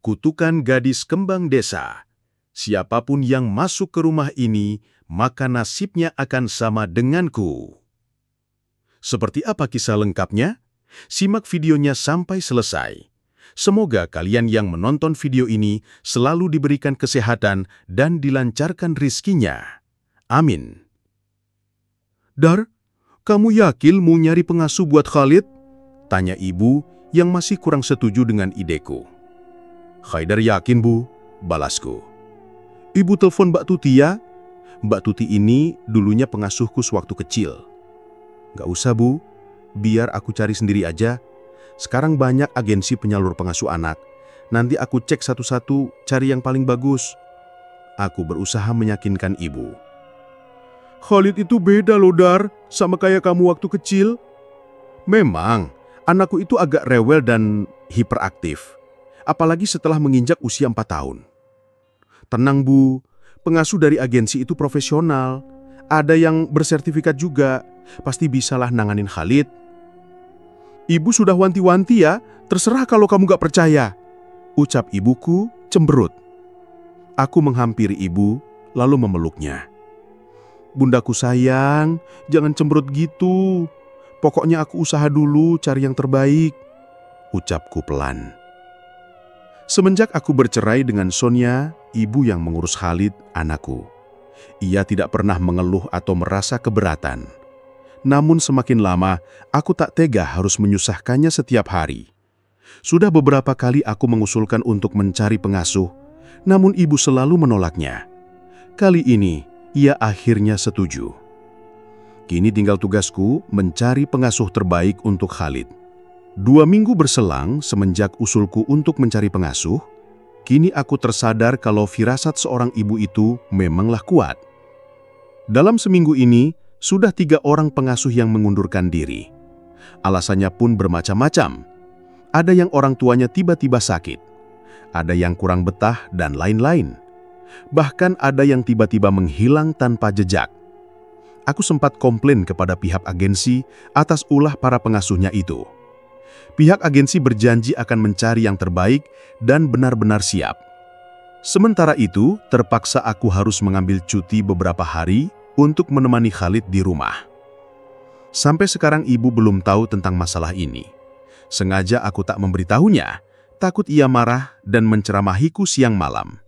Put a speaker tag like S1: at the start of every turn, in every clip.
S1: Kutukan gadis kembang desa. Siapapun yang masuk ke rumah ini, maka nasibnya akan sama denganku. Seperti apa kisah lengkapnya? Simak videonya sampai selesai. Semoga kalian yang menonton video ini selalu diberikan kesehatan dan dilancarkan rizkinya. Amin. Dar, kamu yakin mau nyari pengasuh buat Khalid? Tanya ibu yang masih kurang setuju dengan ideku. Haidar yakin, Bu, balasku. Ibu telepon Mbak Tuti ya. Mbak Tuti ini dulunya pengasuhku sewaktu kecil. Gak usah, Bu. Biar aku cari sendiri aja. Sekarang banyak agensi penyalur pengasuh anak. Nanti aku cek satu-satu, cari yang paling bagus. Aku berusaha meyakinkan ibu. Khalid itu beda loh, Dar, sama kayak kamu waktu kecil. Memang, anakku itu agak rewel dan hiperaktif. Apalagi setelah menginjak usia 4 tahun. Tenang, Bu. Pengasuh dari agensi itu profesional. Ada yang bersertifikat juga. Pasti bisalah nanganin Khalid. Ibu sudah wanti-wanti ya, terserah kalau kamu gak percaya. Ucap ibuku cemberut. Aku menghampiri ibu, lalu memeluknya. Bundaku sayang, jangan cemberut gitu. Pokoknya aku usaha dulu cari yang terbaik. Ucapku pelan. Semenjak aku bercerai dengan Sonia, ibu yang mengurus Khalid, anakku. Ia tidak pernah mengeluh atau merasa keberatan. Namun semakin lama, aku tak tega harus menyusahkannya setiap hari. Sudah beberapa kali aku mengusulkan untuk mencari pengasuh, namun ibu selalu menolaknya. Kali ini, ia akhirnya setuju. Kini tinggal tugasku mencari pengasuh terbaik untuk Khalid. 2 minggu berselang semenjak usulku untuk mencari pengasuh, kini aku tersadar kalau firasat seorang ibu itu memanglah kuat. Dalam seminggu ini, sudah 3 orang pengasuh yang mengundurkan diri. Alasannya pun bermacam-macam. Ada yang orang tuanya tiba-tiba sakit, ada yang kurang betah, dan lain-lain. Bahkan ada yang tiba-tiba menghilang tanpa jejak. Aku sempat komplain kepada pihak agensi atas ulah para pengasuhnya itu. Pihak agensi berjanji akan mencari yang terbaik dan benar-benar siap. Sementara itu, terpaksa aku harus mengambil cuti beberapa hari untuk menemani Khalid di rumah. Sampai sekarang ibu belum tahu tentang masalah ini. Sengaja aku tak memberitahunya, takut ia marah dan menceramahiku siang malam.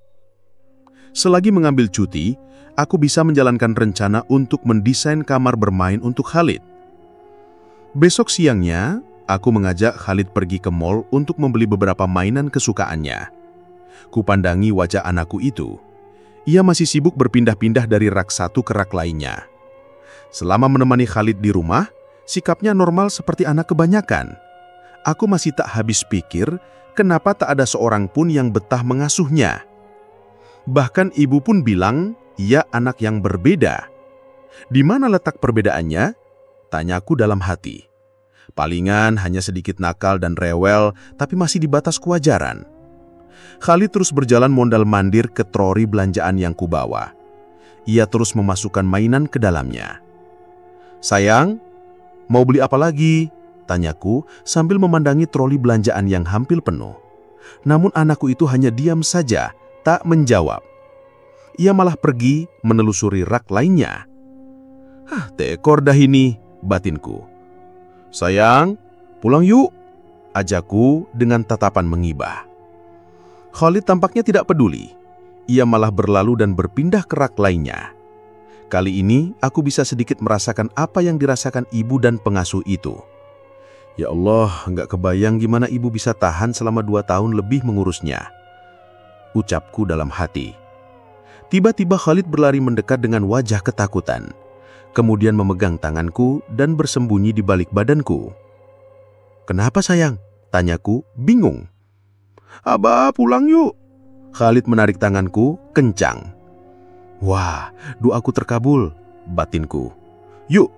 S1: Selagi mengambil cuti, aku bisa menjalankan rencana untuk mendesain kamar bermain untuk Khalid. Besok siangnya, aku mengajak Khalid pergi ke mall untuk membeli beberapa mainan kesukaannya. Kupandangi wajah anakku itu. Ia masih sibuk berpindah-pindah dari rak satu ke rak lainnya. Selama menemani Khalid di rumah, sikapnya normal seperti anak kebanyakan. Aku masih tak habis pikir, kenapa tak ada seorang pun yang betah mengasuhnya. Bahkan ibu pun bilang, ia anak yang berbeda. Di mana letak perbedaannya? Tanyaku dalam hati. Palingan hanya sedikit nakal dan rewel, tapi masih di batas kewajaran. Khalid terus berjalan mondar-mandir ke troli belanjaan yang kubawa. Ia terus memasukkan mainan ke dalamnya. Sayang, mau beli apa lagi? Tanyaku sambil memandangi troli belanjaan yang hampir penuh. Namun anakku itu hanya diam saja, tak menjawab. Ia malah pergi menelusuri rak lainnya. Tekor dah ini, batinku. Sayang, pulang yuk, ajakku dengan tatapan mengibah. Khalid tampaknya tidak peduli. Ia malah berlalu dan berpindah ke rak lainnya. Kali ini aku bisa sedikit merasakan apa yang dirasakan ibu dan pengasuh itu. Ya Allah, nggak kebayang gimana ibu bisa tahan selama 2 tahun lebih mengurusnya. Ucapku dalam hati. Tiba-tiba Khalid berlari mendekat dengan wajah ketakutan. Kemudian memegang tanganku dan bersembunyi di balik badanku. Kenapa sayang? Tanyaku bingung. Abah pulang yuk. Khalid menarik tanganku kencang. Wah, doaku terkabul, batinku. Yuk,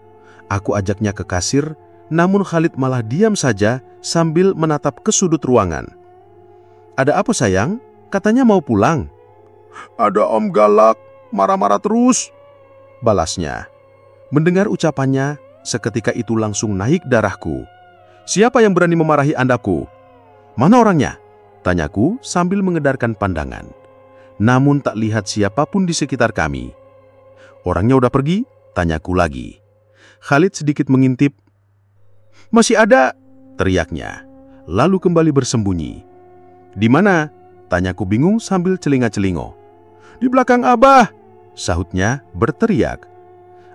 S1: aku ajaknya ke kasir, namun Khalid malah diam saja sambil menatap ke sudut ruangan. Ada apa sayang? Katanya mau pulang. Ada Om galak, marah-marah terus, balasnya. Mendengar ucapannya, seketika itu langsung naik darahku. Siapa yang berani memarahi andaku? Mana orangnya? Tanyaku sambil mengedarkan pandangan. Namun tak lihat siapapun di sekitar kami. Orangnya udah pergi? Tanyaku lagi. Khalid sedikit mengintip. Masih ada, teriaknya. Lalu kembali bersembunyi. Di mana? Tanyaku bingung sambil celinga-celingo. Di belakang Abah, sahutnya berteriak.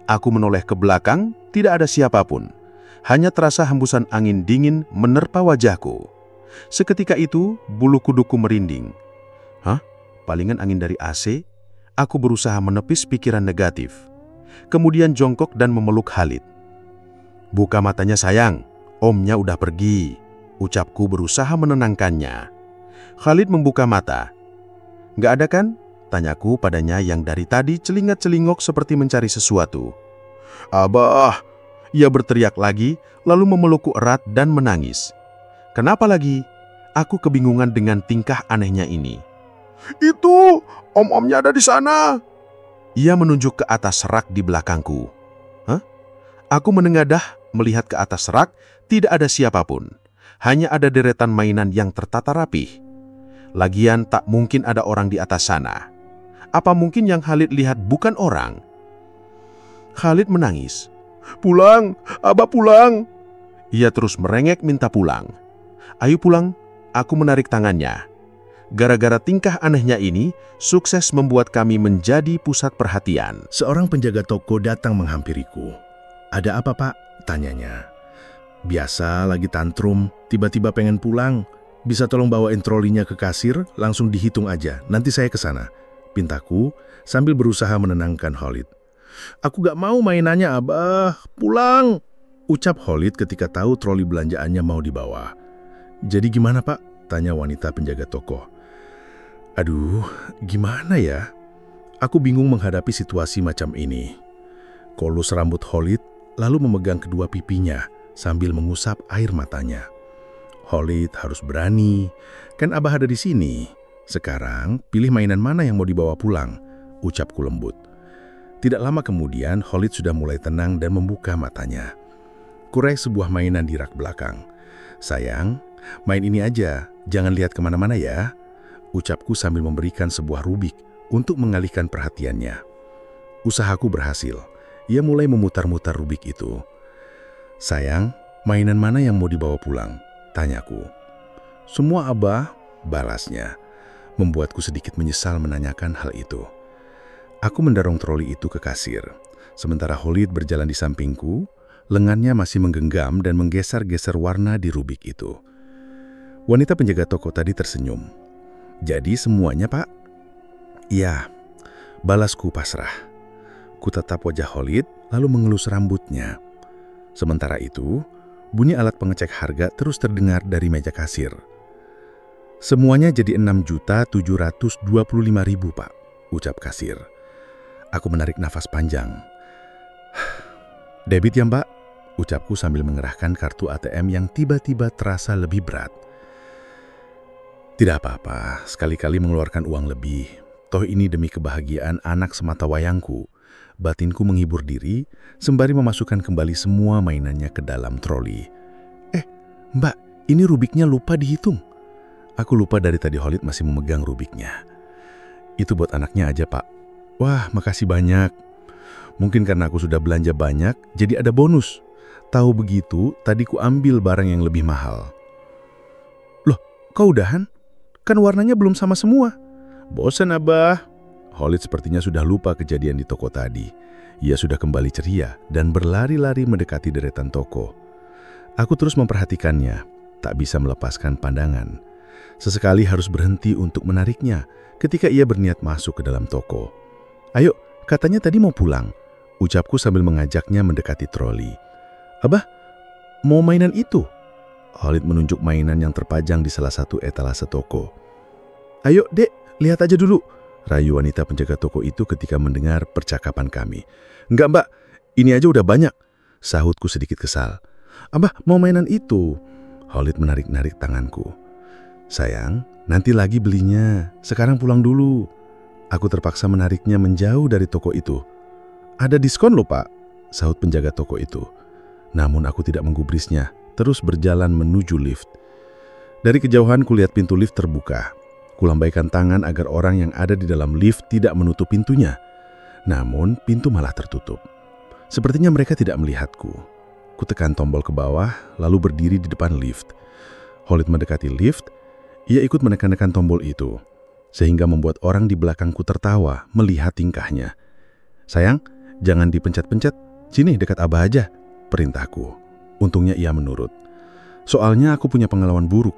S1: Aku menoleh ke belakang, tidak ada siapapun. Hanya terasa hembusan angin dingin menerpa wajahku. Seketika itu, bulu kuduku merinding. Hah? Palingan angin dari AC? Aku berusaha menepis pikiran negatif. Kemudian jongkok dan memeluk Khalid. Buka matanya sayang, omnya udah pergi. Ucapku berusaha menenangkannya. Khalid membuka mata. Nggak ada kan? Tanyaku padanya yang dari tadi celingat-celingok seperti mencari sesuatu. Abah! Ia berteriak lagi, lalu memelukku erat dan menangis. Kenapa lagi? Aku kebingungan dengan tingkah anehnya ini. Itu! Om-omnya ada di sana! Ia menunjuk ke atas rak di belakangku. Hah? Aku menengadah melihat ke atas rak, tidak ada siapapun. Hanya ada deretan mainan yang tertata rapih. Lagian tak mungkin ada orang di atas sana. Apa mungkin yang Khalid lihat bukan orang? Khalid menangis. Pulang! Abah pulang! Ia terus merengek minta pulang. Ayo pulang, aku menarik tangannya. Gara-gara tingkah anehnya ini, sukses membuat kami menjadi pusat perhatian.
S2: Seorang penjaga toko datang menghampiriku. Ada apa, Pak? Tanyanya. Biasa lagi tantrum, tiba-tiba pengen pulang. Bisa tolong bawain trolinya ke kasir, langsung dihitung aja, nanti saya ke sana. Pintaku sambil berusaha menenangkan Khalid. Aku gak mau mainannya, Abah. Pulang! Ucap Khalid ketika tahu troli belanjaannya mau dibawa. Jadi gimana, Pak? Tanya wanita penjaga toko. Aduh, gimana ya? Aku bingung menghadapi situasi macam ini. Kolus rambut Khalid lalu memegang kedua pipinya sambil mengusap air matanya. Khalid harus berani, kan Abah ada di sini. Sekarang pilih mainan mana yang mau dibawa pulang, ucapku lembut. Tidak lama kemudian Khalid sudah mulai tenang dan membuka matanya. Kurai sebuah mainan di rak belakang. Sayang, main ini aja, jangan lihat kemana-mana ya. Ucapku sambil memberikan sebuah rubik untuk mengalihkan perhatiannya. Usahaku berhasil. Ia mulai memutar-mutar rubik itu. Sayang, mainan mana yang mau dibawa pulang? Tanyaku. Semua Abah, balasnya. Membuatku sedikit menyesal menanyakan hal itu. Aku mendorong troli itu ke kasir. Sementara Khalid berjalan di sampingku, lengannya masih menggenggam dan menggeser-geser warna di rubik itu. Wanita penjaga toko tadi tersenyum. Jadi semuanya, Pak? Iya, balasku pasrah. Ku tatap wajah Khalid lalu mengelus rambutnya. Sementara itu, bunyi alat pengecek harga terus terdengar dari meja kasir. Semuanya jadi 6.725.000, Pak, ucap kasir. Aku menarik nafas panjang. Debit ya, Mbak? Ucapku sambil mengerahkan kartu ATM yang tiba-tiba terasa lebih berat. Tidak apa-apa, sekali-kali mengeluarkan uang lebih. Toh ini demi kebahagiaan anak semata wayangku. Batinku menghibur diri, sembari memasukkan kembali semua mainannya ke dalam troli. Mbak, ini rubiknya lupa dihitung. Aku lupa dari tadi Khalid masih memegang rubiknya. Itu buat anaknya aja, Pak. Wah, makasih banyak. Mungkin karena aku sudah belanja banyak, jadi ada bonus. Tahu begitu, tadi ku ambil barang yang lebih mahal. Loh, kau udahan? Kan warnanya belum sama semua. Bosan, Abah. Khalid sepertinya sudah lupa kejadian di toko tadi. Ia sudah kembali ceria dan berlari-lari mendekati deretan toko. Aku terus memperhatikannya, tak bisa melepaskan pandangan. Sesekali harus berhenti untuk menariknya ketika ia berniat masuk ke dalam toko. Ayo, katanya tadi mau pulang. Ucapku sambil mengajaknya mendekati troli. Abah, mau mainan itu? Khalid menunjuk mainan yang terpajang di salah satu etalase toko. Ayo, Dek, lihat aja dulu, rayu wanita penjaga toko itu ketika mendengar percakapan kami. Enggak, Mbak, ini aja udah banyak, sahutku sedikit kesal. Abah, mau mainan itu? Khalid menarik-narik tanganku. Sayang, nanti lagi belinya, sekarang pulang dulu. Aku terpaksa menariknya menjauh dari toko itu. Ada diskon loh, Pak, sahut penjaga toko itu. Namun aku tidak menggubrisnya, terus berjalan menuju lift. Dari kejauhan kulihat pintu lift terbuka. Kulambaikan tangan agar orang yang ada di dalam lift tidak menutup pintunya. Namun pintu malah tertutup. Sepertinya mereka tidak melihatku. Kutekan tombol ke bawah, lalu berdiri di depan lift. Khalid mendekati lift, ia ikut menekan-nekan tombol itu, sehingga membuat orang di belakangku tertawa melihat tingkahnya. "Sayang, jangan dipencet-pencet, sini dekat Abah aja," perintahku. Untungnya ia menurut. Soalnya aku punya pengalaman buruk.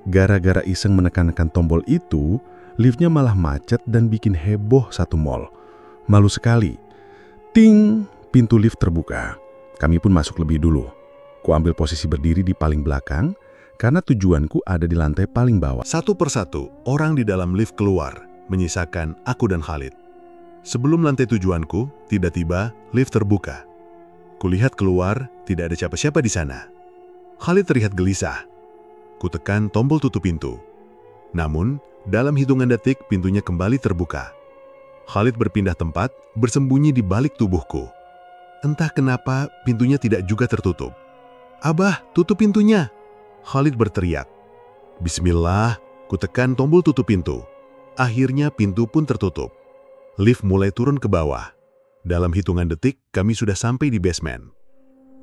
S2: Gara-gara iseng menekan-nekan tombol itu, liftnya malah macet dan bikin heboh satu mall. Malu sekali. Ting, pintu lift terbuka. Kami pun masuk lebih dulu. Ku ambil posisi berdiri di paling belakang, karena tujuanku ada di lantai paling bawah.
S1: Satu persatu, orang di dalam lift keluar, menyisakan aku dan Khalid. Sebelum lantai tujuanku, tiba-tiba lift terbuka. Kulihat keluar, tidak ada siapa-siapa di sana. Khalid terlihat gelisah. Kutekan tombol tutup pintu. Namun, dalam hitungan detik pintunya kembali terbuka. Khalid berpindah tempat, bersembunyi di balik tubuhku. Entah kenapa pintunya tidak juga tertutup. "Abah, tutup pintunya!" Khalid berteriak. Bismillah, kutekan tombol tutup pintu. Akhirnya pintu pun tertutup. Lift mulai turun ke bawah. Dalam hitungan detik, kami sudah sampai di basement.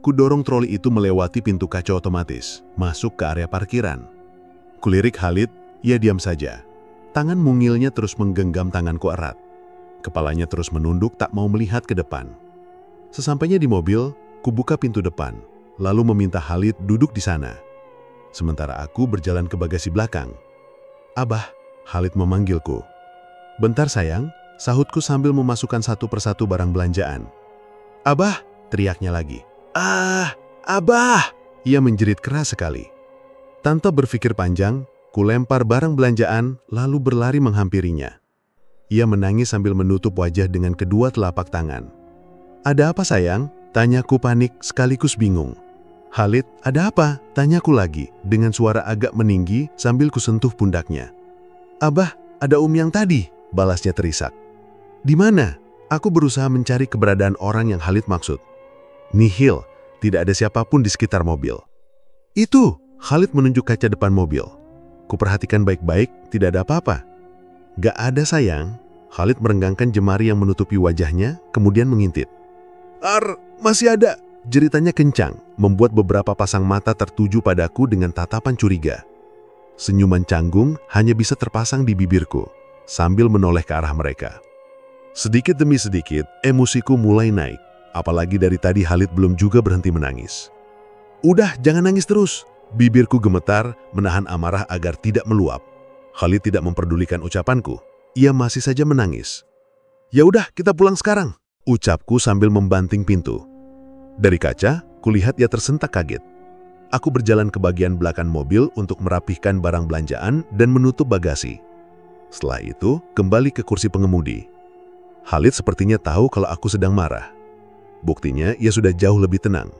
S1: Kudorong troli itu melewati pintu kaca otomatis, masuk ke area parkiran. Kulirik Khalid, ia diam saja. Tangan mungilnya terus menggenggam tanganku erat. Kepalanya terus menunduk tak mau melihat ke depan. Sesampainya di mobil, kubuka pintu depan, lalu meminta Khalid duduk di sana. Sementara aku berjalan ke bagasi belakang. "Abah," Khalid memanggilku. "Bentar sayang," sahutku sambil memasukkan satu persatu barang belanjaan. "Abah," teriaknya lagi. "Ah, Abah!" Ia menjerit keras sekali. Tanpa berpikir panjang, kulempar barang belanjaan lalu berlari menghampirinya. Ia menangis sambil menutup wajah dengan kedua telapak tangan. "Ada apa sayang?" Tanyaku panik sekaligus bingung. "Khalid, ada apa?" Tanyaku lagi dengan suara agak meninggi sambil kusentuh pundaknya. "Abah, ada yang tadi," balasnya terisak. "Di mana?" Aku berusaha mencari keberadaan orang yang Khalid maksud. Nihil, tidak ada siapapun di sekitar mobil. "Itu," Khalid menunjuk kaca depan mobil. Kuperhatikan baik-baik, tidak ada apa-apa. "Gak ada sayang." Khalid merenggangkan jemari yang menutupi wajahnya, kemudian mengintip. Masih ada!" Jeritannya kencang, membuat beberapa pasang mata tertuju padaku dengan tatapan curiga. Senyuman canggung hanya bisa terpasang di bibirku, sambil menoleh ke arah mereka. Sedikit demi sedikit, emosiku mulai naik. Apalagi dari tadi Khalid belum juga berhenti menangis. "Udah, jangan nangis terus." Bibirku gemetar, menahan amarah agar tidak meluap. Khalid tidak memperdulikan ucapanku. Ia masih saja menangis. "Ya udah, kita pulang sekarang," ucapku sambil membanting pintu. Dari kaca, kulihat ia tersentak kaget. Aku berjalan ke bagian belakang mobil untuk merapihkan barang belanjaan dan menutup bagasi. Setelah itu, kembali ke kursi pengemudi. Khalid sepertinya tahu kalau aku sedang marah. Buktinya, ia sudah jauh lebih tenang.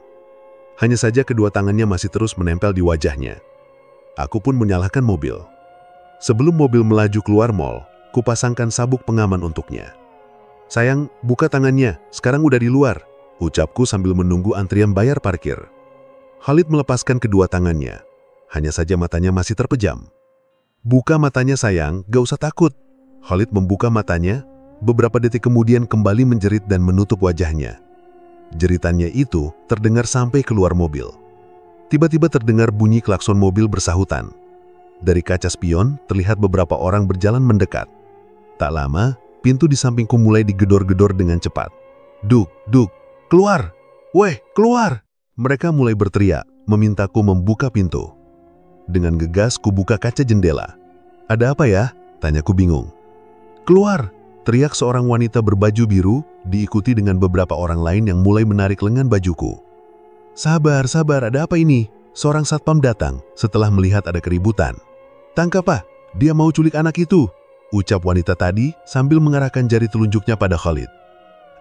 S1: Hanya saja kedua tangannya masih terus menempel di wajahnya. Aku pun menyalakan mobil. Sebelum mobil melaju keluar mall, kupasangkan sabuk pengaman untuknya. "Sayang, buka tangannya, sekarang udah di luar," ucapku sambil menunggu antrian bayar parkir. Khalid melepaskan kedua tangannya. Hanya saja matanya masih terpejam. "Buka matanya sayang, gak usah takut." Khalid membuka matanya, beberapa detik kemudian kembali menjerit dan menutup wajahnya. Jeritannya itu terdengar sampai keluar mobil. Tiba-tiba terdengar bunyi klakson mobil bersahutan. Dari kaca spion terlihat beberapa orang berjalan mendekat. Tak lama, pintu di sampingku mulai digedor-gedor dengan cepat. "Duk, duk, keluar! Weh, keluar!" Mereka mulai berteriak, memintaku membuka pintu. Dengan gegas kubuka kaca jendela. "Ada apa ya?" tanyaku bingung. "Keluar!" teriak seorang wanita berbaju biru, diikuti dengan beberapa orang lain yang mulai menarik lengan bajuku. "Sabar, sabar, ada apa ini?" Seorang satpam datang setelah melihat ada keributan. "Tangkap Pak, dia mau culik anak itu," ucap wanita tadi sambil mengarahkan jari telunjuknya pada Khalid.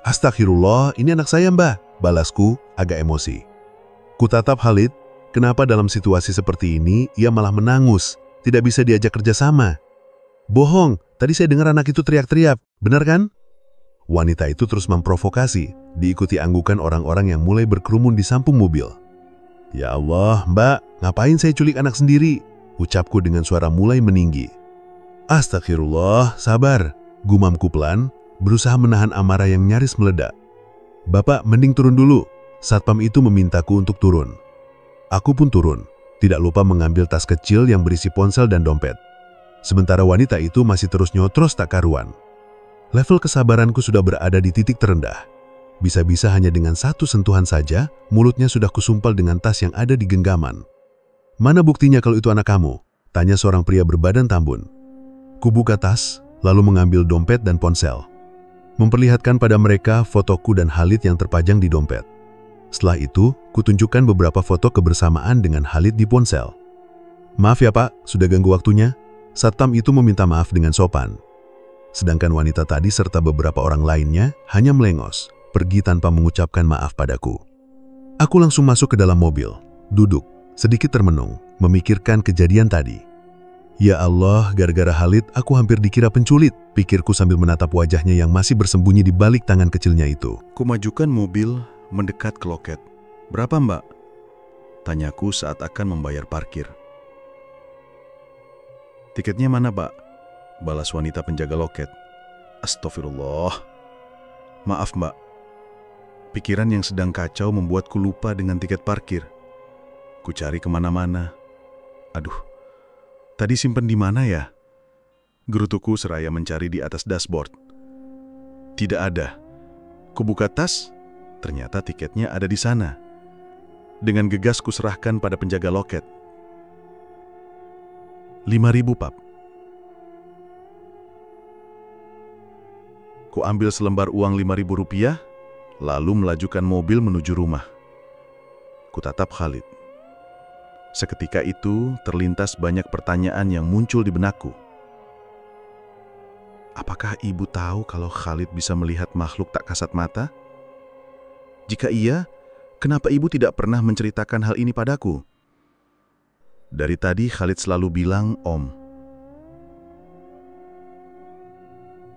S1: "Astagfirullah, ini anak saya Mbak," balasku agak emosi. Kutatap Khalid, kenapa dalam situasi seperti ini ia malah menangus, tidak bisa diajak kerjasama. "Bohong, tadi saya dengar anak itu teriak-teriak, benar kan?" Wanita itu terus memprovokasi, diikuti anggukan orang-orang yang mulai berkerumun di samping mobil. "Ya Allah, Mbak, ngapain saya culik anak sendiri?"
S3: ucapku dengan suara mulai meninggi. Astagfirullah, sabar, gumamku pelan, berusaha menahan amarah yang nyaris meledak. Bapak, mending turun dulu. Satpam itu memintaku untuk turun. Aku pun turun, tidak lupa mengambil tas kecil yang berisi ponsel dan dompet. Sementara wanita itu masih terus nyotros tak karuan. Level kesabaranku sudah berada di titik terendah. Bisa-bisa hanya dengan satu sentuhan saja, mulutnya sudah kusumpal dengan tas yang ada di genggaman. Mana buktinya kalau itu anak kamu? Tanya seorang pria berbadan tambun. Kubuka tas, lalu mengambil dompet dan ponsel. Memperlihatkan pada mereka fotoku dan Khalid yang terpajang di dompet. Setelah itu, kutunjukkan beberapa foto kebersamaan dengan Khalid di ponsel. Maaf ya Pak, sudah ganggu waktunya. Satpam itu meminta maaf dengan sopan. Sedangkan wanita tadi serta beberapa orang lainnya hanya melengos, pergi tanpa mengucapkan maaf padaku. Aku langsung masuk ke dalam mobil, duduk, sedikit termenung, memikirkan kejadian tadi. Ya Allah, gara-gara Khalid aku hampir dikira penculit, pikirku sambil menatap wajahnya yang masih bersembunyi di balik tangan kecilnya itu.
S1: Kumajukan mobil mendekat ke loket. Berapa Mbak? Tanyaku saat akan membayar parkir. Tiketnya mana Pak? Balas wanita penjaga loket. Astagfirullah. Maaf Mbak. Pikiran yang sedang kacau membuatku lupa dengan tiket parkir. Ku cari kemana-mana. Aduh, tadi simpen di mana ya? Gerutuku seraya mencari di atas dashboard. Tidak ada. Kubuka tas, ternyata tiketnya ada di sana. Dengan gegas kuserahkan pada penjaga loket. 5.000 Pap. Ku ambil selembar uang 5.000 rupiah, lalu melajukan mobil menuju rumah. Ku tatap Khalid. Seketika itu terlintas banyak pertanyaan yang muncul di benakku. Apakah ibu tahu kalau Khalid bisa melihat makhluk tak kasat mata? Jika iya, kenapa ibu tidak pernah menceritakan hal ini padaku? Dari tadi Khalid selalu bilang Om.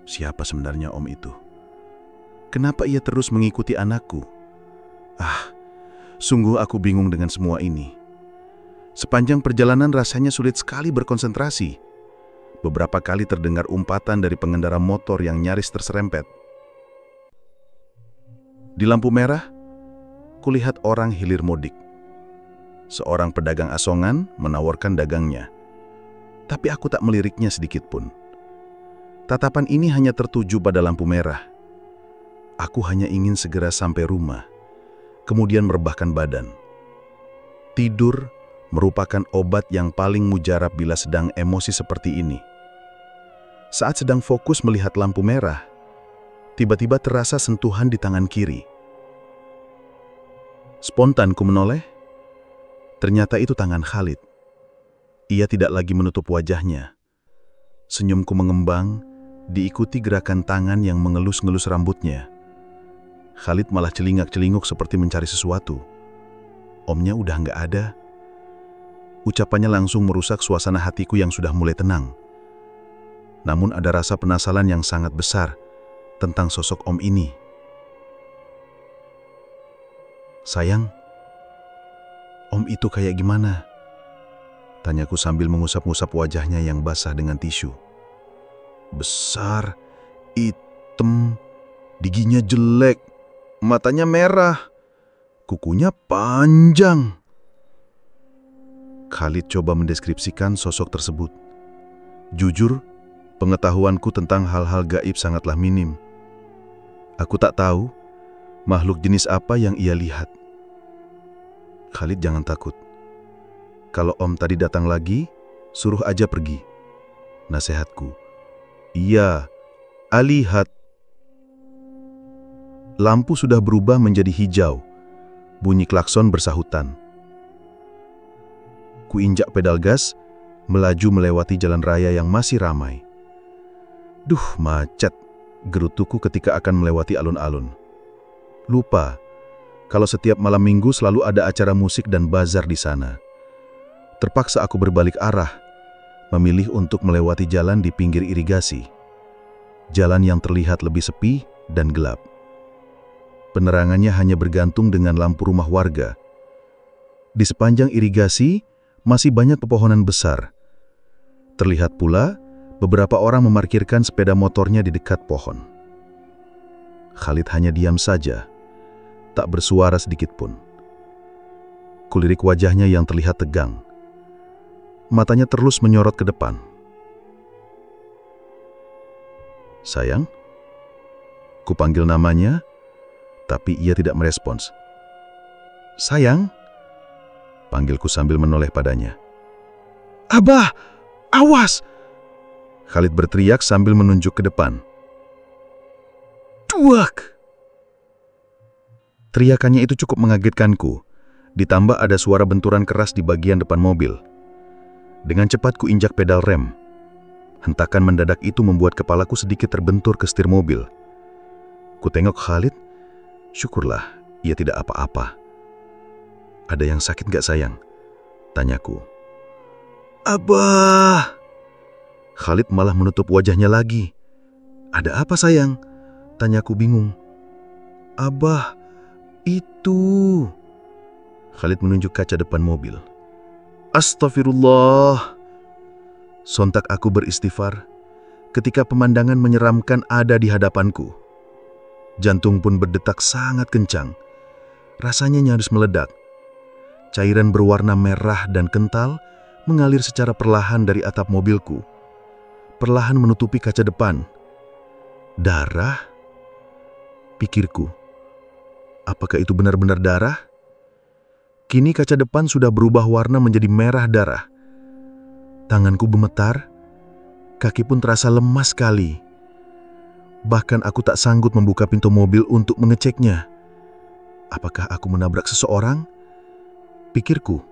S1: Siapa sebenarnya Om itu? Kenapa ia terus mengikuti anakku? Sungguh aku bingung dengan semua ini. Sepanjang perjalanan rasanya sulit sekali berkonsentrasi. Beberapa kali terdengar umpatan dari pengendara motor yang nyaris terserempet. Di lampu merah, kulihat orang hilir mudik. Seorang pedagang asongan menawarkan dagangnya. Tapi aku tak meliriknya sedikit pun. Tatapan ini hanya tertuju pada lampu merah. Aku hanya ingin segera sampai rumah, kemudian merebahkan badan. Tidur merupakan obat yang paling mujarab bila sedang emosi seperti ini. Saat sedang fokus melihat lampu merah, tiba-tiba terasa sentuhan di tangan kiri. Spontan ku menoleh, ternyata itu tangan Khalid. Ia tidak lagi menutup wajahnya. Senyumku mengembang, diikuti gerakan tangan yang mengelus-ngelus rambutnya. Khalid malah celingak-celinguk seperti mencari sesuatu. Omnya udah nggak ada. Ucapannya langsung merusak suasana hatiku yang sudah mulai tenang. Namun ada rasa penasaran yang sangat besar tentang sosok Om ini. Sayang, Om itu kayak gimana? Tanyaku sambil mengusap-ngusap wajahnya yang basah dengan tisu. Besar, hitam, giginya jelek, matanya merah, kukunya panjang. Khalid coba mendeskripsikan sosok tersebut. Jujur, pengetahuanku tentang hal-hal gaib sangatlah minim. Aku tak tahu makhluk jenis apa yang ia lihat. Khalid, jangan takut. Kalau Om tadi datang lagi, suruh aja pergi. Nasihatku. Iya, lihat. Lampu sudah berubah menjadi hijau. Bunyi klakson bersahutan. Kuinjak pedal gas, melaju melewati jalan raya yang masih ramai. Duh, macet, gerutuku ketika akan melewati alun-alun. Lupa, kalau setiap malam minggu selalu ada acara musik dan bazar di sana. Terpaksa aku berbalik arah, memilih untuk melewati jalan di pinggir irigasi. Jalan yang terlihat lebih sepi dan gelap. Penerangannya hanya bergantung dengan lampu rumah warga. Di sepanjang irigasi, masih banyak pepohonan besar,
S4: Terlihat pula beberapa orang memarkirkan sepeda motornya di dekat pohon. Khalid hanya diam saja, tak bersuara sedikit pun. Kulirik wajahnya yang terlihat tegang. Matanya terus menyorot ke depan. "Sayang?" Kupanggil namanya, tapi ia tidak merespons. "Sayang?" Panggilku sambil menoleh padanya. "Abah, awas!" Khalid berteriak sambil menunjuk ke depan. "Duak!" Teriakannya itu cukup mengagetkanku, ditambah ada suara benturan keras di bagian depan mobil. Dengan cepat ku injak pedal rem. Hentakan mendadak itu membuat kepalaku sedikit terbentur ke setir mobil. Ku tengok Khalid, syukurlah ia tidak apa-apa. "Ada yang sakit gak sayang?" tanyaku. "Abah!" Khalid malah menutup wajahnya lagi. "Ada apa sayang?" tanyaku bingung. "Abah, itu." Khalid menunjuk kaca depan mobil. "Astagfirullah." Sontak aku beristighfar ketika pemandangan menyeramkan ada di hadapanku. Jantung pun berdetak sangat kencang. Rasanya nyaris meledak. Cairan berwarna merah dan kental mengalir secara perlahan dari atap mobilku. Perlahan menutupi kaca depan. Darah? Pikirku. Apakah itu benar-benar darah? Kini kaca depan sudah berubah warna menjadi merah darah. Tanganku gemetar, kaki pun terasa lemas sekali. Bahkan aku tak sanggup membuka pintu mobil untuk mengeceknya. Apakah aku menabrak seseorang? Pikirku.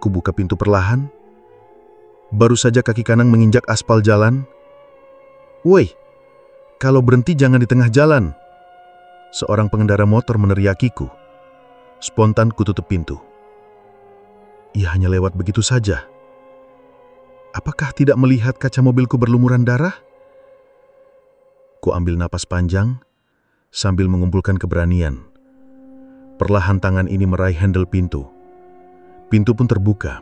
S4: Ku buka pintu perlahan. Baru saja kaki kanan menginjak aspal jalan. "Woi, kalau berhenti jangan di tengah jalan." Seorang pengendara motor meneriakiku. Spontan ku tutup pintu. Ia hanya lewat begitu saja. Apakah tidak melihat kaca mobilku berlumuran darah? Ku ambil napas panjang sambil mengumpulkan keberanian. Perlahan tangan ini meraih handle pintu. Pintu pun terbuka.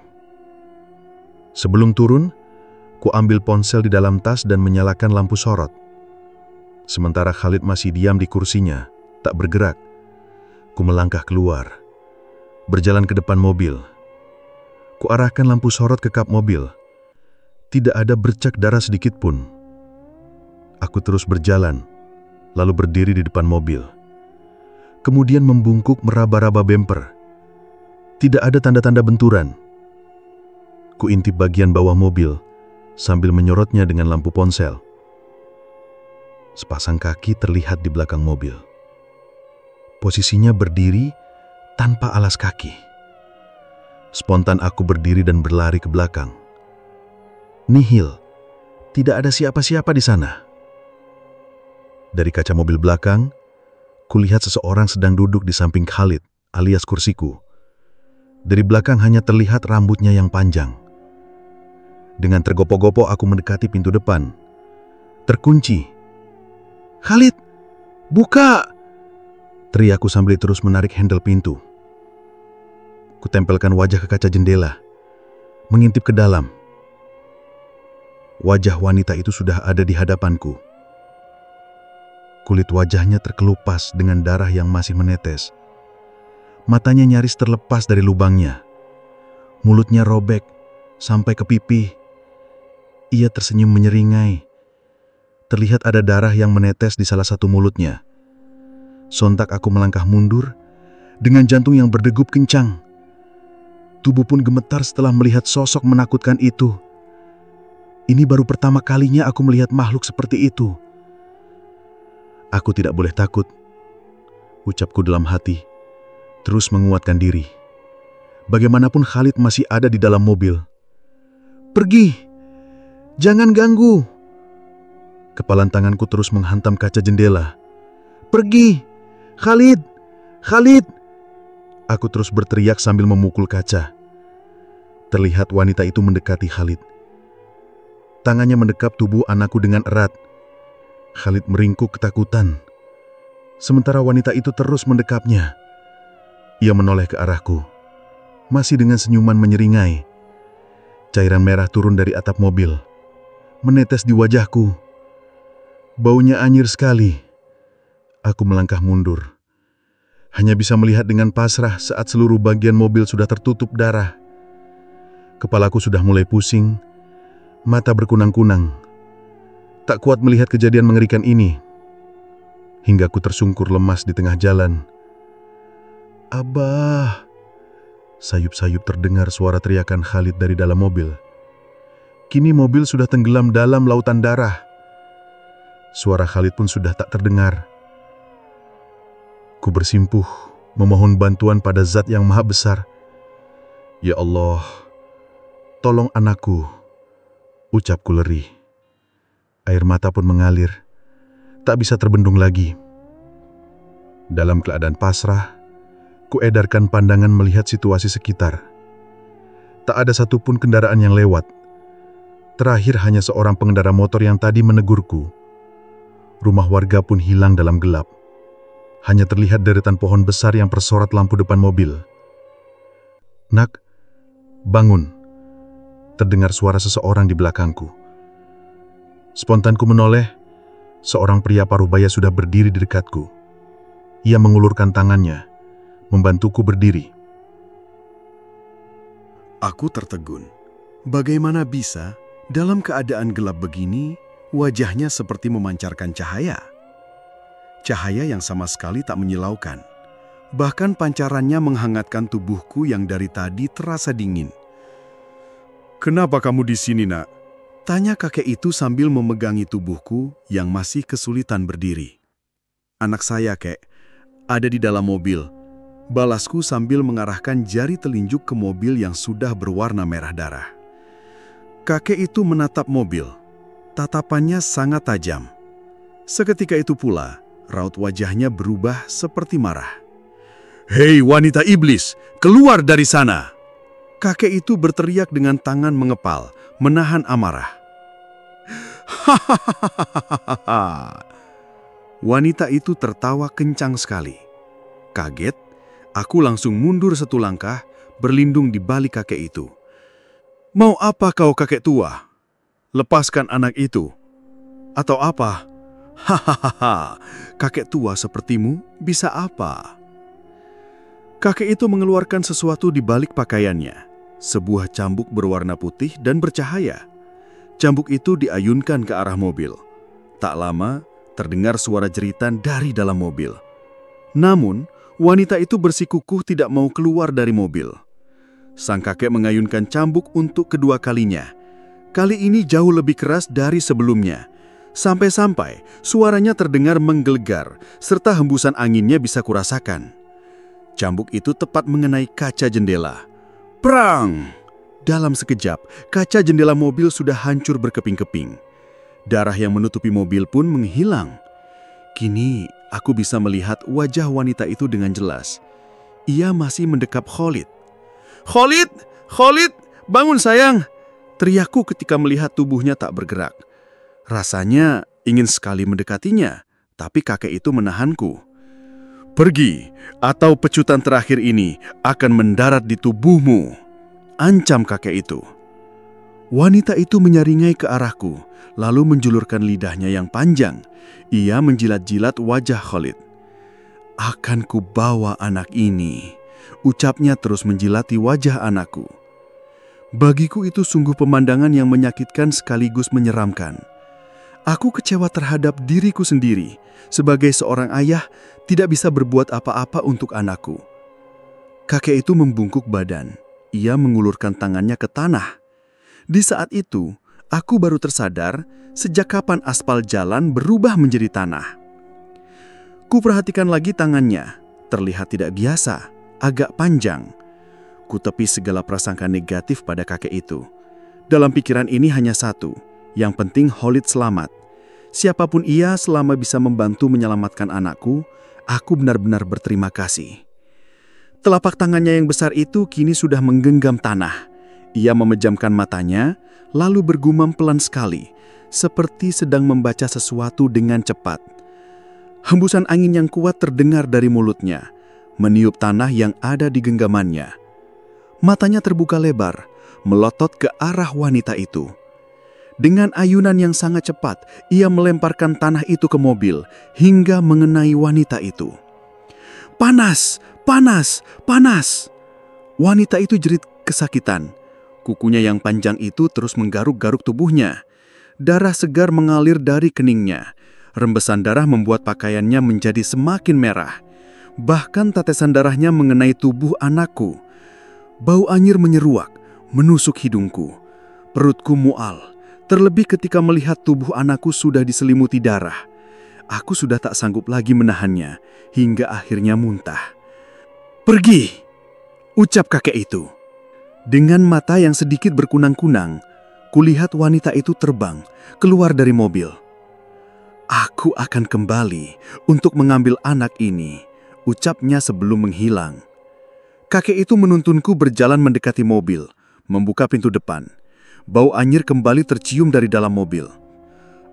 S4: Sebelum turun, ku ambil ponsel di dalam tas dan menyalakan lampu sorot. Sementara Khalid masih diam di kursinya, tak bergerak. Ku melangkah keluar, berjalan ke depan mobil. Ku arahkan lampu sorot ke kap mobil. Tidak ada bercak darah sedikit pun. Aku terus berjalan, lalu berdiri di depan mobil. Kemudian membungkuk meraba-raba bemper. Tidak ada tanda-tanda benturan. Ku intip bagian bawah mobil, sambil menyorotnya dengan lampu ponsel. Sepasang kaki terlihat di belakang mobil. Posisinya berdiri tanpa alas kaki. Spontan aku berdiri dan berlari ke belakang. Nihil, tidak ada siapa-siapa di sana. Dari kaca mobil belakang, kulihat seseorang sedang duduk di samping Khalid, alias kursiku. Dari belakang hanya terlihat rambutnya yang panjang. Dengan tergopoh-gopoh aku mendekati pintu depan. Terkunci. "Khalid, buka!" teriakku sambil terus menarik handle pintu. Kutempelkan wajah ke kaca jendela, mengintip ke dalam. Wajah wanita itu sudah ada di hadapanku. Kulit wajahnya terkelupas dengan darah yang masih menetes. Matanya nyaris terlepas dari lubangnya. Mulutnya robek sampai ke pipi. Ia tersenyum menyeringai. Terlihat ada darah yang menetes di salah satu mulutnya. Sontak aku melangkah mundur dengan jantung yang berdegup kencang. Tubuh pun gemetar setelah melihat sosok menakutkan itu. Ini baru pertama kalinya aku melihat makhluk seperti itu. Aku tidak boleh takut, ucapku dalam hati, terus menguatkan diri. Bagaimanapun Khalid masih ada di dalam mobil. "Pergi! Jangan ganggu!" Kepalan tanganku terus menghantam kaca jendela. "Pergi! Khalid! Khalid!" Aku terus berteriak sambil memukul kaca. Terlihat wanita itu mendekati Khalid. Tangannya mendekap tubuh anakku dengan erat. Khalid meringkuk ketakutan. Sementara wanita itu terus mendekapnya. Ia menoleh ke arahku, masih dengan senyuman menyeringai. Cairan merah turun dari atap mobil, menetes di wajahku. Baunya anyir sekali. Aku melangkah mundur. Hanya bisa melihat dengan pasrah saat seluruh bagian mobil sudah tertutup darah. Kepalaku sudah mulai pusing, mata berkunang-kunang. Tak kuat melihat kejadian mengerikan ini. Hingga ku tersungkur lemas di tengah jalan. "Abah!" Sayup-sayup terdengar suara teriakan Khalid dari dalam mobil. Kini mobil sudah tenggelam dalam lautan darah. Suara Khalid pun sudah tak terdengar. Ku bersimpuh, memohon bantuan pada Zat yang Maha Besar. "Ya Allah, tolong anakku," ucapku lirih. Air mata pun mengalir, tak bisa terbendung lagi. Dalam keadaan pasrah, ku edarkan pandangan melihat situasi sekitar. Tak ada satupun kendaraan yang lewat. Terakhir hanya seorang pengendara motor yang tadi menegurku. Rumah warga pun hilang dalam gelap. Hanya terlihat deretan pohon besar yang bersorot lampu depan mobil. "Nak, bangun!" Terdengar suara seseorang di belakangku. Spontan ku menoleh, seorang pria parubaya sudah berdiri di dekatku. Ia mengulurkan tangannya, membantuku berdiri.
S1: Aku tertegun. Bagaimana bisa, dalam keadaan gelap begini, wajahnya seperti memancarkan cahaya? Cahaya yang sama sekali tak menyilaukan. Bahkan pancarannya menghangatkan tubuhku yang dari tadi terasa dingin. "Kenapa kamu di sini, Nak?" tanya kakek itu sambil memegangi tubuhku yang masih kesulitan berdiri. "Anak saya, Kek, ada di dalam mobil," balasku sambil mengarahkan jari telunjuk ke mobil yang sudah berwarna merah darah. Kakek itu menatap mobil. Tatapannya sangat tajam. Seketika itu pula, raut wajahnya berubah seperti marah. "Hei wanita iblis, keluar dari sana!" Kakek itu berteriak dengan tangan mengepal, menahan amarah. Hahaha. Wanita itu tertawa kencang sekali. Kaget, aku langsung mundur satu langkah, berlindung di balik kakek itu. "Mau apa kau, kakek tua? Lepaskan anak itu. Atau apa?" "Hahaha, kakek tua sepertimu bisa apa?" Kakek itu mengeluarkan sesuatu di balik pakaiannya. Sebuah cambuk berwarna putih dan bercahaya. Cambuk itu diayunkan ke arah mobil. Tak lama, terdengar suara jeritan dari dalam mobil. Namun, wanita itu bersikukuh tidak mau keluar dari mobil. Sang kakek mengayunkan cambuk untuk kedua kalinya. Kali ini jauh lebih keras dari sebelumnya. Sampai-sampai suaranya terdengar menggelegar, serta hembusan anginnya bisa kurasakan. Cambuk itu tepat mengenai kaca jendela. Prang! Dalam sekejap, kaca jendela mobil sudah hancur berkeping-keping. Darah yang menutupi mobil pun menghilang. Kini, aku bisa melihat wajah wanita itu dengan jelas. Ia masih mendekap Khalid. "Khalid! Khalid! Bangun sayang!" teriakku ketika melihat tubuhnya tak bergerak. Rasanya ingin sekali mendekatinya, tapi kakek itu menahanku. "Pergi, atau pecutan terakhir ini akan mendarat di tubuhmu," ancam kakek itu. Wanita itu menyaringai ke arahku, lalu menjulurkan lidahnya yang panjang. Ia menjilat-jilat wajah Khalid. "Akan kubawa anak ini," ucapnya terus menjilati wajah anakku. Bagiku itu sungguh pemandangan yang menyakitkan sekaligus menyeramkan. Aku kecewa terhadap diriku sendiri. Sebagai seorang ayah, tidak bisa berbuat apa-apa untuk anakku. Kakek itu membungkuk badan. Ia mengulurkan tangannya ke tanah. Di saat itu, aku baru tersadar sejak kapan aspal jalan berubah menjadi tanah. Kuperhatikan lagi tangannya. Terlihat tidak biasa, agak panjang. Kutepis segala prasangka negatif pada kakek itu. Dalam pikiran ini hanya satu, yang penting Khalid selamat. Siapapun ia selama bisa membantu menyelamatkan anakku, aku benar-benar berterima kasih. Telapak tangannya yang besar itu kini sudah menggenggam tanah. Ia memejamkan matanya, lalu bergumam pelan sekali, seperti sedang membaca sesuatu dengan cepat. Hembusan angin yang kuat terdengar dari mulutnya, meniup tanah yang ada di genggamannya. Matanya terbuka lebar, melotot ke arah wanita itu. Dengan ayunan yang sangat cepat, ia melemparkan tanah itu ke mobil hingga mengenai wanita itu. "Panas! Panas! Panas!" Wanita itu jerit kesakitan. Kukunya yang panjang itu terus menggaruk-garuk tubuhnya. Darah segar mengalir dari keningnya. Rembesan darah membuat pakaiannya menjadi semakin merah. Bahkan tetesan darahnya mengenai tubuh anakku. Bau anyir menyeruak, menusuk hidungku. Perutku mual. Terlebih ketika melihat tubuh anakku sudah diselimuti darah. Aku sudah tak sanggup lagi menahannya, hingga akhirnya muntah. "Pergi!" ucap kakek itu. Dengan mata yang sedikit berkunang-kunang, kulihat wanita itu terbang keluar dari mobil. "Aku akan kembali untuk mengambil anak ini," ucapnya sebelum menghilang. Kakek itu menuntunku berjalan mendekati mobil, membuka pintu depan. Bau anyir kembali tercium dari dalam mobil.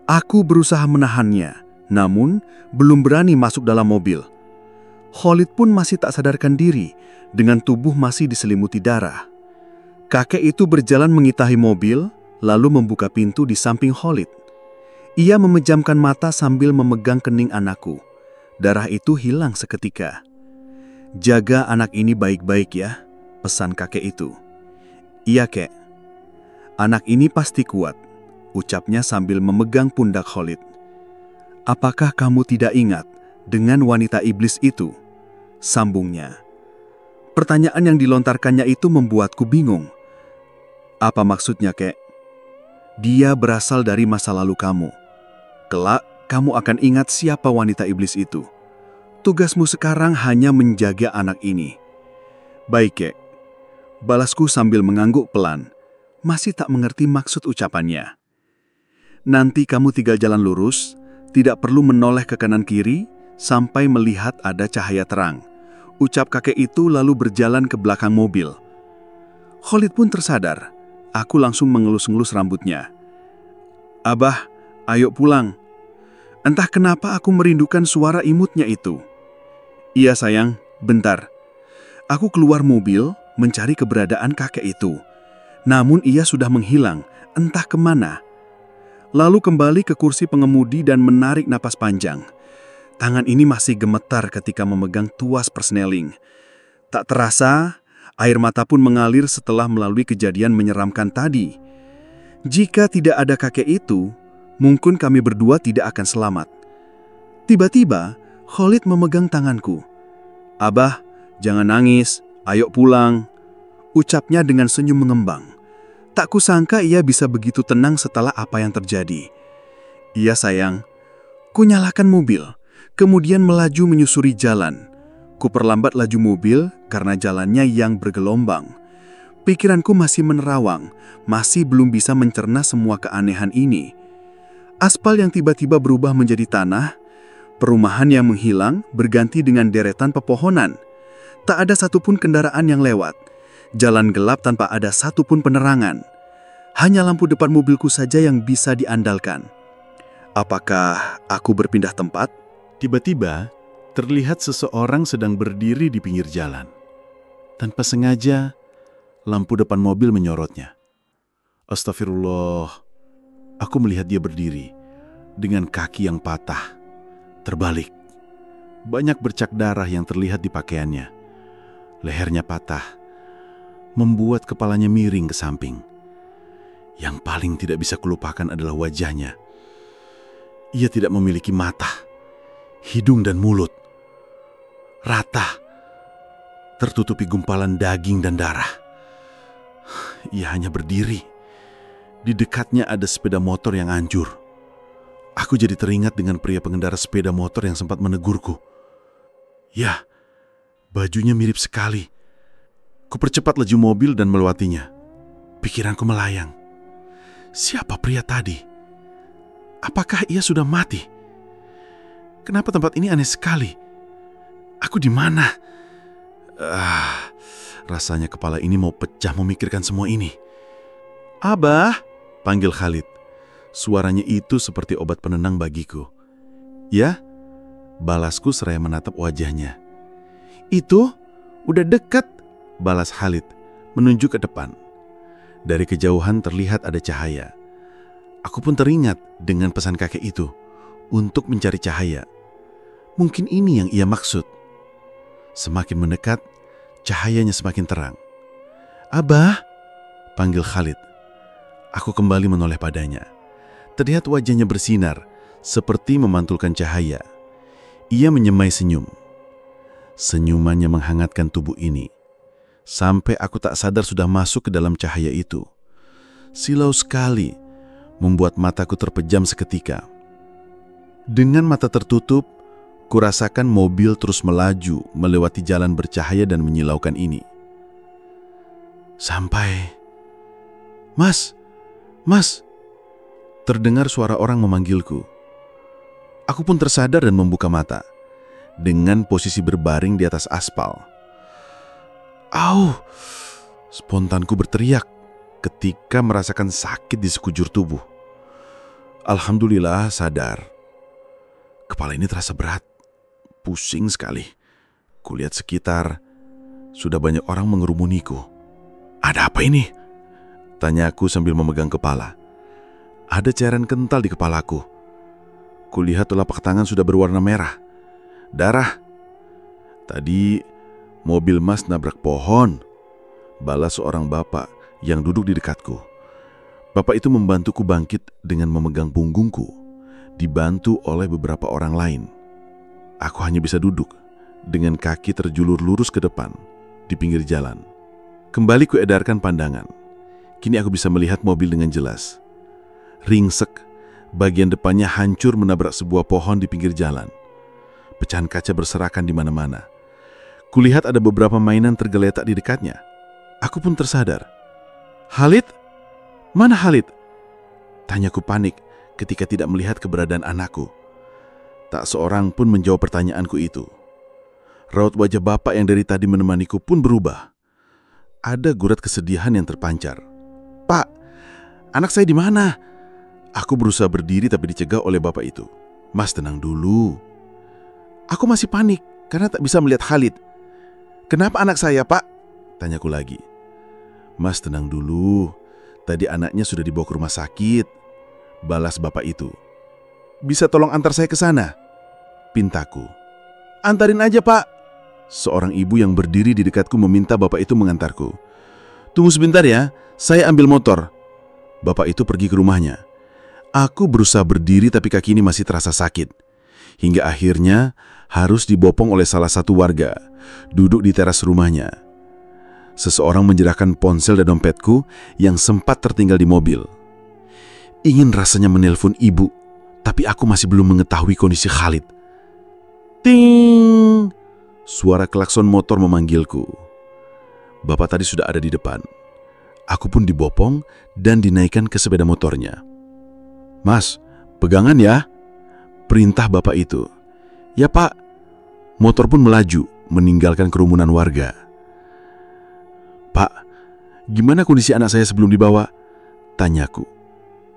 S1: Aku berusaha menahannya, namun belum berani masuk dalam mobil. Khalid pun masih tak sadarkan diri, dengan tubuh masih diselimuti darah. Kakek itu berjalan mengitahi mobil, lalu membuka pintu di samping Khalid. Ia memejamkan mata sambil memegang kening anakku. Darah itu hilang seketika. "Jaga anak ini baik-baik ya," pesan kakek itu. "Iya, Kek. Anak ini pasti kuat," ucapnya sambil memegang pundak Khalid. "Apakah kamu tidak ingat dengan wanita iblis itu?" sambungnya. Pertanyaan yang dilontarkannya itu membuatku bingung. "Apa maksudnya, Kek?" "Dia berasal dari masa lalu kamu. Kelak, kamu akan ingat siapa wanita iblis itu. Tugasmu sekarang hanya menjaga anak ini." "Baik, Kek," balasku sambil mengangguk pelan. Masih tak mengerti maksud ucapannya. "Nanti kamu tinggal jalan lurus, tidak perlu menoleh ke kanan kiri sampai melihat ada cahaya terang," ucap kakek itu lalu berjalan ke belakang mobil. Khalid pun tersadar. Aku langsung mengelus-ngelus rambutnya. "Abah, ayo pulang." Entah kenapa aku merindukan suara imutnya itu. "Iya sayang, bentar." Aku keluar mobil mencari keberadaan kakek itu. Namun ia sudah menghilang, entah kemana. Lalu kembali ke kursi pengemudi dan menarik napas panjang. Tangan ini masih gemetar ketika memegang tuas persneling. Tak terasa, air mata pun mengalir setelah melalui kejadian menyeramkan tadi. Jika tidak ada kakek itu, mungkin kami berdua tidak akan selamat. Tiba-tiba, Khalid memegang tanganku. "Abah, jangan nangis, ayo pulang," ucapnya dengan senyum mengembang. Tak kusangka ia bisa begitu tenang setelah apa yang terjadi. "Iya sayang." Ku nyalakan mobil, kemudian melaju menyusuri jalan. Ku perlambat laju mobil karena jalannya yang bergelombang. Pikiranku masih menerawang, masih belum bisa mencerna semua keanehan ini. Aspal yang tiba-tiba berubah menjadi tanah, perumahan yang menghilang berganti dengan deretan pepohonan. Tak ada satupun kendaraan yang lewat. Jalan gelap tanpa ada satupun penerangan. Hanya lampu depan mobilku saja yang bisa diandalkan. Apakah aku berpindah tempat?
S5: Tiba-tiba, terlihat seseorang sedang berdiri di pinggir jalan. Tanpa sengaja, lampu depan mobil menyorotnya. Astagfirullah, aku melihat dia berdiri dengan kaki yang patah, terbalik. Banyak bercak darah yang terlihat di pakaiannya. Lehernya patah, membuat kepalanya miring ke samping. Yang paling tidak bisa kulupakan adalah wajahnya. Ia tidak memiliki mata, hidung dan mulut. Rata, tertutupi gumpalan daging dan darah. Ia hanya berdiri. Di dekatnya ada sepeda motor yang hancur. Aku jadi teringat dengan pria pengendara sepeda motor yang sempat menegurku. Ya, bajunya mirip sekali. Kupercepat laju mobil dan melewatinya. Pikiranku melayang. Siapa pria tadi? Apakah ia sudah mati? Kenapa tempat ini aneh sekali? Aku di mana? Rasanya kepala ini mau pecah memikirkan semua ini. "Abah," panggil Khalid. Suaranya itu seperti obat penenang bagiku. "Ya?" balasku seraya menatap wajahnya. "Itu udah dekat," balas Khalid, menunjuk ke depan. Dari kejauhan terlihat ada cahaya. Aku pun teringat dengan pesan kakek itu untuk mencari cahaya. Mungkin ini yang ia maksud. Semakin mendekat, cahayanya semakin terang. "Abah," panggil Khalid. Aku kembali menoleh padanya. Terlihat wajahnya bersinar, seperti memantulkan cahaya. Ia menyemai senyum. Senyumannya menghangatkan tubuh ini. Sampai aku tak sadar sudah masuk ke dalam cahaya itu. Silau sekali, membuat mataku terpejam seketika. Dengan mata tertutup, kurasakan mobil terus melaju melewati jalan bercahaya dan menyilaukan ini. Sampai, "Mas, Mas!" Terdengar suara orang memanggilku. Aku pun tersadar dan membuka mata, dengan posisi berbaring di atas aspal. "Au!" Spontanku berteriak ketika merasakan sakit di sekujur tubuh. Alhamdulillah sadar. Kepala ini terasa berat, pusing sekali. Kulihat sekitar, sudah banyak orang mengerumuniku. "Ada apa ini?" tanyaku sambil memegang kepala. Ada cairan kental di kepalaku. Kulihat telapak tangan sudah berwarna merah. Darah. "Tadi mobil Mas nabrak pohon," balas seorang bapak yang duduk di dekatku. Bapak itu membantuku bangkit dengan memegang punggungku, dibantu oleh beberapa orang lain. Aku hanya bisa duduk, dengan kaki terjulur lurus ke depan, di pinggir jalan. Kembali kuedarkan pandangan. Kini aku bisa melihat mobil dengan jelas. Ringsek, bagian depannya hancur menabrak sebuah pohon di pinggir jalan. Pecahan kaca berserakan di mana-mana. Kulihat ada beberapa mainan tergeletak di dekatnya. Aku pun tersadar. "Khalid? Mana Khalid?" tanyaku panik ketika tidak melihat keberadaan anakku. Tak seorang pun menjawab pertanyaanku itu. Raut wajah bapak yang dari tadi menemaniku pun berubah. Ada gurat kesedihan yang terpancar. "Pak, anak saya di mana?" Aku berusaha berdiri tapi dicegah oleh bapak itu. "Mas, tenang dulu." Aku masih panik karena tak bisa melihat Khalid. "Kenapa anak saya, Pak?" tanyaku lagi. "Mas, tenang dulu. Tadi anaknya sudah dibawa ke rumah sakit," balas bapak itu. "Bisa tolong antar saya ke sana?" pintaku. "Antarin aja, Pak." Seorang ibu yang berdiri di dekatku meminta bapak itu mengantarku. "Tunggu sebentar ya, saya ambil motor." Bapak itu pergi ke rumahnya. Aku berusaha berdiri tapi kaki ini masih terasa sakit. Hingga akhirnya harus dibopong oleh salah satu warga, duduk di teras rumahnya. Seseorang menjerahkan ponsel dan dompetku yang sempat tertinggal di mobil. Ingin rasanya menelpon ibu, tapi aku masih belum mengetahui kondisi Khalid. Ting! Suara klakson motor memanggilku. Bapak tadi sudah ada di depan. Aku pun dibopong dan dinaikkan ke sepeda motornya. "Mas, pegangan ya," perintah bapak itu. "Ya, Pak." Motor pun melaju, meninggalkan kerumunan warga. "Pak, gimana kondisi anak saya sebelum dibawa?" tanyaku.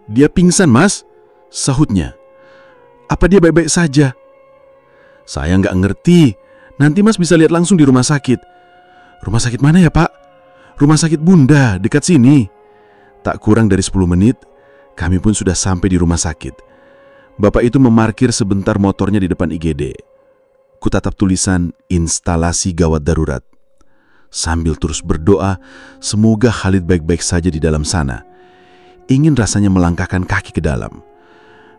S5: "Dia pingsan, Mas," sahutnya. "Apa dia baik-baik saja?" "Saya nggak ngerti. Nanti Mas bisa lihat langsung di rumah sakit." "Rumah sakit mana ya, Pak?" "Rumah sakit Bunda, dekat sini." Tak kurang dari 10 menit, kami pun sudah sampai di rumah sakit. Bapak itu memarkir sebentar motornya di depan IGD. Kutatap tulisan instalasi gawat darurat. Sambil terus berdoa, semoga Khalid baik-baik saja di dalam sana. Ingin rasanya melangkahkan kaki ke dalam.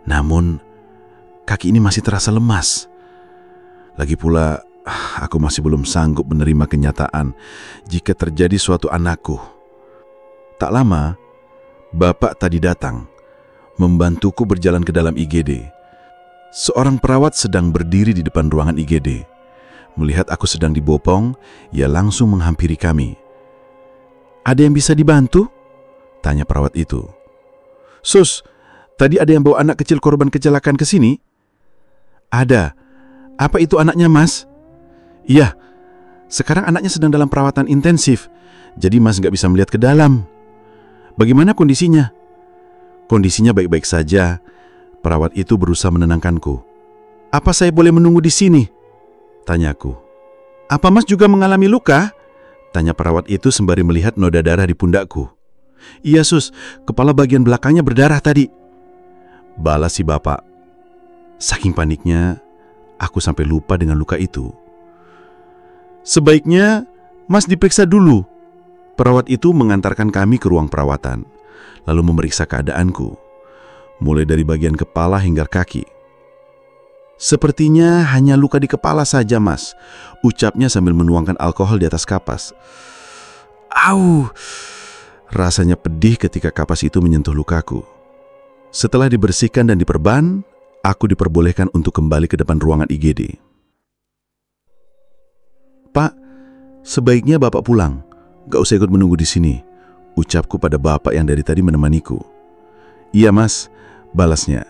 S5: Namun, kaki ini masih terasa lemas. Lagi pula, aku masih belum sanggup menerima kenyataan jika terjadi suatu anakku. Tak lama, bapak tadi datang, membantuku berjalan ke dalam IGD. Seorang perawat sedang berdiri di depan ruangan IGD. Melihat aku sedang dibopong, ia langsung menghampiri kami. "Ada yang bisa dibantu?" tanya perawat itu. "Sus, tadi ada yang bawa anak kecil korban kecelakaan ke sini?" "Ada. Apa itu anaknya, Mas?" "Iya, sekarang anaknya sedang dalam perawatan intensif, jadi Mas nggak bisa melihat ke dalam." "Bagaimana kondisinya?" "Kondisinya baik-baik saja." Perawat itu berusaha menenangkanku. "Apa saya boleh menunggu di sini?" tanyaku. "Apa Mas juga mengalami luka?" tanya perawat itu sembari melihat noda darah di pundakku. Iya sus, kepala bagian belakangnya berdarah tadi. Balas si bapak. Saking paniknya, aku sampai lupa dengan luka itu. Sebaiknya Mas diperiksa dulu. Perawat itu mengantarkan kami ke ruang perawatan, lalu memeriksa keadaanku, mulai dari bagian kepala hingga kaki. Sepertinya hanya luka di kepala saja, Mas, ucapnya sambil menuangkan alkohol di atas kapas. Au! Rasanya pedih ketika kapas itu menyentuh lukaku. Setelah dibersihkan dan diperban, aku diperbolehkan untuk kembali ke depan ruangan IGD. Pak, sebaiknya Bapak pulang. Gak usah ikut menunggu di sini, ucapku pada Bapak yang dari tadi menemaniku. Iya, Mas, balasnya.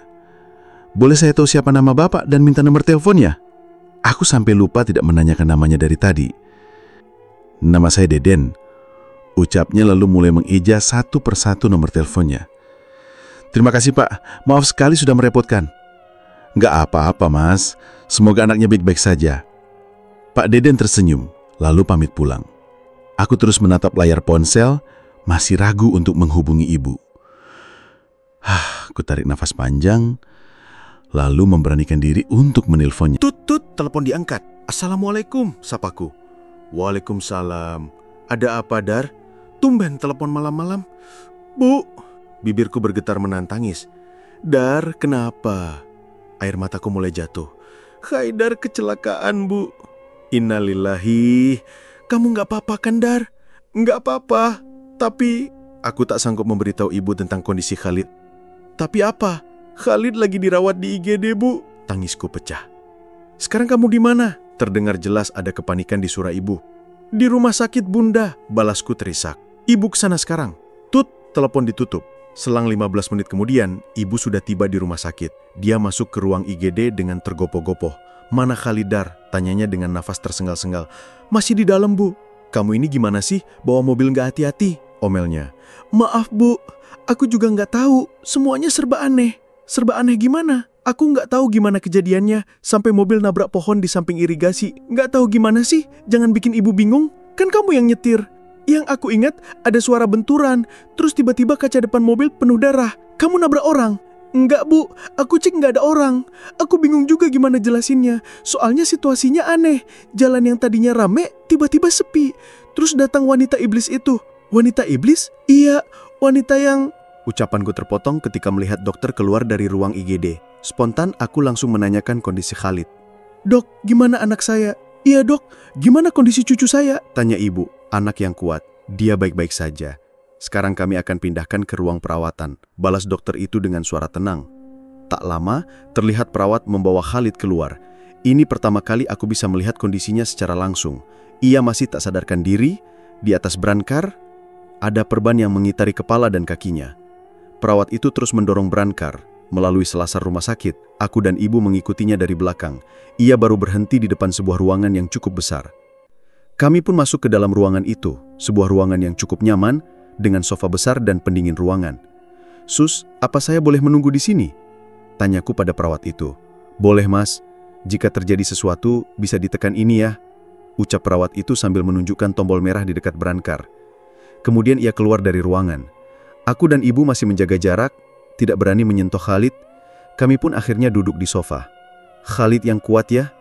S5: Boleh saya tahu siapa nama Bapak dan minta nomor teleponnya? Aku sampai lupa tidak menanyakan namanya dari tadi. Nama saya Deden, ucapnya lalu mulai mengeja satu persatu nomor teleponnya. Terima kasih Pak, maaf sekali sudah merepotkan. Nggak apa-apa Mas, semoga anaknya baik-baik saja. Pak Deden tersenyum, lalu pamit pulang. Aku terus menatap layar ponsel, masih ragu untuk menghubungi ibu. Aku tarik nafas panjang, lalu memberanikan diri untuk menelponnya.
S1: Tut, telepon diangkat. Assalamualaikum, sapaku. Waalaikumsalam. Ada apa, Dar? Tumben telepon malam-malam. Bu, bibirku bergetar menahan tangis. Dar, kenapa? Air mataku mulai jatuh. Haidar kecelakaan, Bu. Innalillahi. Kamu nggak apa-apa kan, Dar? Nggak apa-apa. Tapi aku tak sanggup memberitahu ibu tentang kondisi Khalid. Tapi apa? Khalid lagi dirawat di IGD, Bu. Tangisku pecah. Sekarang kamu di mana? Terdengar jelas ada kepanikan di suara ibu. Di rumah sakit, Bunda, balasku terisak. Ibu kesana sekarang. Tut, telepon ditutup. Selang 15 menit kemudian, ibu sudah tiba di rumah sakit. Dia masuk ke ruang IGD dengan tergopoh-gopoh. Mana Khalid, Dar? Tanyanya dengan nafas tersengal-sengal. Masih di dalam, Bu. Kamu ini gimana sih? Bawa mobil nggak hati-hati? Omelnya. Maaf, Bu. Aku juga nggak tahu. Semuanya serba aneh. Serba aneh gimana? Aku nggak tahu gimana kejadiannya. Sampai mobil nabrak pohon di samping irigasi. Nggak tahu gimana sih? Jangan bikin ibu bingung. Kan kamu yang nyetir. Yang aku ingat ada suara benturan. Terus tiba-tiba kaca depan mobil penuh darah. Kamu nabrak orang? Enggak, Bu. Aku cek nggak ada orang. Aku bingung juga gimana jelasinnya. Soalnya situasinya aneh. Jalan yang tadinya rame, tiba-tiba sepi. Terus datang wanita iblis itu. Wanita iblis? Iya, wanita yang... Ucapanku terpotong ketika melihat dokter keluar dari ruang IGD. Spontan aku langsung menanyakan kondisi Khalid. Dok, gimana anak saya? Iya dok, gimana kondisi cucu saya? Tanya ibu, anak yang kuat. Dia baik-baik saja. Sekarang kami akan pindahkan ke ruang perawatan. Balas dokter itu dengan suara tenang. Tak lama, terlihat perawat membawa Khalid keluar. Ini pertama kali aku bisa melihat kondisinya secara langsung. Ia masih tak sadarkan diri. Di atas brankar, ada perban yang mengitari kepala dan kakinya. Perawat itu terus mendorong brankar. Melalui selasar rumah sakit, aku dan ibu mengikutinya dari belakang. Ia baru berhenti di depan sebuah ruangan yang cukup besar. Kami pun masuk ke dalam ruangan itu, sebuah ruangan yang cukup nyaman, dengan sofa besar dan pendingin ruangan. Sus, apa saya boleh menunggu di sini? Tanyaku pada perawat itu. Boleh mas, jika terjadi sesuatu bisa ditekan ini ya. Ucap perawat itu sambil menunjukkan tombol merah di dekat brankar. Kemudian ia keluar dari ruangan. Aku dan ibu masih menjaga jarak, tidak berani menyentuh Khalid. Kami pun akhirnya duduk di sofa. Khalid yang kuat ya?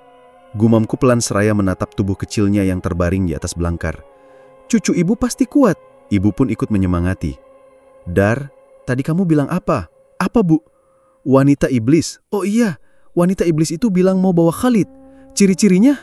S1: Gumamku pelan seraya menatap tubuh kecilnya yang terbaring di atas belangkar. Cucu ibu pasti kuat. Ibu pun ikut menyemangati. Dar, tadi kamu bilang apa? Apa bu? Wanita iblis. Oh iya, wanita iblis itu bilang mau bawa Khalid. Ciri-cirinya?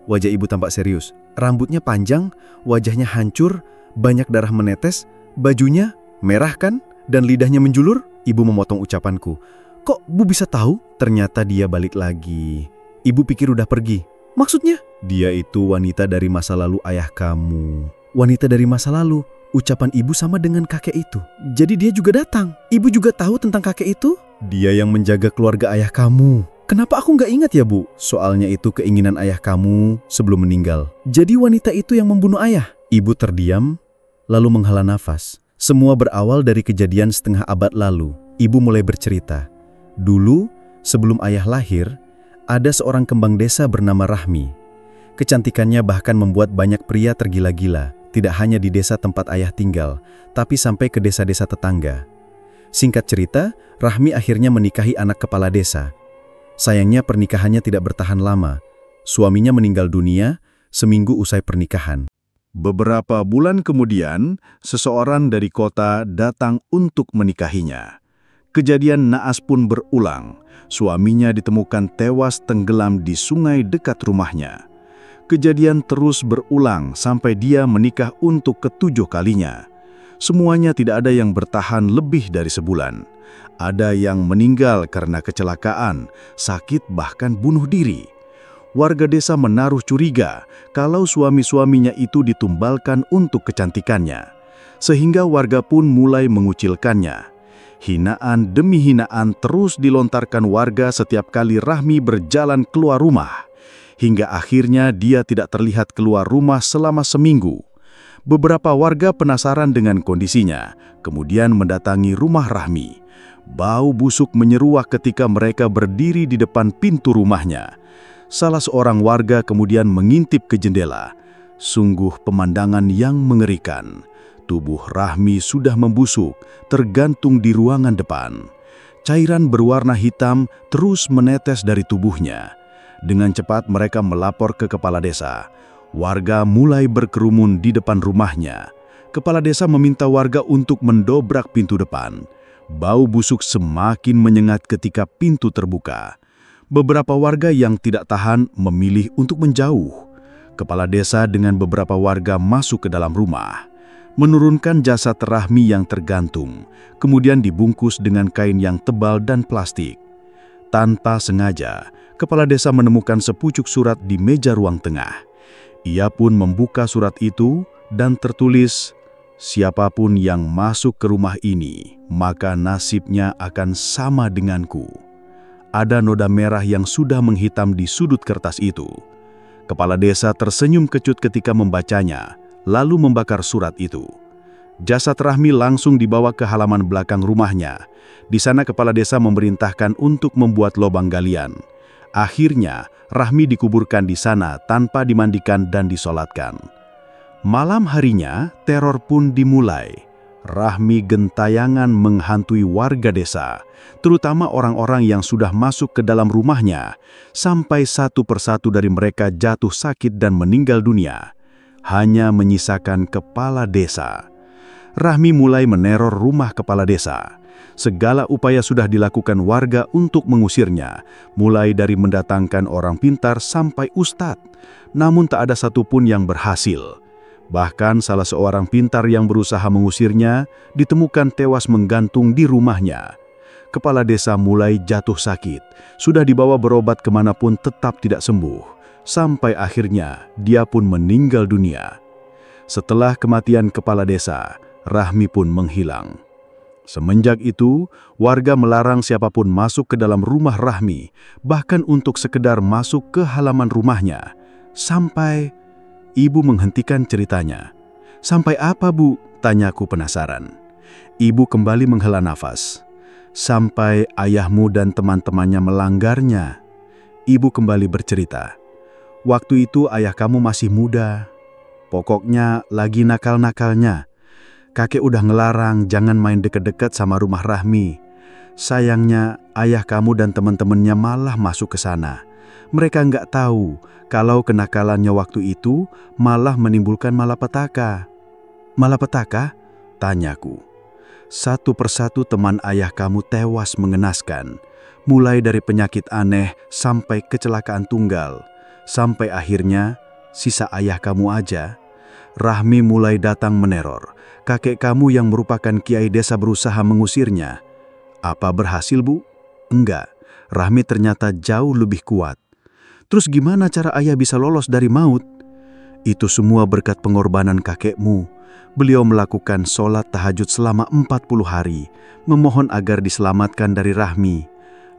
S1: Wajah ibu tampak serius. Rambutnya panjang, wajahnya hancur, banyak darah menetes, bajunya merah kan? Dan lidahnya menjulur? Ibu memotong ucapanku. Kok bu bisa tahu? Ternyata dia balik lagi. Ibu pikir udah pergi. Maksudnya? Dia itu wanita dari masa lalu ayah kamu. Wanita dari masa lalu? Ucapan ibu sama dengan kakek itu. Jadi dia juga datang. Ibu juga tahu tentang kakek itu? Dia yang menjaga keluarga ayah kamu. Kenapa aku nggak ingat ya bu? Soalnya itu keinginan ayah kamu sebelum meninggal. Jadi wanita itu yang membunuh ayah? Ibu terdiam, lalu menghela nafas. Semua berawal dari kejadian setengah abad lalu. Ibu mulai bercerita. Dulu, sebelum ayah lahir, ada seorang kembang desa bernama Rahmi. Kecantikannya bahkan membuat banyak pria tergila-gila.
S6: tidak hanya di desa tempat ayah tinggal, tapi sampai ke desa-desa tetangga. Singkat cerita, Rahmi akhirnya menikahi anak kepala desa. Sayangnya pernikahannya tidak bertahan lama. Suaminya meninggal dunia seminggu usai pernikahan.
S5: Beberapa bulan kemudian, seseorang dari kota datang untuk menikahinya. Kejadian naas pun berulang. Suaminya ditemukan tewas tenggelam di sungai dekat rumahnya. Kejadian terus berulang sampai dia menikah untuk ke-7 kalinya. Semuanya tidak ada yang bertahan lebih dari sebulan. Ada yang meninggal karena kecelakaan, sakit bahkan bunuh diri. Warga desa menaruh curiga kalau suami-suaminya itu ditumbalkan untuk kecantikannya. Sehingga warga pun mulai mengucilkannya. Hinaan demi hinaan terus dilontarkan warga setiap kali Rahmi berjalan keluar rumah. Hingga akhirnya dia tidak terlihat keluar rumah selama seminggu. Beberapa warga penasaran dengan kondisinya, kemudian mendatangi rumah Rahmi. Bau busuk menyeruak ketika mereka berdiri di depan pintu rumahnya. Salah seorang warga kemudian mengintip ke jendela. Sungguh pemandangan yang mengerikan. Tubuh Rahmi sudah membusuk, tergantung di ruangan depan. Cairan berwarna hitam terus menetes dari tubuhnya. Dengan cepat mereka melapor ke kepala desa. Warga mulai berkerumun di depan rumahnya. Kepala desa meminta warga untuk mendobrak pintu depan. Bau busuk semakin menyengat ketika pintu terbuka. Beberapa warga yang tidak tahan memilih untuk menjauh. Kepala desa dengan beberapa warga masuk ke dalam rumah, menurunkan jasad Rahmi yang tergantung, kemudian dibungkus dengan kain yang tebal dan plastik. Tanpa sengaja, kepala desa menemukan sepucuk surat di meja ruang tengah. Ia pun membuka surat itu dan tertulis, "Siapapun yang masuk ke rumah ini, maka nasibnya akan sama denganku." Ada noda merah yang sudah menghitam di sudut kertas itu. Kepala desa tersenyum kecut ketika membacanya, lalu membakar surat itu. Jasad Rahmi langsung dibawa ke halaman belakang rumahnya. Di sana kepala desa memerintahkan untuk membuat lubang galian. Akhirnya, Rahmi dikuburkan di sana tanpa dimandikan dan disolatkan. Malam harinya, teror pun dimulai. Rahmi gentayangan menghantui warga desa, terutama orang-orang yang sudah masuk ke dalam rumahnya, sampai satu persatu dari mereka jatuh sakit dan meninggal dunia. Hanya menyisakan kepala desa. Rahmi mulai meneror rumah kepala desa. Segala upaya sudah dilakukan warga untuk mengusirnya, mulai dari mendatangkan orang pintar sampai ustadz, namun tak ada satupun yang berhasil. Bahkan salah seorang pintar yang berusaha mengusirnya ditemukan tewas menggantung di rumahnya. Kepala desa mulai jatuh sakit, sudah dibawa berobat kemanapun tetap tidak sembuh, sampai akhirnya dia pun meninggal dunia. Setelah kematian kepala desa, Rahmi pun menghilang. Semenjak itu, warga melarang siapapun masuk ke dalam rumah Rahmi, bahkan untuk sekedar masuk ke halaman rumahnya, sampai... Ibu menghentikan ceritanya. "Sampai apa, Bu?" tanyaku penasaran. Ibu kembali menghela nafas. "Sampai ayahmu dan teman-temannya melanggarnya." Ibu kembali bercerita. "Waktu itu ayah kamu masih muda. Pokoknya lagi nakal-nakalnya. Kakek udah ngelarang jangan main deket-deket sama rumah Rahmi. Sayangnya ayah kamu dan teman-temannya malah masuk ke sana. Mereka nggak tahu kalau kenakalannya waktu itu malah menimbulkan malapetaka." "Malapetaka?" tanyaku. "Satu persatu teman ayah kamu tewas mengenaskan, mulai dari penyakit aneh sampai kecelakaan tunggal, sampai akhirnya sisa ayah kamu aja. Rahmi mulai datang meneror. Kakek kamu yang merupakan kiai desa berusaha mengusirnya. Apa berhasil, Bu?" "Enggak, Rahmi ternyata jauh lebih kuat." "Terus gimana cara ayah bisa lolos dari maut?" "Itu semua berkat pengorbanan kakekmu. Beliau melakukan sholat tahajud selama 40 hari, memohon agar diselamatkan dari Rahmi.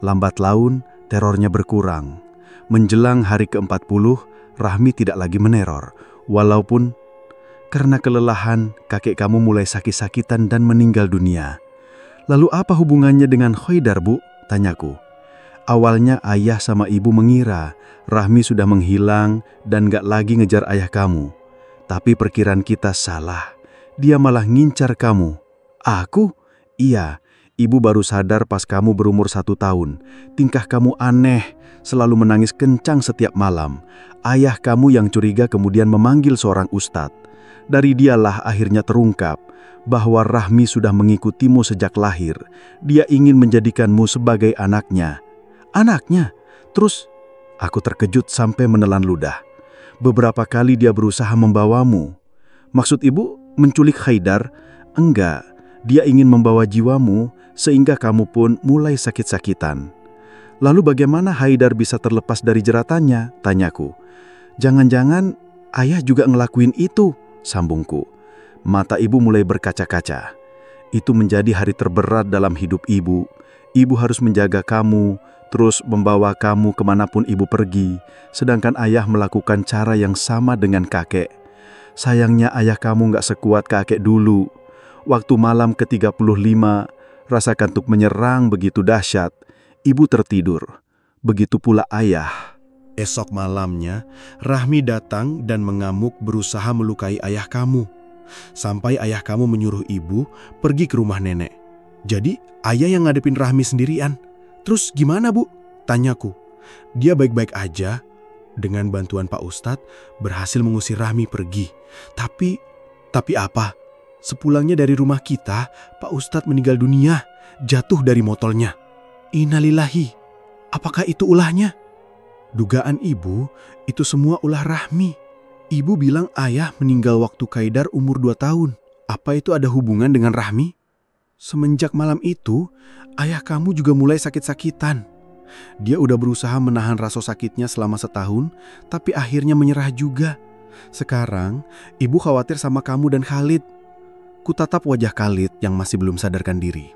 S5: Lambat laun, terornya berkurang. Menjelang hari ke-40, Rahmi tidak lagi meneror. Walaupun karena kelelahan, kakek kamu mulai sakit-sakitan dan meninggal dunia." "Lalu apa hubungannya dengan Khoidar, Bu?" tanyaku. "Awalnya ayah sama ibu mengira Rahmi sudah menghilang dan gak lagi ngejar ayah kamu. Tapi perkiraan kita salah. Dia malah ngincar kamu. Aku? Iya, ibu baru sadar pas kamu berumur 1 tahun. Tingkah kamu aneh, selalu menangis kencang setiap malam. Ayah kamu yang curiga kemudian memanggil seorang ustadz. Dari dialah akhirnya terungkap bahwa Rahmi sudah mengikutimu sejak lahir. Dia ingin menjadikanmu sebagai anaknya. Anaknya? Terus, aku terkejut sampai menelan ludah. Beberapa kali dia berusaha membawamu. Maksud ibu menculik Haidar? Enggak, dia ingin membawa jiwamu sehingga kamu pun mulai sakit-sakitan. Lalu bagaimana Haidar bisa terlepas dari jeratannya? Tanyaku. Jangan-jangan ayah juga ngelakuin itu, sambungku. Mata ibu mulai berkaca-kaca. Itu menjadi hari terberat dalam hidup ibu. Ibu harus menjaga kamu, terus membawa kamu kemanapun ibu pergi. Sedangkan ayah melakukan cara yang sama dengan kakek. Sayangnya ayah kamu gak sekuat kakek dulu. Waktu malam ke-35, rasa kantuk menyerang begitu dahsyat. Ibu tertidur. Begitu pula ayah.
S2: Esok malamnya, Rahmi datang dan mengamuk berusaha melukai ayah kamu. Sampai ayah kamu menyuruh ibu pergi ke rumah nenek. Jadi, ayah yang ngadepin Rahmi sendirian. Terus gimana, Bu? Tanyaku. Dia baik-baik aja. Dengan bantuan Pak Ustadz, berhasil mengusir Rahmi pergi. Tapi apa? Sepulangnya dari rumah kita, Pak Ustadz meninggal dunia, jatuh dari motornya. Innalillahi. Apakah itu ulahnya? Dugaan ibu, itu semua ulah Rahmi. Ibu bilang ayah meninggal waktu Haidar umur 2 tahun. Apa itu ada hubungan dengan Rahmi? Semenjak malam itu, ayah kamu juga mulai sakit-sakitan. Dia udah berusaha menahan rasa sakitnya selama 1 tahun, tapi akhirnya menyerah juga. Sekarang, ibu khawatir sama kamu dan Khalid. Kutatap wajah Khalid yang masih belum sadarkan diri.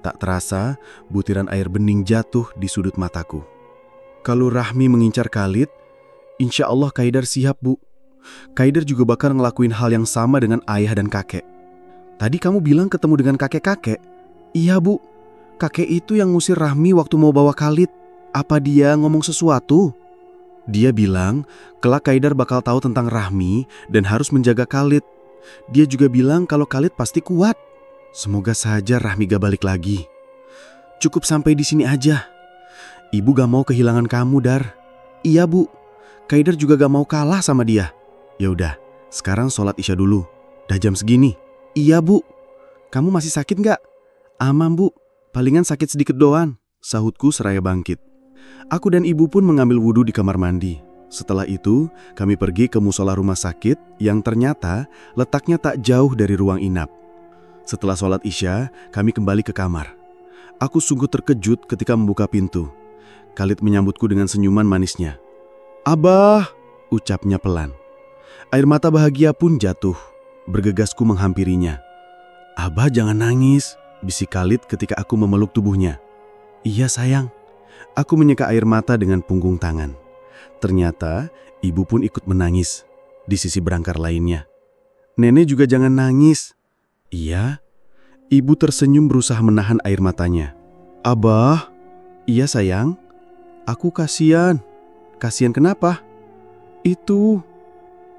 S2: Tak terasa, butiran air bening jatuh di sudut mataku. Kalau Rahmi mengincar Khalid, insya Allah Haidar siap, Bu. Haidar juga bakal ngelakuin hal yang sama dengan ayah dan kakek. Tadi kamu bilang ketemu dengan kakek-kakek. Iya, Bu. Kakek itu yang ngusir Rahmi waktu mau bawa Khalid. Apa dia ngomong sesuatu? Dia bilang, kelak Haidar bakal tahu tentang Rahmi dan harus menjaga Khalid. Dia juga bilang kalau Khalid pasti kuat. Semoga saja Rahmi gak balik lagi. Cukup sampai di sini aja. Ibu gak mau kehilangan kamu, Dar. Iya, Bu. Haidar juga gak mau kalah sama dia. Ya udah, sekarang sholat Isya dulu. Dah jam segini. Iya, Bu. Kamu masih sakit gak? Aman, Bu. Palingan sakit sedikit doang, sahutku seraya bangkit. Aku dan ibu pun mengambil wudhu di kamar mandi. Setelah itu, kami pergi ke musola rumah sakit yang ternyata letaknya tak jauh dari ruang inap. Setelah sholat Isya, kami kembali ke kamar. Aku sungguh terkejut ketika membuka pintu. Khalid menyambutku dengan senyuman manisnya. Abah, ucapnya pelan. Air mata bahagia pun jatuh. Bergegasku menghampirinya. Abah jangan nangis, bisik Khalid ketika aku memeluk tubuhnya. Iya sayang. Aku menyeka air mata dengan punggung tangan. Ternyata ibu pun ikut menangis di sisi berangkar lainnya. Nenek juga jangan nangis. Iya. Ibu tersenyum berusaha menahan air matanya. Abah, iya sayang. Aku kasihan. Kasihan kenapa? Itu.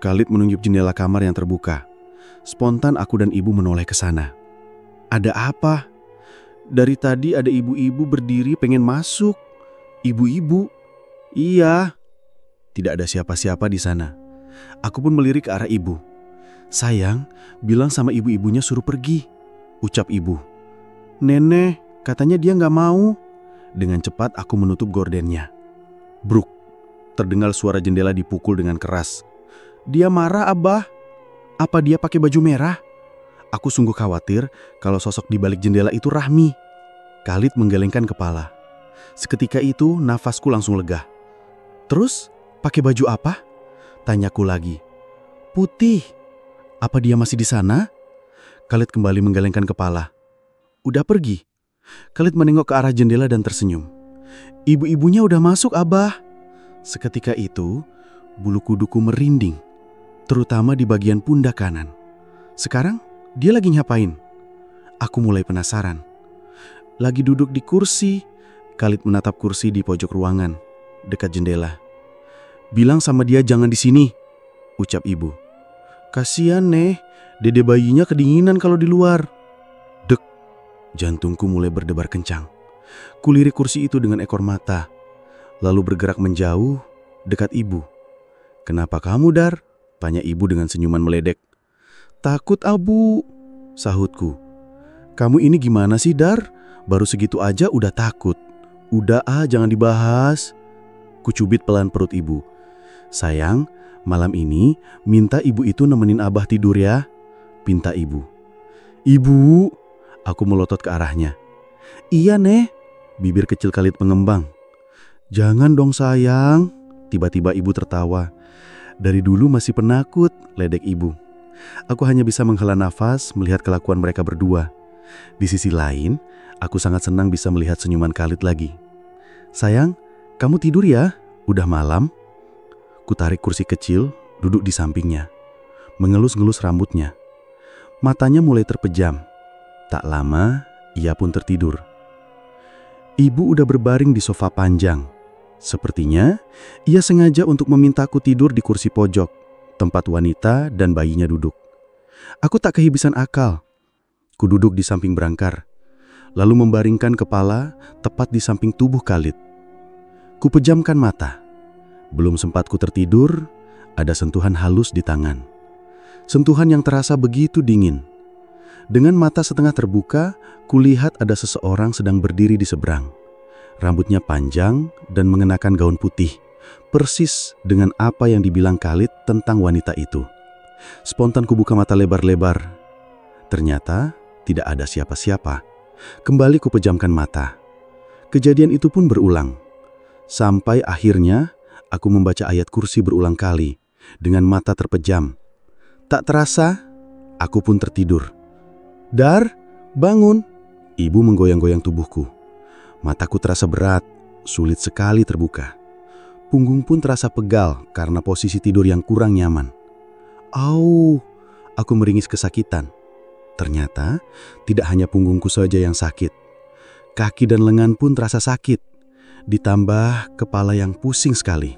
S2: Khalid menunjuk jendela kamar yang terbuka. Spontan aku dan ibu menoleh ke sana. Ada apa? Dari tadi ada ibu-ibu berdiri pengen masuk. Ibu-ibu? Iya. Tidak ada siapa-siapa di sana. Aku pun melirik ke arah ibu. Sayang, bilang sama ibu-ibunya suruh pergi, ucap ibu. Nenek, katanya dia gak mau. Dengan cepat aku menutup gordennya. Bruk, terdengar suara jendela dipukul dengan keras. Dia marah, Abah. Apa dia pakai baju merah? Aku sungguh khawatir kalau sosok di balik jendela itu Rahmi. Khalid menggelengkan kepala. Seketika itu nafasku langsung lega. Terus, pakai baju apa? Tanyaku lagi. Putih. Apa dia masih di sana? Khalid kembali menggelengkan kepala. Udah pergi? Khalid menengok ke arah jendela dan tersenyum. Ibu-ibunya udah masuk, Abah. Seketika itu, bulu kuduku merinding. Terutama di bagian pundak kanan. Sekarang, dia lagi ngapain? Aku mulai penasaran. Lagi duduk di kursi. Khalid menatap kursi di pojok ruangan, dekat jendela. Bilang sama dia jangan di sini, ucap ibu.
S5: Kasian, Neh. Dede bayinya kedinginan kalau di luar. Dek, jantungku mulai berdebar kencang. Kulirik kursi itu dengan ekor mata, lalu bergerak menjauh, dekat ibu. "Kenapa kamu, Dar?" tanya ibu dengan senyuman meledek. "Takut, Abu," sahutku. "Kamu ini gimana sih, Dar? Baru segitu aja udah takut." "Udah jangan dibahas." Kucubit pelan perut ibu. "Sayang, malam ini minta ibu itu nemenin Abah tidur ya," pinta ibu. "Ibu," aku melotot ke arahnya. "Iya, Neh," bibir kecil Khalid mengembang. "Jangan dong sayang," tiba-tiba ibu tertawa. "Dari dulu masih penakut," ledek ibu. Aku hanya bisa menghela nafas melihat kelakuan mereka berdua. Di sisi lain, aku sangat senang bisa melihat senyuman Khalid lagi. "Sayang, kamu tidur ya? Udah malam." Kutarik kursi kecil, duduk di sampingnya. Mengelus-ngelus rambutnya. Matanya mulai terpejam. Tak lama, ia pun tertidur. Ibu udah berbaring di sofa panjang. Sepertinya, ia sengaja untuk memintaku tidur di kursi pojok, tempat wanita dan bayinya duduk. Aku tak kehabisan akal. Ku duduk di samping berangkar, lalu membaringkan kepala tepat di samping tubuh Khalid. Ku pejamkan mata. Belum sempat ku tertidur, ada sentuhan halus di tangan. Sentuhan yang terasa begitu dingin. Dengan mata setengah terbuka, kulihat ada seseorang sedang berdiri di seberang. Rambutnya panjang dan mengenakan gaun putih, persis dengan apa yang dibilang Khalid tentang wanita itu. Spontan kubuka mata lebar-lebar. Ternyata tidak ada siapa-siapa. Kembali kupejamkan mata. Kejadian itu pun berulang. Sampai akhirnya aku membaca ayat kursi berulang kali dengan mata terpejam. Tak terasa, aku pun tertidur. "Dar, bangun!" Ibu menggoyang-goyang tubuhku. Mataku terasa berat, sulit sekali terbuka. Punggung pun terasa pegal karena posisi tidur yang kurang nyaman. "Au!" Aku meringis kesakitan. Ternyata tidak hanya punggungku saja yang sakit. Kaki dan lengan pun terasa sakit. Ditambah kepala yang pusing sekali.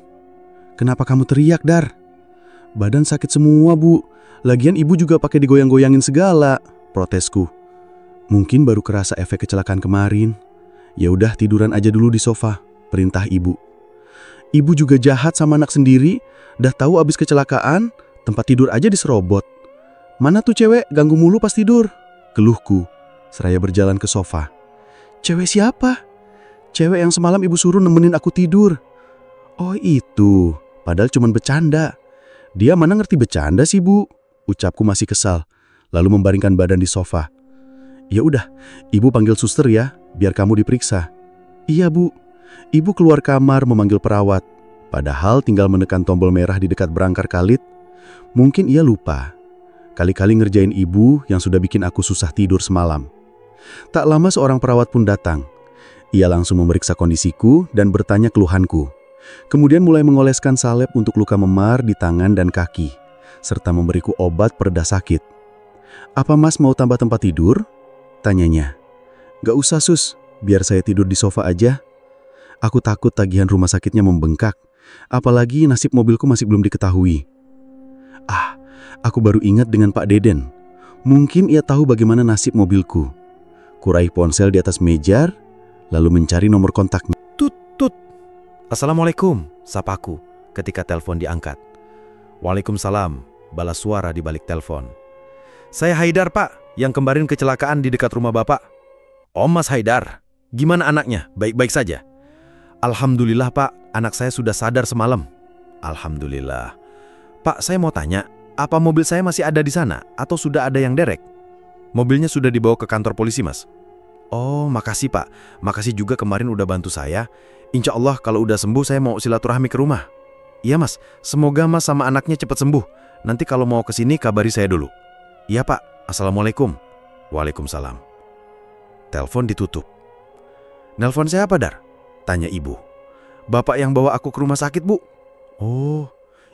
S5: "Kenapa kamu teriak, Dar?" "Badan sakit semua, Bu. Lagian ibu juga pakai digoyang-goyangin segala," protesku. "Mungkin baru kerasa efek kecelakaan kemarin. Ya udah tiduran aja dulu di sofa," perintah ibu. Ibu juga jahat sama anak sendiri. Dah tahu abis kecelakaan, tempat tidur aja diserobot. "Mana tuh cewek ganggu mulu pas tidur?" keluhku, seraya berjalan ke sofa. "Cewek siapa?" "Cewek yang semalam ibu suruh nemenin aku tidur." "Oh itu, padahal cuman bercanda." "Dia mana ngerti bercanda sih, Bu?" ucapku masih kesal, lalu membaringkan badan di sofa. "Ya udah, ibu panggil suster ya, biar kamu diperiksa." "Iya, Bu." Ibu keluar kamar memanggil perawat, padahal tinggal menekan tombol merah di dekat berangkar Khalid. Mungkin ia lupa. Kali-kali ngerjain ibu yang sudah bikin aku susah tidur semalam. Tak lama seorang perawat pun datang. Ia langsung memeriksa kondisiku dan bertanya keluhanku. Kemudian mulai mengoleskan salep untuk luka memar di tangan dan kaki, serta memberiku obat pereda sakit. "Apa Mas mau tambah tempat tidur?" tanyanya. "Gak usah Sus, biar saya tidur di sofa aja." Aku takut tagihan rumah sakitnya membengkak, apalagi nasib mobilku masih belum diketahui. Aku baru ingat dengan Pak Deden. Mungkin ia tahu bagaimana nasib mobilku. Kuraih ponsel di atas meja, lalu mencari nomor kontaknya.
S7: Tut. "Assalamualaikum," sapaku ketika telepon diangkat. "Waalaikumsalam," balas suara di balik telepon. "Saya Haidar, Pak, yang kemarin kecelakaan di dekat rumah Bapak." "Oh, Mas Haidar, gimana anaknya? Baik-baik saja?" "Alhamdulillah, Pak, anak saya sudah sadar semalam." "Alhamdulillah." "Pak, saya mau tanya, apa mobil saya masih ada di sana atau sudah ada yang derek?" "Mobilnya sudah dibawa ke kantor polisi, Mas." "Oh, makasih Pak. Makasih juga kemarin udah bantu saya. Insya Allah kalau udah sembuh saya mau silaturahmi ke rumah." "Iya Mas, semoga Mas sama anaknya cepat sembuh. Nanti kalau mau kesini kabari saya dulu." "Iya Pak, Assalamualaikum." "Waalaikumsalam." Telepon ditutup. "Nelpon saya apa, Dar?" tanya ibu. "Bapak yang bawa aku ke rumah sakit, Bu." "Oh,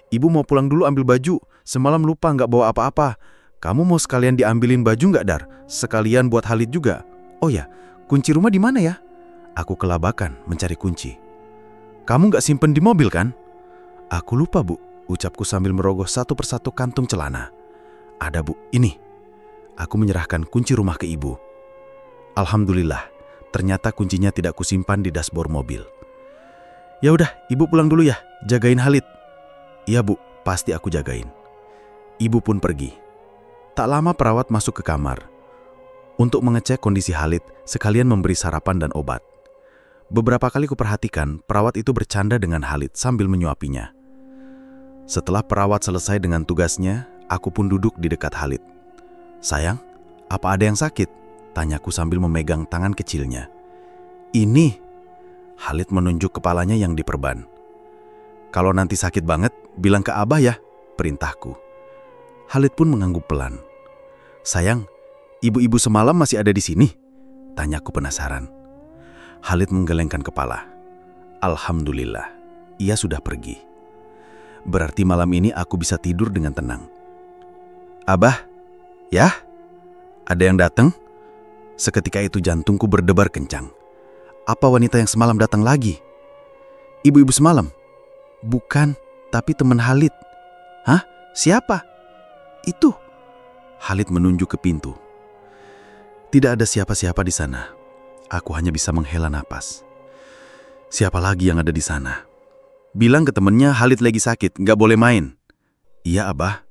S7: ibu mau pulang dulu ambil baju. Semalam lupa nggak bawa apa-apa. Kamu mau sekalian diambilin baju nggak, Dar? Sekalian buat Khalid juga. Oh ya, kunci rumah di mana ya?" Aku kelabakan mencari kunci. "Kamu nggak simpen di mobil kan?" "Aku lupa, Bu," ucapku sambil merogoh satu persatu kantung celana. Ada, Bu. Ini. Aku menyerahkan kunci rumah ke ibu. Alhamdulillah, ternyata kuncinya tidak kusimpan di dashboard mobil. Ya udah, ibu pulang dulu ya, jagain Khalid. Iya, Bu, pasti aku jagain. Ibu pun pergi. Tak lama perawat masuk ke kamar untuk mengecek kondisi Khalid, sekalian memberi sarapan dan obat. Beberapa kali kuperhatikan perawat itu bercanda dengan Khalid sambil menyuapinya. Setelah perawat selesai dengan tugasnya, aku pun duduk di dekat Khalid. Sayang, apa ada yang sakit? Tanyaku sambil memegang tangan kecilnya. Ini. Khalid menunjuk kepalanya yang diperban. Kalau nanti sakit banget, bilang ke Abah ya, perintahku. Khalid pun mengangguk pelan. Sayang, ibu-ibu semalam masih ada di sini? Tanyaku penasaran. Khalid menggelengkan kepala. Alhamdulillah, ia sudah pergi. Berarti malam ini aku bisa tidur dengan tenang. Abah, ya? Ada yang datang? Seketika itu jantungku berdebar kencang. Apa wanita yang semalam datang lagi? Ibu-ibu semalam? Bukan, tapi teman Khalid. Hah? Siapa? Itu. Khalid menunjuk ke pintu. Tidak ada siapa-siapa di sana. Aku hanya bisa menghela napas. Siapa lagi yang ada di sana? Bilang ke temennya Khalid lagi sakit, nggak boleh main. Iya, Abah.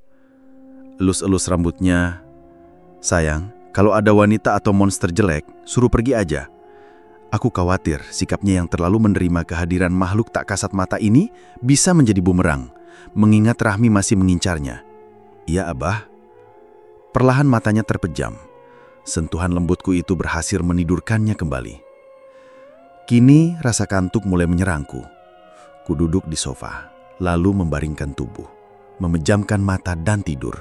S7: Elus-elus rambutnya. Sayang, kalau ada wanita atau monster jelek, suruh pergi aja. Aku khawatir sikapnya yang terlalu menerima kehadiran makhluk tak kasat mata ini bisa menjadi bumerang, mengingat Rahmi masih mengincarnya. Iya, Abah. Perlahan matanya terpejam. Sentuhan lembutku itu berhasil menidurkannya kembali. Kini rasa kantuk mulai menyerangku. Ku duduk di sofa, lalu membaringkan tubuh, memejamkan mata dan tidur.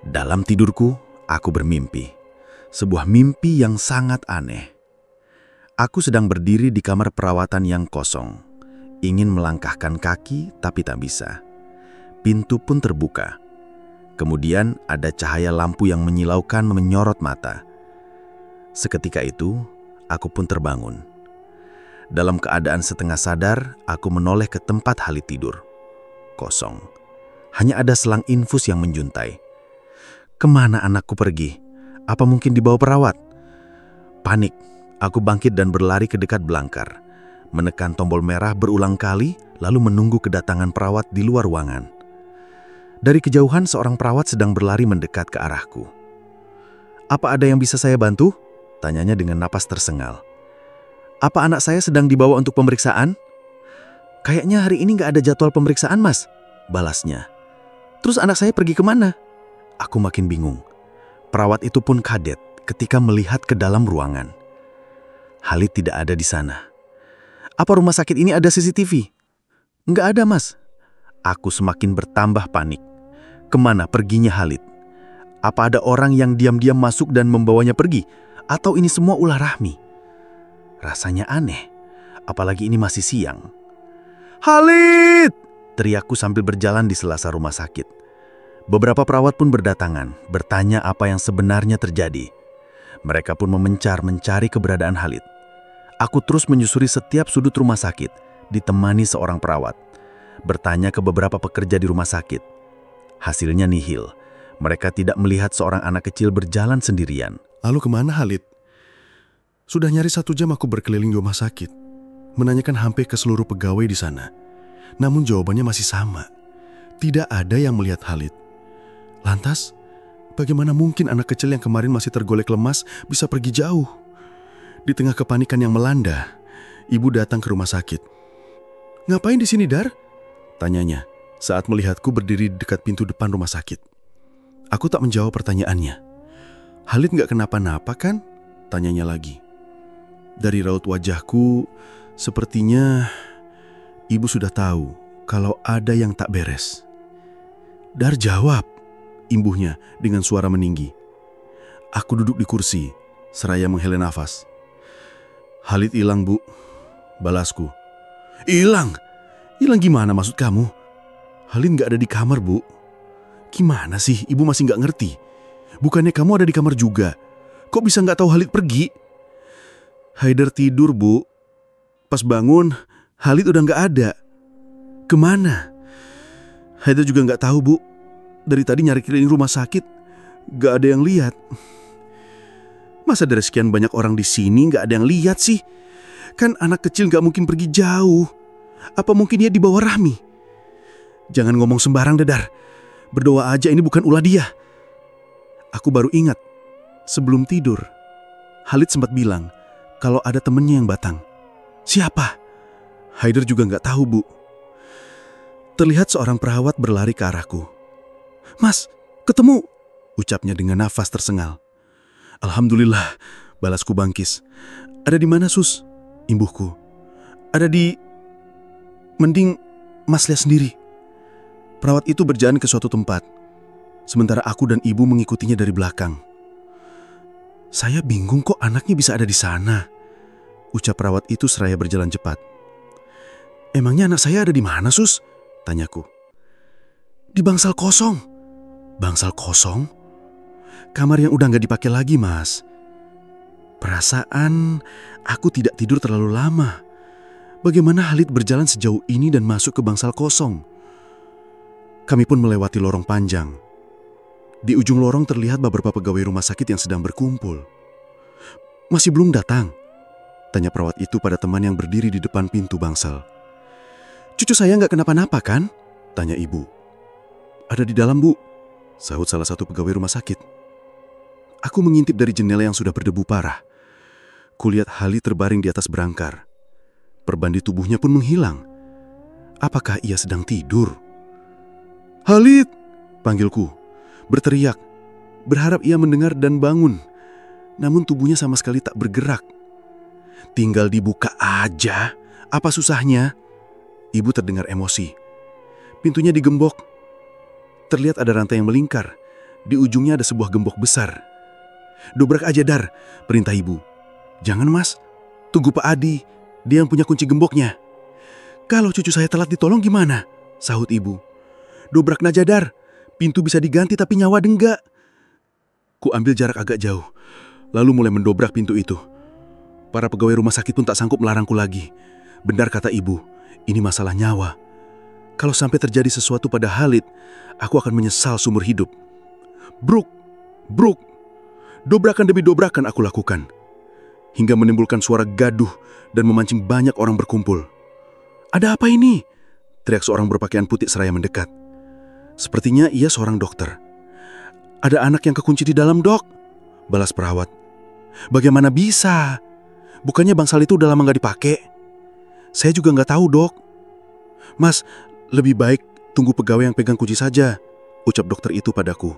S7: Dalam tidurku, aku bermimpi. Sebuah mimpi yang sangat aneh. Aku sedang berdiri di kamar perawatan yang kosong. Ingin melangkahkan kaki, tapi tak bisa. Pintu pun terbuka. Kemudian ada cahaya lampu yang menyilaukan menyorot mata. Seketika itu, aku pun terbangun. Dalam keadaan setengah sadar, aku menoleh ke tempat Khalid tidur. Kosong. Hanya ada selang infus yang menjuntai. Kemana anakku pergi? Apa mungkin dibawa perawat? Panik, aku bangkit dan berlari ke dekat belangkar. Menekan tombol merah berulang kali, lalu menunggu kedatangan perawat di luar ruangan. Dari kejauhan, seorang perawat sedang berlari mendekat ke arahku. Apa ada yang bisa saya bantu? Tanyanya dengan napas tersengal. Apa anak saya sedang dibawa untuk pemeriksaan? Kayaknya hari ini nggak ada jadwal pemeriksaan, Mas. Balasnya. Terus anak saya pergi kemana? Aku makin bingung. Perawat itu pun kaget ketika melihat ke dalam ruangan. Khalid tidak ada di sana. Apa rumah sakit ini ada CCTV? Nggak ada, Mas. Aku semakin bertambah panik. Kemana perginya Khalid? Apa ada orang yang diam-diam masuk dan membawanya pergi? Atau ini semua ulah Rahmi? Rasanya aneh, apalagi ini masih siang. Khalid! Teriakku sambil berjalan di sela-sela rumah sakit. Beberapa perawat pun berdatangan, bertanya apa yang sebenarnya terjadi. Mereka pun mencari keberadaan Khalid. Aku terus menyusuri setiap sudut rumah sakit, ditemani seorang perawat. Bertanya ke beberapa pekerja di rumah sakit. Hasilnya nihil. Mereka tidak melihat seorang anak kecil berjalan sendirian.
S2: Lalu kemana Khalid? Sudah nyaris 1 jam aku berkeliling di rumah sakit, menanyakan hampir ke seluruh pegawai di sana. Namun jawabannya masih sama. Tidak ada yang melihat Khalid. Lantas, bagaimana mungkin anak kecil yang kemarin masih tergolek lemas bisa pergi jauh? Di tengah kepanikan yang melanda, ibu datang ke rumah sakit. Ngapain di sini, Dar? Tanyanya saat melihatku berdiri di dekat pintu depan rumah sakit. Aku tak menjawab pertanyaannya. Khalid nggak kenapa-napa kan? Tanyanya lagi. Dari raut wajahku, sepertinya ibu sudah tahu kalau ada yang tak beres. Dar, jawab, imbuhnya dengan suara meninggi. Aku duduk di kursi, seraya menghela nafas. Khalid hilang, Bu. Balasku. Hilang? Hilang gimana maksud kamu? Khalid nggak ada di kamar, Bu. Gimana sih, ibu masih nggak ngerti? Bukannya kamu ada di kamar juga? Kok bisa nggak tahu Khalid pergi? Haidar tidur, Bu. Pas bangun, Khalid udah nggak ada. Kemana? Haidar juga nggak tahu, Bu.
S5: Dari tadi nyari keliling rumah sakit, gak ada yang lihat. Masa dari sekian banyak orang di sini gak ada yang lihat sih? Kan anak kecil gak mungkin pergi jauh. Apa mungkin dia dibawa Rahmi? Jangan ngomong sembarang, Dadar. Berdoa aja ini bukan ulah dia. Aku baru ingat, sebelum tidur, Khalid sempat bilang kalau ada temennya yang batang. Siapa? Haidar juga nggak tahu, Bu. Terlihat seorang perawat berlari ke arahku. Mas, ketemu, ucapnya dengan nafas tersengal. Alhamdulillah, balasku bangkis. Ada di mana, Sus? Imbuhku. Ada di... Mending Mas lihat sendiri. Perawat itu berjalan ke suatu tempat, sementara aku dan ibu mengikutinya dari belakang. Saya bingung kok anaknya bisa ada di sana, ucap perawat itu seraya berjalan cepat. Emangnya anak saya ada di mana, Sus? Tanyaku. Di bangsal kosong. Bangsal kosong? Kamar yang udah gak dipakai lagi, Mas. Perasaan aku tidak tidur terlalu lama. Bagaimana Khalid berjalan sejauh ini dan masuk ke bangsal kosong? Kami pun melewati lorong panjang. Di ujung lorong terlihat beberapa pegawai rumah sakit yang sedang berkumpul. Masih belum datang? Tanya perawat itu pada teman yang berdiri di depan pintu bangsal. Cucu saya nggak kenapa-napa kan? Tanya ibu. Ada di dalam, Bu, sahut salah satu pegawai rumah sakit. Aku mengintip dari jendela yang sudah berdebu parah. Kulihat Khalid terbaring di atas berangkar. Perban di tubuhnya pun menghilang. Apakah ia sedang tidur? Khalid! Panggilku. Berteriak, berharap ia mendengar dan bangun. Namun tubuhnya sama sekali tak bergerak. Tinggal dibuka aja, apa susahnya? Ibu terdengar emosi. Pintunya digembok. Terlihat ada rantai yang melingkar. Di ujungnya ada sebuah gembok besar. Dobrak aja, Dar, perintah ibu. Jangan, Mas, tunggu Pak Adi. Dia yang punya kunci gemboknya. Kalau cucu saya telat ditolong gimana? Sahut ibu. Dobrak aja, Dar. Pintu bisa diganti tapi nyawa enggak. Ku ambil jarak agak jauh, lalu mulai mendobrak pintu itu. Para pegawai rumah sakit pun tak sanggup melarangku lagi. Benar kata ibu, ini masalah nyawa. Kalau sampai terjadi sesuatu pada Khalid, aku akan menyesal seumur hidup. Bruk, bruk. Dobrakan demi dobrakan aku lakukan. Hingga menimbulkan suara gaduh dan memancing banyak orang berkumpul. Ada apa ini? Teriak seorang berpakaian putih seraya mendekat. Sepertinya ia seorang dokter. Ada anak yang kekunci di dalam, Dok, balas perawat. Bagaimana bisa? Bukannya bangsal itu udah lama gak dipakai? Saya juga gak tahu, Dok. Mas, lebih baik tunggu pegawai yang pegang kunci saja, ucap dokter itu padaku.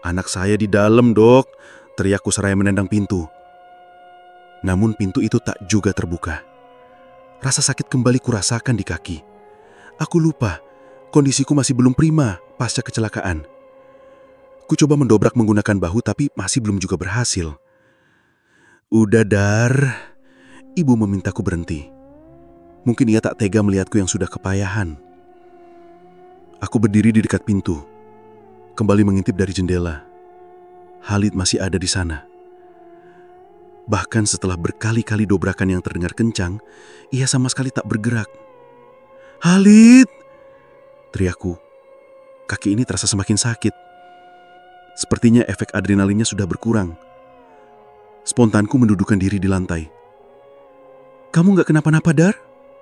S5: Anak saya di dalam, Dok, teriakku seraya menendang pintu. Namun pintu itu tak juga terbuka. Rasa sakit kembali kurasakan di kaki. Aku lupa. Kondisiku masih belum prima pasca kecelakaan. Ku coba mendobrak menggunakan bahu tapi masih belum juga berhasil. Udah, Dar. Ibu memintaku berhenti. Mungkin ia tak tega melihatku yang sudah kepayahan. Aku berdiri di dekat pintu. Kembali mengintip dari jendela. Khalid masih ada di sana. Bahkan setelah berkali-kali dobrakan yang terdengar kencang, ia sama sekali tak bergerak. Khalid! Teriakku. Kaki ini terasa semakin sakit. Sepertinya efek adrenalinnya sudah berkurang. Spontanku mendudukkan diri di lantai. Kamu gak kenapa-napa, Dar?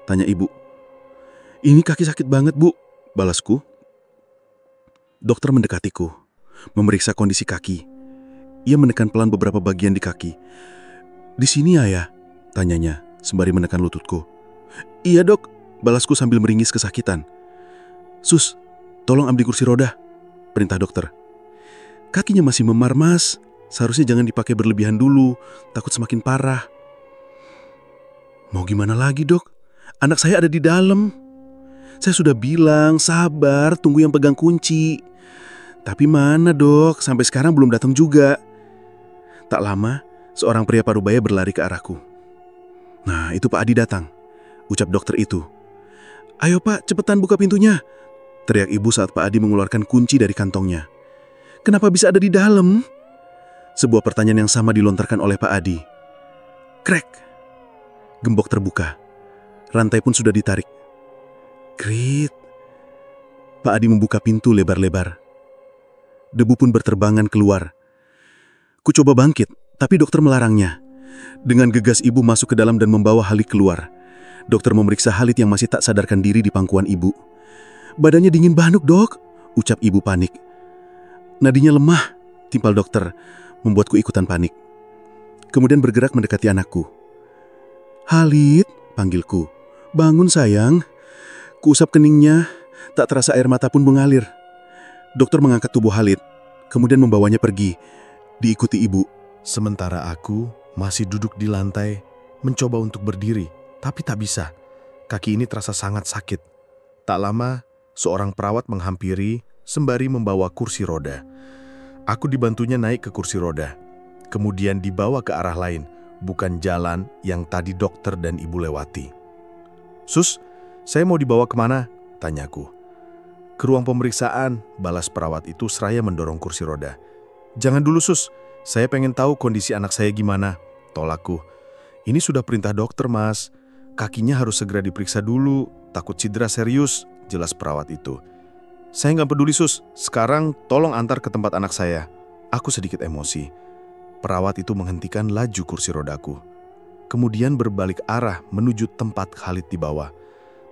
S5: Tanya ibu. Ini kaki sakit banget, Bu, balasku. Dokter mendekatiku, memeriksa kondisi kaki. Ia menekan pelan beberapa bagian di kaki. Di sini, Ayah? Tanyanya, sembari menekan lututku. Iya, Dok, balasku sambil meringis kesakitan. Sus, tolong ambil kursi roda, perintah dokter. Kakinya masih memar, Mas. Seharusnya jangan dipakai berlebihan dulu, takut semakin parah. Mau gimana lagi, Dok? Anak saya ada di dalam. Saya sudah bilang, sabar, tunggu yang pegang kunci. Tapi mana, Dok? Sampai sekarang belum datang juga. Tak lama, seorang pria parubaya berlari ke arahku. Nah, itu Pak Adi datang, ucap dokter itu. Ayo, Pak, cepetan buka pintunya, teriak ibu saat Pak Adi mengeluarkan kunci dari kantongnya. Kenapa bisa ada di dalam? Sebuah pertanyaan yang sama dilontarkan oleh Pak Adi. Krek. Gembok terbuka. Rantai pun sudah ditarik. Krit. Pak Adi membuka pintu lebar-lebar. Debu pun berterbangan keluar. Ku coba bangkit, tapi dokter melarangnya. Dengan gegas ibu masuk ke dalam dan membawa Khalid keluar. Dokter memeriksa Khalid yang masih tak sadarkan diri di pangkuan ibu. "Badannya dingin banget, Dok," ucap ibu panik. "Nadinya lemah," timpal dokter, membuatku ikutan panik. Kemudian bergerak mendekati anakku. "Khalid," panggilku. "Bangun sayang." Kuusap keningnya, tak terasa air mata pun mengalir. Dokter mengangkat tubuh Khalid, kemudian membawanya pergi, diikuti ibu.
S2: Sementara aku masih duduk di lantai, mencoba untuk berdiri, tapi tak bisa. Kaki ini terasa sangat sakit. Tak lama, seorang perawat menghampiri sembari membawa kursi roda. Aku dibantunya naik ke kursi roda, kemudian dibawa ke arah lain, bukan jalan yang tadi dokter dan ibu lewati. "Sus, saya mau dibawa kemana?" tanyaku. "Ke ruang pemeriksaan," balas perawat itu seraya mendorong kursi roda. "Jangan dulu, Sus. Saya pengen tahu kondisi anak saya gimana," tolakku. "Ini sudah perintah dokter, Mas. Kakinya harus segera diperiksa dulu, takut cedera serius," jelas perawat itu. "Saya nggak peduli, Sus. Sekarang tolong antar ke tempat anak saya." Aku sedikit emosi. Perawat itu menghentikan laju kursi rodaku. Kemudian berbalik arah menuju tempat Khalid dibawa.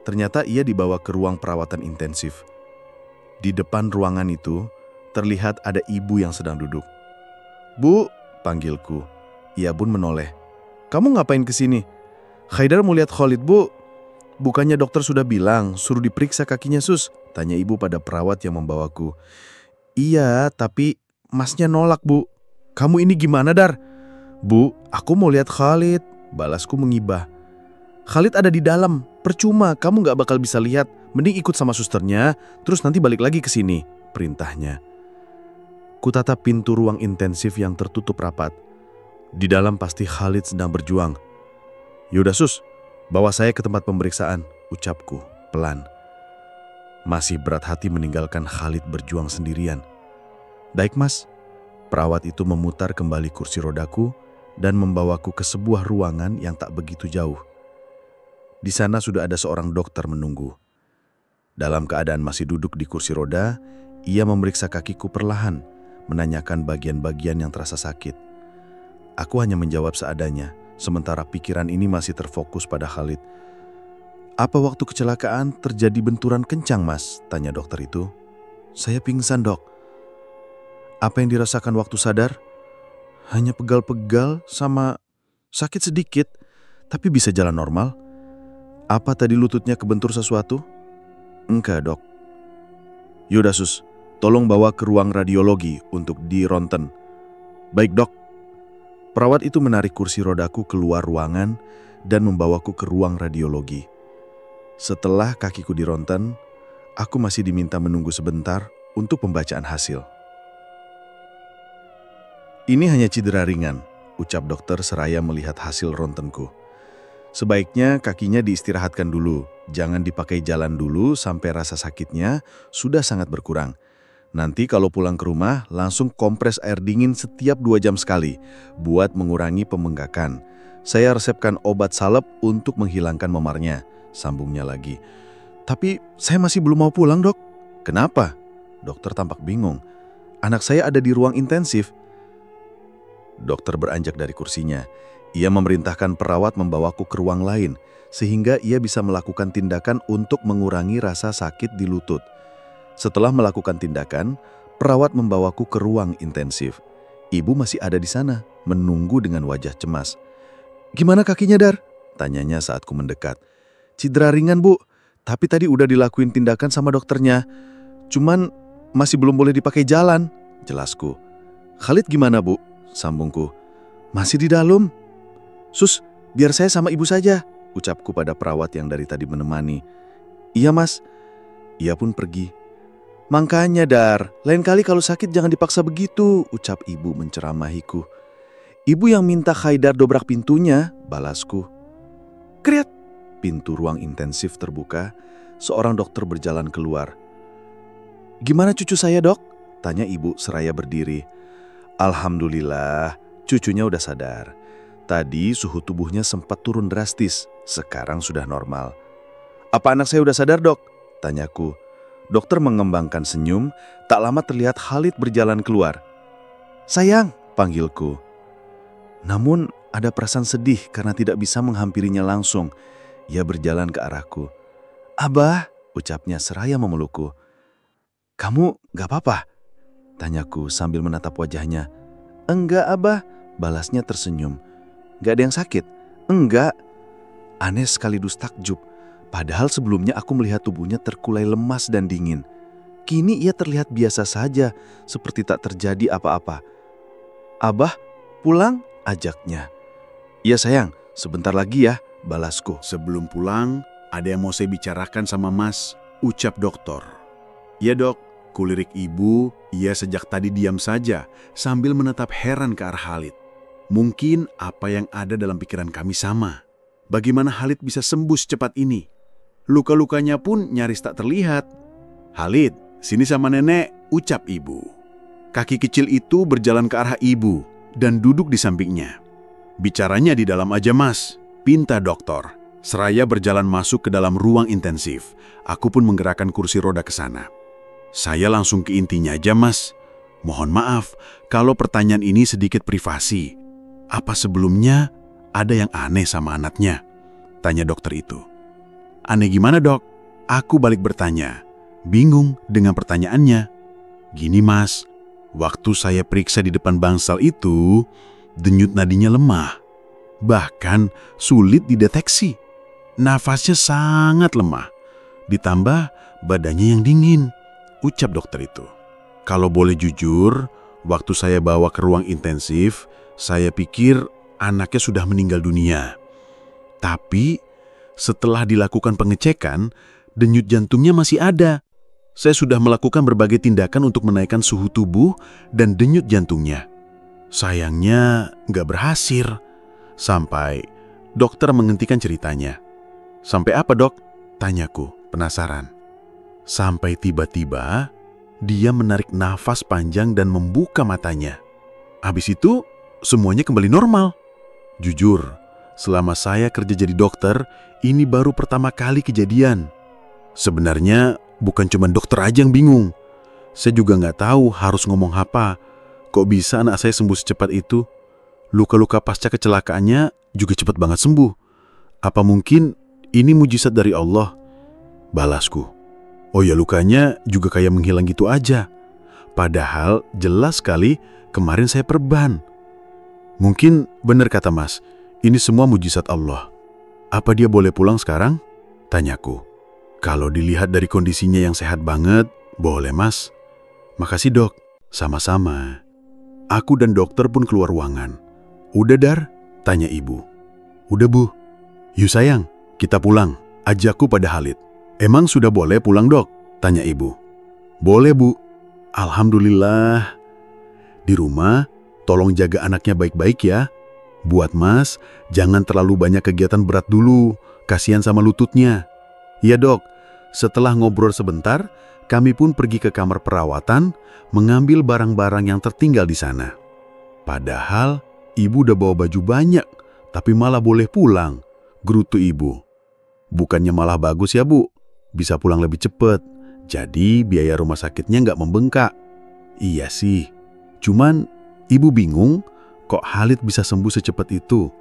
S2: Ternyata ia dibawa ke ruang perawatan intensif. Di depan ruangan itu, terlihat ada ibu yang sedang duduk. "Bu," panggilku. Ia pun menoleh. "Kamu ngapain kesini?" "Haidar mau lihat Khalid, Bu." "Bukannya dokter sudah bilang suruh diperiksa kakinya, Sus?" tanya ibu pada perawat yang membawaku. "Iya, tapi Masnya nolak, Bu." "Kamu ini gimana, Dar?" "Bu, aku mau lihat Khalid," balasku mengibah. "Khalid ada di dalam, percuma, kamu gak bakal bisa lihat. Mending ikut sama susternya, terus nanti balik lagi ke sini," perintahnya. Kutatap pintu ruang intensif yang tertutup rapat. Di dalam pasti Khalid sedang berjuang. "Yaudah, Sus, bawa saya ke tempat pemeriksaan," ucapku pelan. Masih berat hati meninggalkan Khalid berjuang sendirian. "Baik, Mas." Perawat itu memutar kembali kursi rodaku dan membawaku ke sebuah ruangan yang tak begitu jauh. Di sana sudah ada seorang dokter menunggu. Dalam keadaan masih duduk di kursi roda, ia memeriksa kakiku perlahan, menanyakan bagian-bagian yang terasa sakit. Aku hanya menjawab seadanya, sementara pikiran ini masih terfokus pada Khalid. "Apa waktu kecelakaan terjadi benturan kencang, Mas?" tanya dokter itu. "Saya pingsan, Dok." "Apa yang dirasakan waktu sadar?" "Hanya pegal-pegal sama sakit sedikit, tapi bisa jalan normal." "Apa tadi lututnya kebentur sesuatu?" "Enggak, Dok." "Yaudah, Sus, tolong bawa ke ruang radiologi untuk dironten." "Baik, Dok." Perawat itu menarik kursi rodaku keluar ruangan dan membawaku ke ruang radiologi. Setelah kakiku dironten, aku masih diminta menunggu sebentar untuk pembacaan hasil. "Ini hanya cedera ringan," ucap dokter seraya melihat hasil rontenku. "Sebaiknya kakinya diistirahatkan dulu, jangan dipakai jalan dulu sampai rasa sakitnya sudah sangat berkurang. Nanti kalau pulang ke rumah langsung kompres air dingin setiap 2 jam sekali buat mengurangi pembengkakan. Saya resepkan obat salep untuk menghilangkan memarnya," sambungnya lagi. "Tapi saya masih belum mau pulang, Dok." "Kenapa?" Dokter tampak bingung. "Anak saya ada di ruang intensif." Dokter beranjak dari kursinya. Ia memerintahkan perawat membawaku ke ruang lain, sehingga ia bisa melakukan tindakan untuk mengurangi rasa sakit di lutut. Setelah melakukan tindakan, perawat membawaku ke ruang intensif. Ibu masih ada di sana, menunggu dengan wajah cemas. "Gimana kakinya, Dar?" tanyanya saat ku mendekat. "Cedera ringan, Bu, tapi tadi udah dilakuin tindakan sama dokternya. Cuman masih belum boleh dipakai jalan," jelasku. "Khalid gimana, Bu?" sambungku. "Masih di dalam." "Sus, biar saya sama ibu saja," ucapku pada perawat yang dari tadi menemani. "Iya, Mas." Ia pun pergi. "Makanya, Dar, lain kali kalau sakit jangan dipaksa begitu," ucap ibu menceramahiku. "Ibu yang minta Haidar dobrak pintunya," balasku. Kriat! Pintu ruang intensif terbuka, seorang dokter berjalan keluar. "Gimana cucu saya, Dok?" tanya ibu seraya berdiri. "Alhamdulillah, cucunya udah sadar. Tadi suhu tubuhnya sempat turun drastis, sekarang sudah normal." "Apa anak saya udah sadar, Dok?" tanyaku.
S4: Dokter mengembangkan senyum, tak lama terlihat Khalid berjalan keluar. "Sayang," panggilku. Namun ada perasaan sedih karena tidak bisa menghampirinya langsung. Ia berjalan ke arahku. "Abah," ucapnya seraya memelukku. "Kamu gak apa-apa?" tanyaku sambil menatap wajahnya. "Enggak, Abah," balasnya tersenyum. "Gak ada yang sakit?" "Enggak." Aneh sekaligus takjub. Padahal sebelumnya aku melihat tubuhnya terkulai lemas dan dingin. Kini ia terlihat biasa saja, seperti tak terjadi apa-apa. "Abah, pulang?" ajaknya. "Iya sayang, sebentar lagi ya," balasku.
S5: Sebelum pulang, ada yang mau saya bicarakan sama Mas, ucap dokter. "Ya dok," kulirik ibu. Ia sejak tadi diam saja sambil menatap heran ke arah Khalid. Mungkin apa yang ada dalam pikiran kami sama. Bagaimana Khalid bisa sembuh secepat ini? Luka-lukanya pun nyaris tak terlihat. "Khalid, sini sama nenek," ucap ibu. Kaki kecil itu berjalan ke arah ibu dan duduk di sampingnya. "Bicaranya di dalam aja Mas," pinta dokter. Seraya berjalan masuk ke dalam ruang intensif, aku pun menggerakkan kursi roda ke sana. "Saya langsung ke intinya aja Mas. Mohon maaf kalau pertanyaan ini sedikit privasi. Apa sebelumnya ada yang aneh sama anaknya?" tanya dokter itu. "Aneh gimana dok?" Aku balik bertanya, bingung dengan pertanyaannya. "Gini Mas, waktu saya periksa di depan bangsal itu, denyut nadinya lemah. Bahkan sulit dideteksi. Nafasnya sangat lemah. Ditambah badannya yang dingin," ucap dokter itu. Kalau boleh jujur, waktu saya bawa ke ruang intensif, saya pikir anaknya sudah meninggal dunia. Tapi setelah dilakukan pengecekan, denyut jantungnya masih ada. Saya sudah melakukan berbagai tindakan untuk menaikkan suhu tubuh dan denyut jantungnya. Sayangnya nggak berhasil. Sampai dokter menghentikan ceritanya. "Sampai apa dok?" tanyaku, penasaran. Sampai tiba-tiba dia menarik nafas panjang dan membuka matanya. Habis itu semuanya kembali normal. Jujur, selama saya kerja jadi dokter, ini baru pertama kali kejadian. Sebenarnya bukan cuma dokter aja yang bingung. Saya juga nggak tahu harus ngomong apa. Kok bisa anak saya sembuh secepat itu? Luka-luka pasca kecelakaannya juga cepat banget sembuh. Apa mungkin ini mujizat dari Allah? Balasku. Oh ya, lukanya juga kayak menghilang gitu aja. Padahal jelas sekali kemarin saya perban. Mungkin benar kata Mas, ini semua mujizat Allah. Apa dia boleh pulang sekarang? Tanyaku. Kalau dilihat dari kondisinya yang sehat banget, boleh Mas. Makasih dok, sama-sama. Aku dan dokter pun keluar ruangan. Udah Dar? Tanya ibu. Udah Bu. Yuk sayang, kita pulang. Ajakku pada Khalid. Emang sudah boleh pulang dok? Tanya ibu. Boleh Bu. Alhamdulillah. Di rumah, tolong jaga anaknya baik-baik ya. Buat Mas, jangan terlalu banyak kegiatan berat dulu. Kasihan sama lututnya. Iya dok. Setelah ngobrol sebentar, kami pun pergi ke kamar perawatan, mengambil barang-barang yang tertinggal di sana. Padahal, ibu udah bawa baju banyak, tapi malah boleh pulang. Gerutu ibu. Bukannya malah bagus ya Bu, bisa pulang lebih cepat. Jadi biaya rumah sakitnya nggak membengkak. Iya sih, cuman ibu bingung kok Khalid bisa sembuh secepat itu.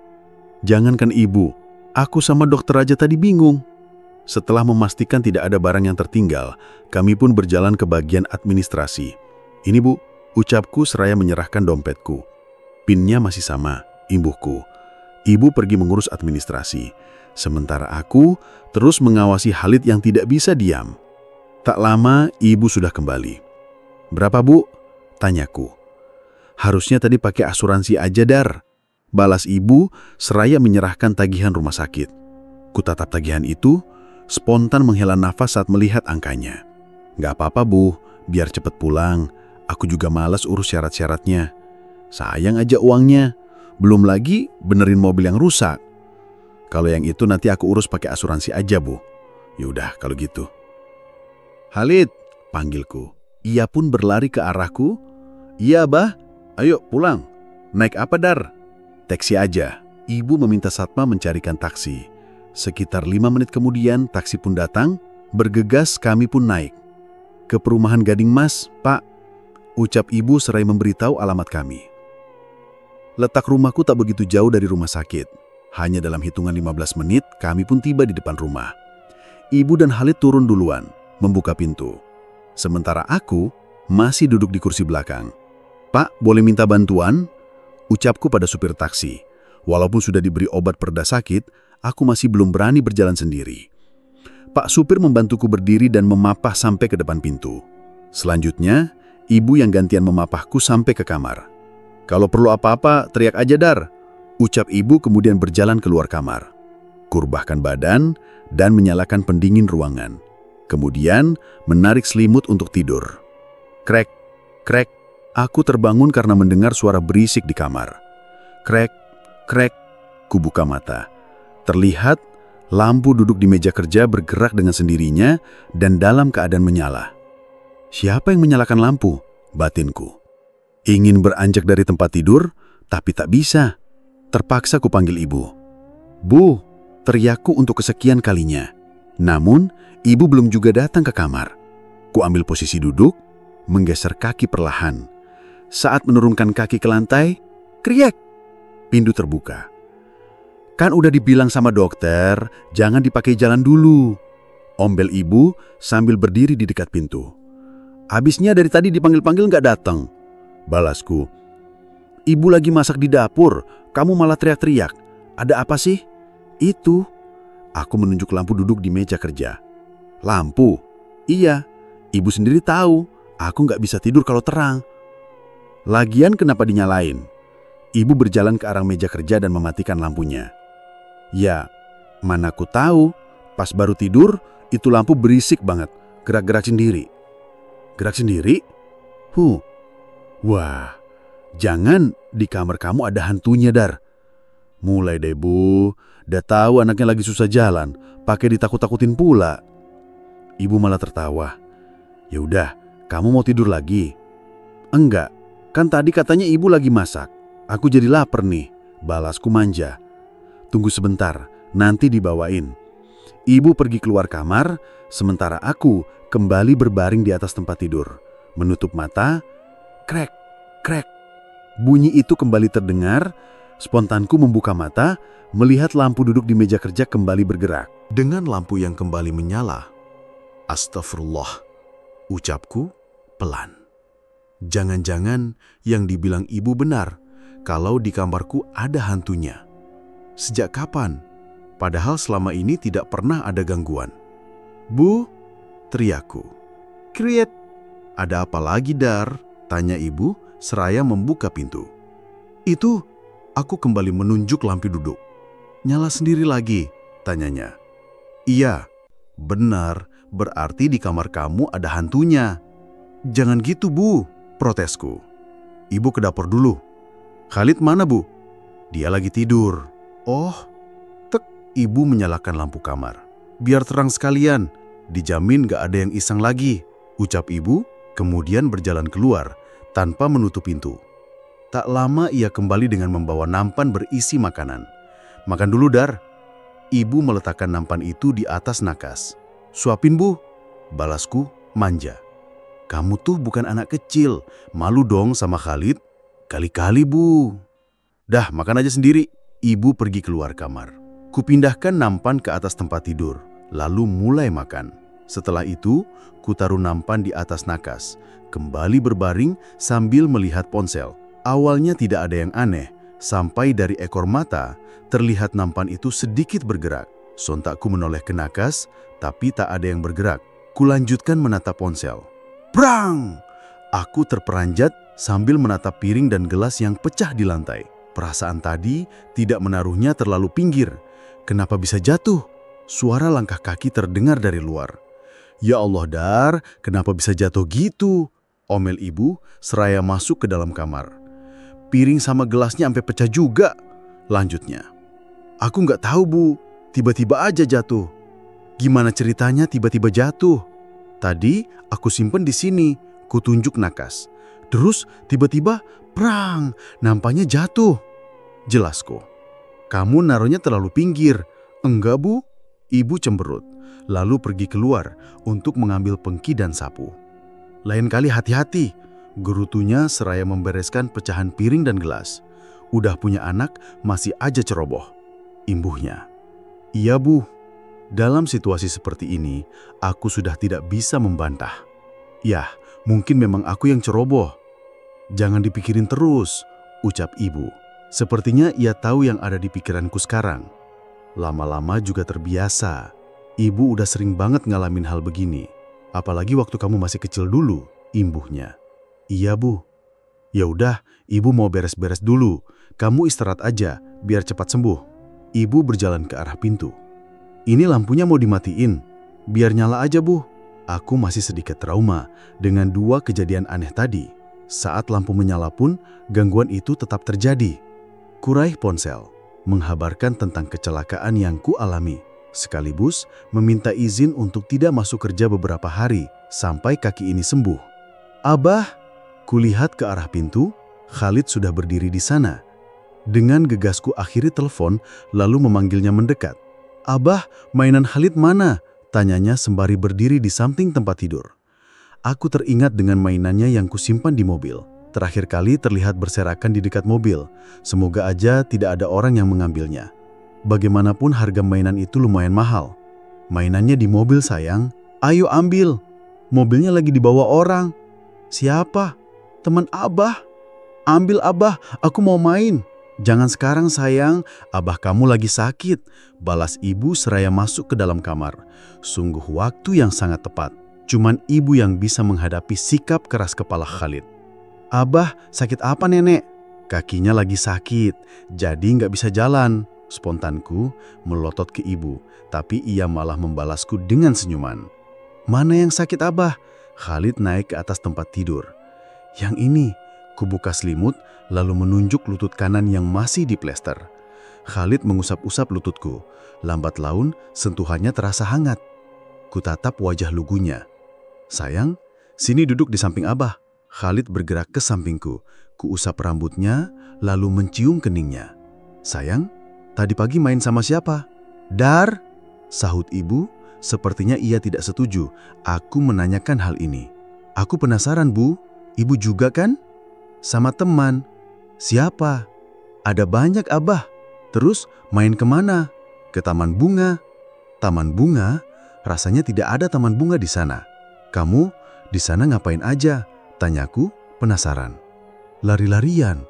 S5: Jangankan ibu, aku sama dokter aja tadi bingung. Setelah memastikan tidak ada barang yang tertinggal, kami pun berjalan ke bagian administrasi. Ini Bu, ucapku seraya menyerahkan dompetku. PIN-nya masih sama, imbuhku. Ibu pergi mengurus administrasi. Sementara aku terus mengawasi Khalid yang tidak bisa diam. Tak lama, ibu sudah kembali. Berapa Bu? Tanyaku. Harusnya tadi pakai asuransi aja Dar. Balas ibu seraya menyerahkan tagihan rumah sakit. Kutatap tagihan itu, spontan menghela nafas saat melihat angkanya. Gak apa-apa Bu, biar cepet pulang. Aku juga malas urus syarat-syaratnya. Sayang aja uangnya. Belum lagi benerin mobil yang rusak. Kalau yang itu nanti aku urus pakai asuransi aja Bu. Yaudah kalau gitu. Khalid, panggilku. Ia pun berlari ke arahku. Iya Bah, ayo pulang. Naik apa Dar? Taksi aja. Ibu meminta satpam mencarikan taksi. Sekitar 5 menit kemudian taksi pun datang. Bergegas kami pun naik. Ke perumahan Gading Mas, Pak, ucap ibu serai memberitahu alamat kami. Letak rumahku tak begitu jauh dari rumah sakit. Hanya dalam hitungan 15 menit, kami pun tiba di depan rumah. Ibu dan Khalid turun duluan, membuka pintu. Sementara aku masih duduk di kursi belakang. Pak, boleh minta bantuan? Ucapku pada supir taksi. Walaupun sudah diberi obat pereda sakit, aku masih belum berani berjalan sendiri. Pak supir membantuku berdiri dan memapah sampai ke depan pintu. Selanjutnya, ibu yang gantian memapahku sampai ke kamar. Kalau perlu apa-apa, teriak aja Dar, ucap ibu kemudian berjalan keluar kamar. Kurbahkan badan dan menyalakan pendingin ruangan. Kemudian menarik selimut untuk tidur. Krek, krek, aku terbangun karena mendengar suara berisik di kamar. Krek, krek, ku buka mata. Terlihat lampu duduk di meja kerja bergerak dengan sendirinya dan dalam keadaan menyala. Siapa yang menyalakan lampu? Batinku. Ingin beranjak dari tempat tidur, tapi tak bisa. Terpaksa ku panggil ibu. Bu, teriakku untuk kesekian kalinya. Namun, ibu belum juga datang ke kamar. Ku ambil posisi duduk, menggeser kaki perlahan. Saat menurunkan kaki ke lantai, kriek! Pintu terbuka. Kan udah dibilang sama dokter, jangan dipakai jalan dulu. Ombel ibu sambil berdiri di dekat pintu. Abisnya dari tadi dipanggil-panggil nggak datang. Balasku. Ibu lagi masak di dapur, kamu malah teriak-teriak. Ada apa sih? Itu. Aku menunjuk lampu duduk di meja kerja. Lampu? Iya, ibu sendiri tahu. Aku nggak bisa tidur kalau terang. Lagian kenapa dinyalain? Ibu berjalan ke arah meja kerja dan mematikan lampunya. Ya, mana aku tahu. Pas baru tidur, itu lampu berisik banget. Gerak-gerak sendiri. Gerak sendiri? Wah, jangan di kamar kamu ada hantunya, Dar. Mulai deh, Bu. Udah tahu anaknya lagi susah jalan, pakai ditakut-takutin pula. Ibu malah tertawa. Ya udah, kamu mau tidur lagi? Enggak, kan tadi katanya ibu lagi masak. Aku jadi lapar nih, balasku manja. Tunggu sebentar, nanti dibawain. Ibu pergi keluar kamar, sementara aku kembali berbaring di atas tempat tidur. Menutup mata, krek, krek. Bunyi itu kembali terdengar, spontanku membuka mata, melihat lampu duduk di meja kerja kembali bergerak. Dengan lampu yang kembali menyala, astagfirullah, ucapku pelan. Jangan-jangan yang dibilang ibu benar, kalau di kamarku ada hantunya. Sejak kapan? Padahal selama ini tidak pernah ada gangguan. Bu, teriakku. Kriet. Ada apa lagi, Dar? Tanya ibu seraya membuka pintu. Itu, aku kembali menunjuk lampu duduk. Nyala sendiri lagi, tanyanya. Iya, benar, berarti di kamar kamu ada hantunya. Jangan gitu, Bu, protesku. Ibu ke dapur dulu. Khalid mana, Bu? Dia lagi tidur. Oh, tek, ibu menyalakan lampu kamar. Biar terang sekalian, dijamin gak ada yang iseng lagi, ucap ibu, kemudian berjalan keluar tanpa menutup pintu. Tak lama ia kembali dengan membawa nampan berisi makanan. Makan dulu, Dar. Ibu meletakkan nampan itu di atas nakas. Suapin, Bu, balasku manja. Kamu tuh bukan anak kecil, malu dong sama Khalid. Kali-kali, Bu. Dah, makan aja sendiri. Ibu pergi keluar kamar. Kupindahkan nampan ke atas tempat tidur, lalu mulai makan. Setelah itu, kutaruh nampan di atas nakas, kembali berbaring sambil melihat ponsel. Awalnya tidak ada yang aneh, sampai dari ekor mata, terlihat nampan itu sedikit bergerak. Sontak ku menoleh ke nakas, tapi tak ada yang bergerak. Kulanjutkan menatap ponsel. Brang! Aku terperanjat sambil menatap piring dan gelas yang pecah di lantai. Perasaan tadi tidak menaruhnya terlalu pinggir. Kenapa bisa jatuh? Suara langkah kaki terdengar dari luar. Ya Allah, Dar, kenapa bisa jatuh gitu? Omel ibu seraya masuk ke dalam kamar. Piring sama gelasnya sampai pecah juga. Lanjutnya. Aku nggak tahu, Bu. Tiba-tiba aja jatuh. Gimana ceritanya tiba-tiba jatuh? Tadi aku simpen di sini. Kutunjuk nakas. Terus tiba-tiba prang, nampaknya jatuh. Jelasku. Kamu naruhnya terlalu pinggir. Enggak, Bu. Ibu cemberut. Lalu pergi keluar untuk mengambil pengki dan sapu. Lain kali hati-hati, gerutunya seraya membereskan pecahan piring dan gelas. Udah punya anak, masih aja ceroboh. Imbuhnya. Iya Bu, dalam situasi seperti ini, aku sudah tidak bisa membantah. Yah, mungkin memang aku yang ceroboh. Jangan dipikirin terus, ucap ibu. Sepertinya ia tahu yang ada di pikiranku sekarang. Lama-lama juga terbiasa. Ibu udah sering banget ngalamin hal begini. Apalagi waktu kamu masih kecil dulu, imbuhnya. Iya Bu. Ya udah, ibu mau beres-beres dulu. Kamu istirahat aja, biar cepat sembuh. Ibu berjalan ke arah pintu. Ini lampunya mau dimatiin. Biar nyala aja Bu. Aku masih sedikit trauma dengan dua kejadian aneh tadi. Saat lampu menyala pun, gangguan itu tetap terjadi. Kuraih ponsel, menghabarkan tentang kecelakaan yang kualami. Sekaligus meminta izin untuk tidak masuk kerja beberapa hari sampai kaki ini sembuh. Abah, kulihat ke arah pintu, Khalid sudah berdiri di sana. Dengan gegasku akhiri telepon, lalu memanggilnya mendekat. Abah, mainan Khalid mana? Tanyanya sembari berdiri di samping tempat tidur. Aku teringat dengan mainannya yang kusimpan di mobil. Terakhir kali terlihat berserakan di dekat mobil. Semoga aja tidak ada orang yang mengambilnya. Bagaimanapun harga mainan itu lumayan mahal. Mainannya di mobil sayang. Ayo ambil. Mobilnya lagi dibawa orang. Siapa? Teman Abah. Ambil Abah, aku mau main. Jangan sekarang sayang, Abah kamu lagi sakit. Balas ibu seraya masuk ke dalam kamar. Sungguh waktu yang sangat tepat. Cuman ibu yang bisa menghadapi sikap keras kepala Khalid. Abah, sakit apa nenek? Kakinya lagi sakit, jadi nggak bisa jalan. Spontanku melotot ke ibu, tapi ia malah membalasku dengan senyuman. Mana yang sakit Abah? Khalid naik ke atas tempat tidur. Yang ini, kubuka selimut, lalu menunjuk lutut kanan yang masih diplester. Khalid mengusap-usap lututku. Lambat laun, sentuhannya terasa hangat. Kutatap wajah lugunya. Sayang, sini duduk di samping Abah. Khalid bergerak ke sampingku. Kuusap rambutnya, lalu mencium keningnya. Sayang, tadi pagi main sama siapa? Dar, sahut ibu. Sepertinya ia tidak setuju. Aku menanyakan hal ini. Aku penasaran Bu, ibu juga kan? Sama teman. Siapa? Ada banyak Abah. Terus main kemana? Ke taman bunga. Taman bunga? Rasanya tidak ada taman bunga di sana. Kamu di sana ngapain aja? Tanyaku penasaran. Lari-larian.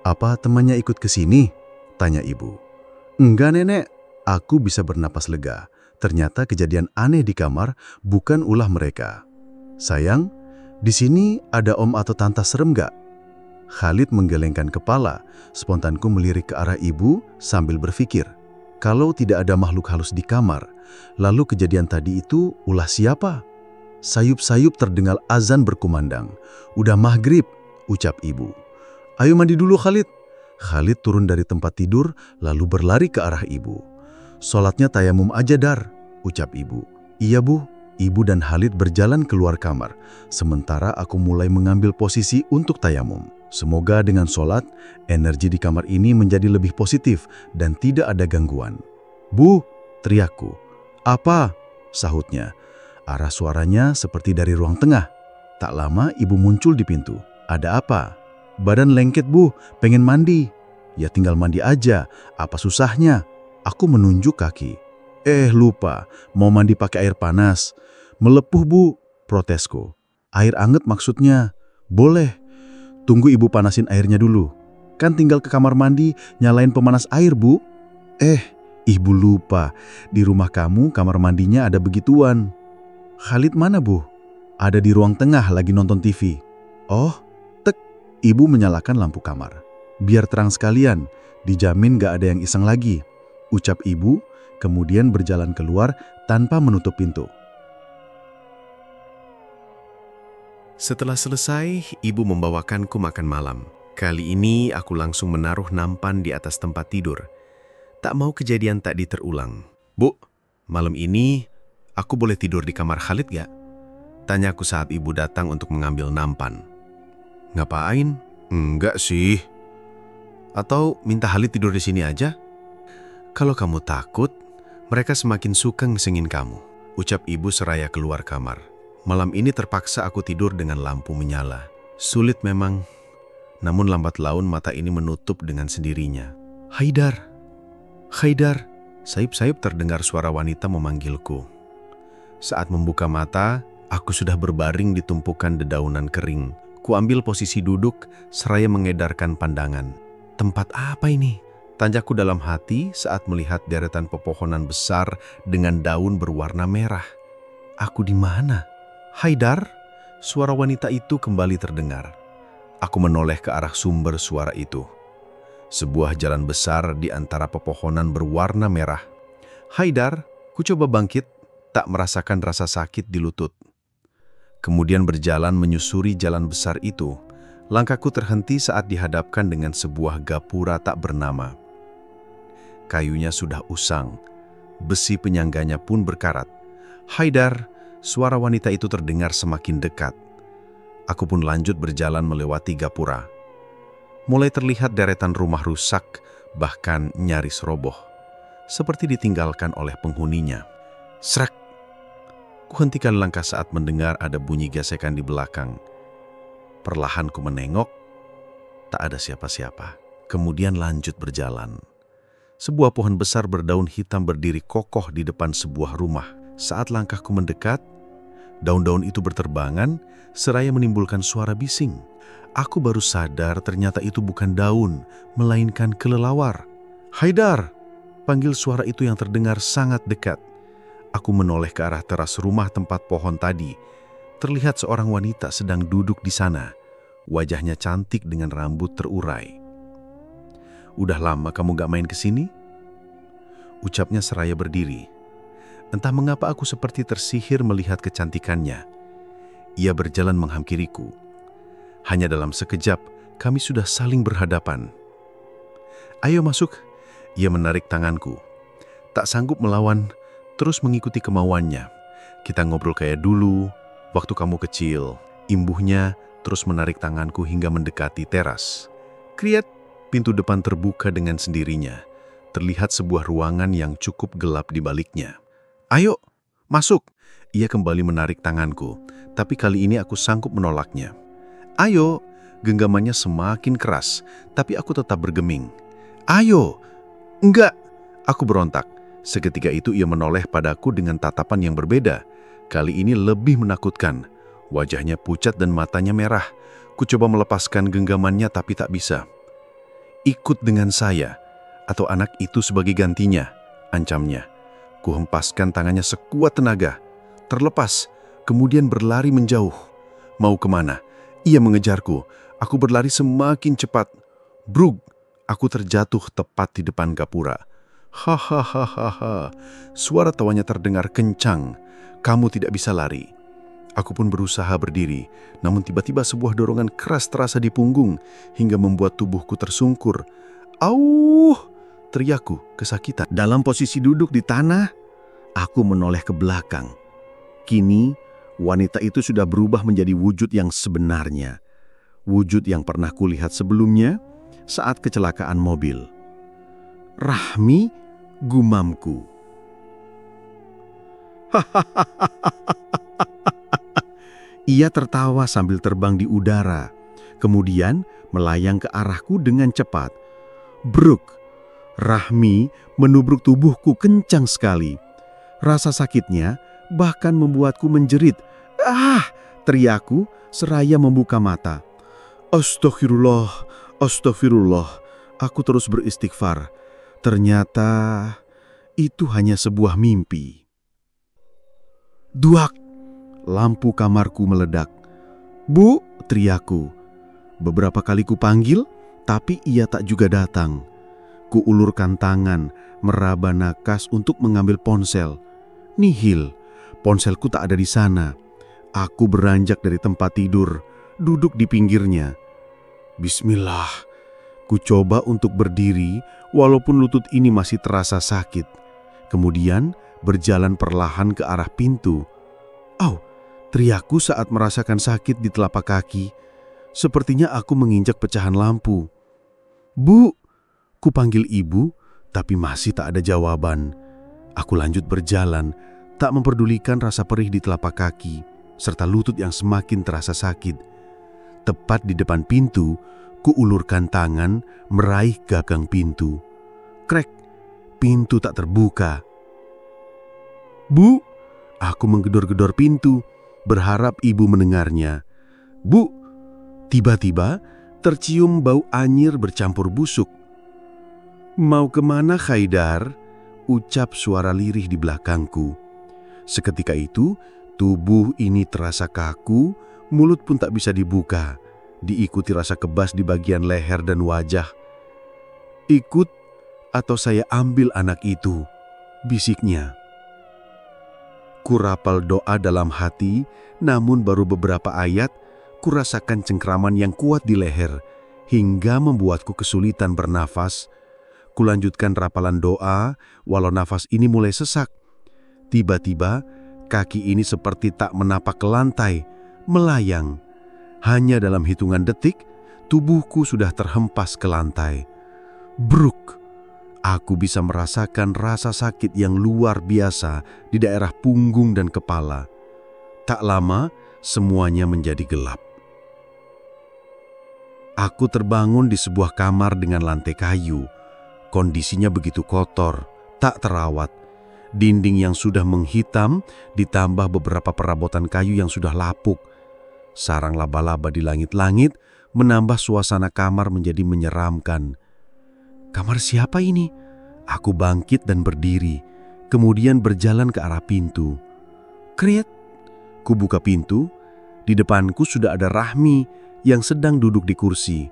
S5: Apa temannya ikut ke sini? Tanya ibu. Enggak nenek. Aku bisa bernapas lega. Ternyata kejadian aneh di kamar bukan ulah mereka. Sayang, di sini ada om atau tante serem gak? Khalid menggelengkan kepala. Spontanku melirik ke arah ibu sambil berpikir. Kalau tidak ada makhluk halus di kamar, lalu kejadian tadi itu ulah siapa? Sayup-sayup terdengar azan berkumandang. Udah maghrib, ucap ibu. Ayo mandi dulu Khalid. Khalid turun dari tempat tidur lalu berlari ke arah ibu. Sholatnya tayamum aja Dar, ucap ibu. Iya Bu. Ibu dan Khalid berjalan keluar kamar, sementara aku mulai mengambil posisi untuk tayamum. Semoga dengan sholat, energi di kamar ini menjadi lebih positif dan tidak ada gangguan. Bu, teriakku. Apa? Sahutnya. Arah suaranya seperti dari ruang tengah. Tak lama ibu muncul di pintu. Ada apa? Badan lengket Bu, pengen mandi. Ya tinggal mandi aja, apa susahnya? Aku menunjuk kaki. Lupa, mau mandi pakai air panas. Melepuh Bu, protesku. Air anget maksudnya. Boleh. Tunggu ibu panasin airnya dulu. Kan tinggal ke kamar mandi, nyalain pemanas air Bu. Ibu lupa. Di rumah kamu kamar mandinya ada begituan. Khalid mana Bu? Ada di ruang tengah lagi nonton TV. Oh, tek. Ibu menyalakan lampu kamar. Biar terang sekalian, dijamin gak ada yang iseng lagi. Ucap ibu, kemudian berjalan keluar tanpa menutup pintu.
S8: Setelah selesai, ibu membawakanku makan malam. Kali ini aku langsung menaruh nampan di atas tempat tidur. Tak mau kejadian tadi terulang. Bu, malam ini aku boleh tidur di kamar Khalid gak? Tanyaku saat ibu datang untuk mengambil nampan. Ngapain? Enggak sih. Atau minta Khalid tidur di sini aja? Kalau kamu takut, mereka semakin suka ngesengin kamu. Ucap ibu seraya keluar kamar. Malam ini terpaksa aku tidur dengan lampu menyala. Sulit memang, namun lambat laun mata ini menutup dengan sendirinya. Haidar! Haidar! Sayup-sayup terdengar suara wanita memanggilku. Saat membuka mata, aku sudah berbaring di tumpukan dedaunan kering. Kuambil posisi duduk, seraya mengedarkan pandangan. Tempat apa ini? Tanjaku dalam hati saat melihat deretan pepohonan besar dengan daun berwarna merah. Aku di mana? Haidar? Suara wanita itu kembali terdengar. Aku menoleh ke arah sumber suara itu. Sebuah jalan besar di antara pepohonan berwarna merah. Haidar, ku coba bangkit, tak merasakan rasa sakit di lutut. Kemudian berjalan menyusuri jalan besar itu. Langkahku terhenti saat dihadapkan dengan sebuah gapura tak bernama. Kayunya sudah usang, besi penyangganya pun berkarat. Haidar, suara wanita itu terdengar semakin dekat. Aku pun lanjut berjalan melewati gapura. Mulai terlihat deretan rumah rusak, bahkan nyaris roboh. Seperti ditinggalkan oleh penghuninya. Serak! Kuhentikan langkah saat mendengar ada bunyi gesekan di belakang. Perlahan ku menengok, tak ada siapa-siapa. Kemudian lanjut berjalan. Sebuah pohon besar berdaun hitam berdiri kokoh di depan sebuah rumah. Saat langkahku mendekat, daun-daun itu berterbangan, seraya menimbulkan suara bising. Aku baru sadar ternyata itu bukan daun, melainkan kelelawar. Haidar! Panggil suara itu yang terdengar sangat dekat. Aku menoleh ke arah teras rumah tempat pohon tadi. Terlihat seorang wanita sedang duduk di sana. Wajahnya cantik dengan rambut terurai. Udah lama kamu gak main ke sini? Ucapnya seraya berdiri. Entah mengapa aku seperti tersihir melihat kecantikannya. Ia berjalan menghampiriku. Hanya dalam sekejap, kami sudah saling berhadapan. Ayo masuk. Ia menarik tanganku. Tak sanggup melawan, terus mengikuti kemauannya. Kita ngobrol kayak dulu, waktu kamu kecil. Imbuhnya terus menarik tanganku hingga mendekati teras. Kriat, pintu depan terbuka dengan sendirinya. Terlihat sebuah ruangan yang cukup gelap di baliknya. Ayo, masuk. Ia kembali menarik tanganku, tapi kali ini aku sanggup menolaknya. Ayo, genggamannya semakin keras, tapi aku tetap bergeming. Ayo, enggak, aku berontak. Seketika itu ia menoleh padaku dengan tatapan yang berbeda. Kali ini lebih menakutkan. Wajahnya pucat dan matanya merah. Ku coba melepaskan genggamannya tapi tak bisa. Ikut dengan saya, atau anak itu sebagai gantinya, ancamnya. Ku hempaskan tangannya sekuat tenaga. Terlepas, kemudian berlari menjauh. Mau kemana? Ia mengejarku. Aku berlari semakin cepat. Brug! Aku terjatuh tepat di depan gapura. Hahaha. Suara tawanya terdengar kencang. Kamu tidak bisa lari. Aku pun berusaha berdiri, namun tiba-tiba sebuah dorongan keras terasa di punggung hingga membuat tubuhku tersungkur. Auh! Teriakku kesakitan. Dalam posisi duduk di tanah, aku menoleh ke belakang. Kini, wanita itu sudah berubah menjadi wujud yang sebenarnya. Wujud yang pernah kulihat sebelumnya saat kecelakaan mobil. Rahmi, gumamku. Ia tertawa sambil terbang di udara, kemudian melayang ke arahku dengan cepat. Bruk! Rahmi menubruk tubuhku kencang sekali. Rasa sakitnya bahkan membuatku menjerit. Ah! Teriakku seraya membuka mata. Astagfirullah, astagfirullah. Aku terus beristighfar. Ternyata itu hanya sebuah mimpi. Duak! Lampu kamarku meledak. Bu! Teriakku. Beberapa kali ku panggil, tapi ia tak juga datang. Kuulurkan tangan, meraba nakas untuk mengambil ponsel. Nihil, ponselku tak ada di sana. Aku beranjak dari tempat tidur, duduk di pinggirnya. Bismillah, ku coba untuk berdiri walaupun lutut ini masih terasa sakit. Kemudian berjalan perlahan ke arah pintu. Au, teriakku saat merasakan sakit di telapak kaki. Sepertinya aku menginjak pecahan lampu. Bu! Ku panggil ibu, tapi masih tak ada jawaban. Aku lanjut berjalan, tak memperdulikan rasa perih di telapak kaki.
S5: serta lutut yang semakin terasa sakit. Tepat di depan pintu, kuulurkan tangan meraih gagang pintu. Krek, pintu tak terbuka. "Bu!" Aku menggedor-gedor pintu, berharap ibu mendengarnya. "Bu!" Tiba-tiba tercium bau anyir bercampur busuk. "Mau kemana, Haidar?" ucap suara lirih di belakangku. Seketika itu, tubuh ini terasa kaku, mulut pun tak bisa dibuka, diikuti rasa kebas di bagian leher dan wajah. "Ikut atau saya ambil anak itu," bisiknya. Kurapal doa dalam hati, namun baru beberapa ayat, kurasakan cengkraman yang kuat di leher, hingga membuatku kesulitan bernafas. Kulanjutkan rapalan doa, walau nafas ini mulai sesak. Tiba-tiba, kaki ini seperti tak menapak ke lantai, melayang. Hanya dalam hitungan detik, tubuhku sudah terhempas ke lantai. Bruk! Aku bisa merasakan rasa sakit yang luar biasa di daerah punggung dan kepala. Tak lama, semuanya menjadi gelap. Aku terbangun di sebuah kamar dengan lantai kayu. Kondisinya begitu kotor, tak terawat. Dinding yang sudah menghitam ditambah beberapa perabotan kayu yang sudah lapuk. Sarang laba-laba di langit-langit menambah suasana kamar menjadi menyeramkan. Kamar siapa ini? Aku bangkit dan berdiri, kemudian berjalan ke arah pintu. Kriet! Ku buka pintu. Di depanku sudah ada Rahmi yang sedang duduk di kursi.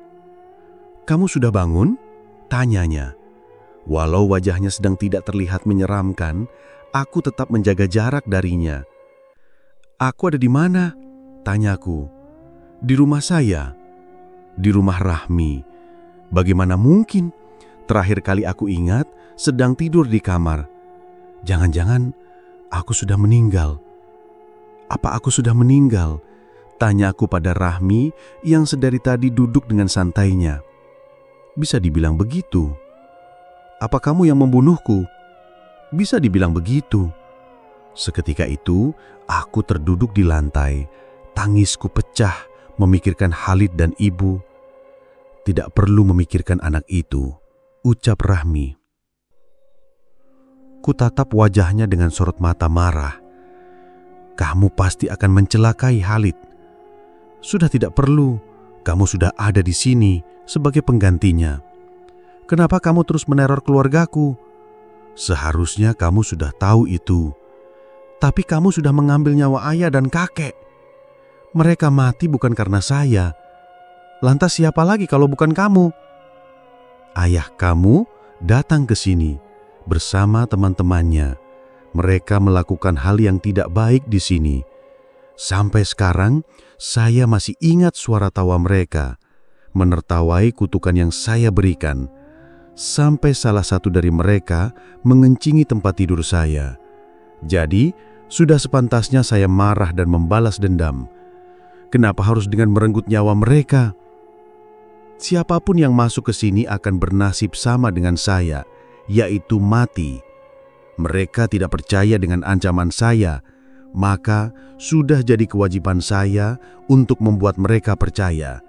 S5: "Kamu sudah bangun?" tanyanya. Walau wajahnya sedang tidak terlihat menyeramkan, aku tetap menjaga jarak darinya. "Aku ada di mana?" tanyaku. "Di rumah saya." "Di rumah Rahmi." Bagaimana mungkin? Terakhir kali aku ingat sedang tidur di kamar. Jangan-jangan aku sudah meninggal. "Apa aku sudah meninggal?" tanyaku pada Rahmi yang sedari tadi duduk dengan santainya. "Bisa dibilang begitu." "Apa kamu yang membunuhku?" "Bisa dibilang begitu." Seketika itu, aku terduduk di lantai. Tangisku pecah memikirkan Khalid dan ibu. "Tidak perlu memikirkan anak itu," ucap Rahmi. Kutatap wajahnya dengan sorot mata marah. "Kamu pasti akan mencelakai Khalid. Sudah tidak perlu, kamu sudah ada di sini sebagai penggantinya. Kenapa kamu terus meneror keluargaku? Seharusnya kamu sudah tahu itu. Tapi kamu sudah mengambil nyawa ayah dan kakek. Mereka mati bukan karena saya. Lantas siapa lagi kalau bukan kamu?" "Ayah kamu datang ke sini bersama teman-temannya. Mereka melakukan hal yang tidak baik di sini. Sampai sekarang, saya masih ingat suara tawa mereka, menertawai kutukan yang saya berikan. Sampai salah satu dari mereka mengencingi tempat tidur saya. Jadi, sudah sepantasnya saya marah dan membalas dendam. Kenapa harus dengan merenggut nyawa mereka? Siapapun yang masuk ke sini akan bernasib sama dengan saya, yaitu mati. Mereka tidak percaya dengan ancaman saya, maka sudah jadi kewajiban saya untuk membuat mereka percaya.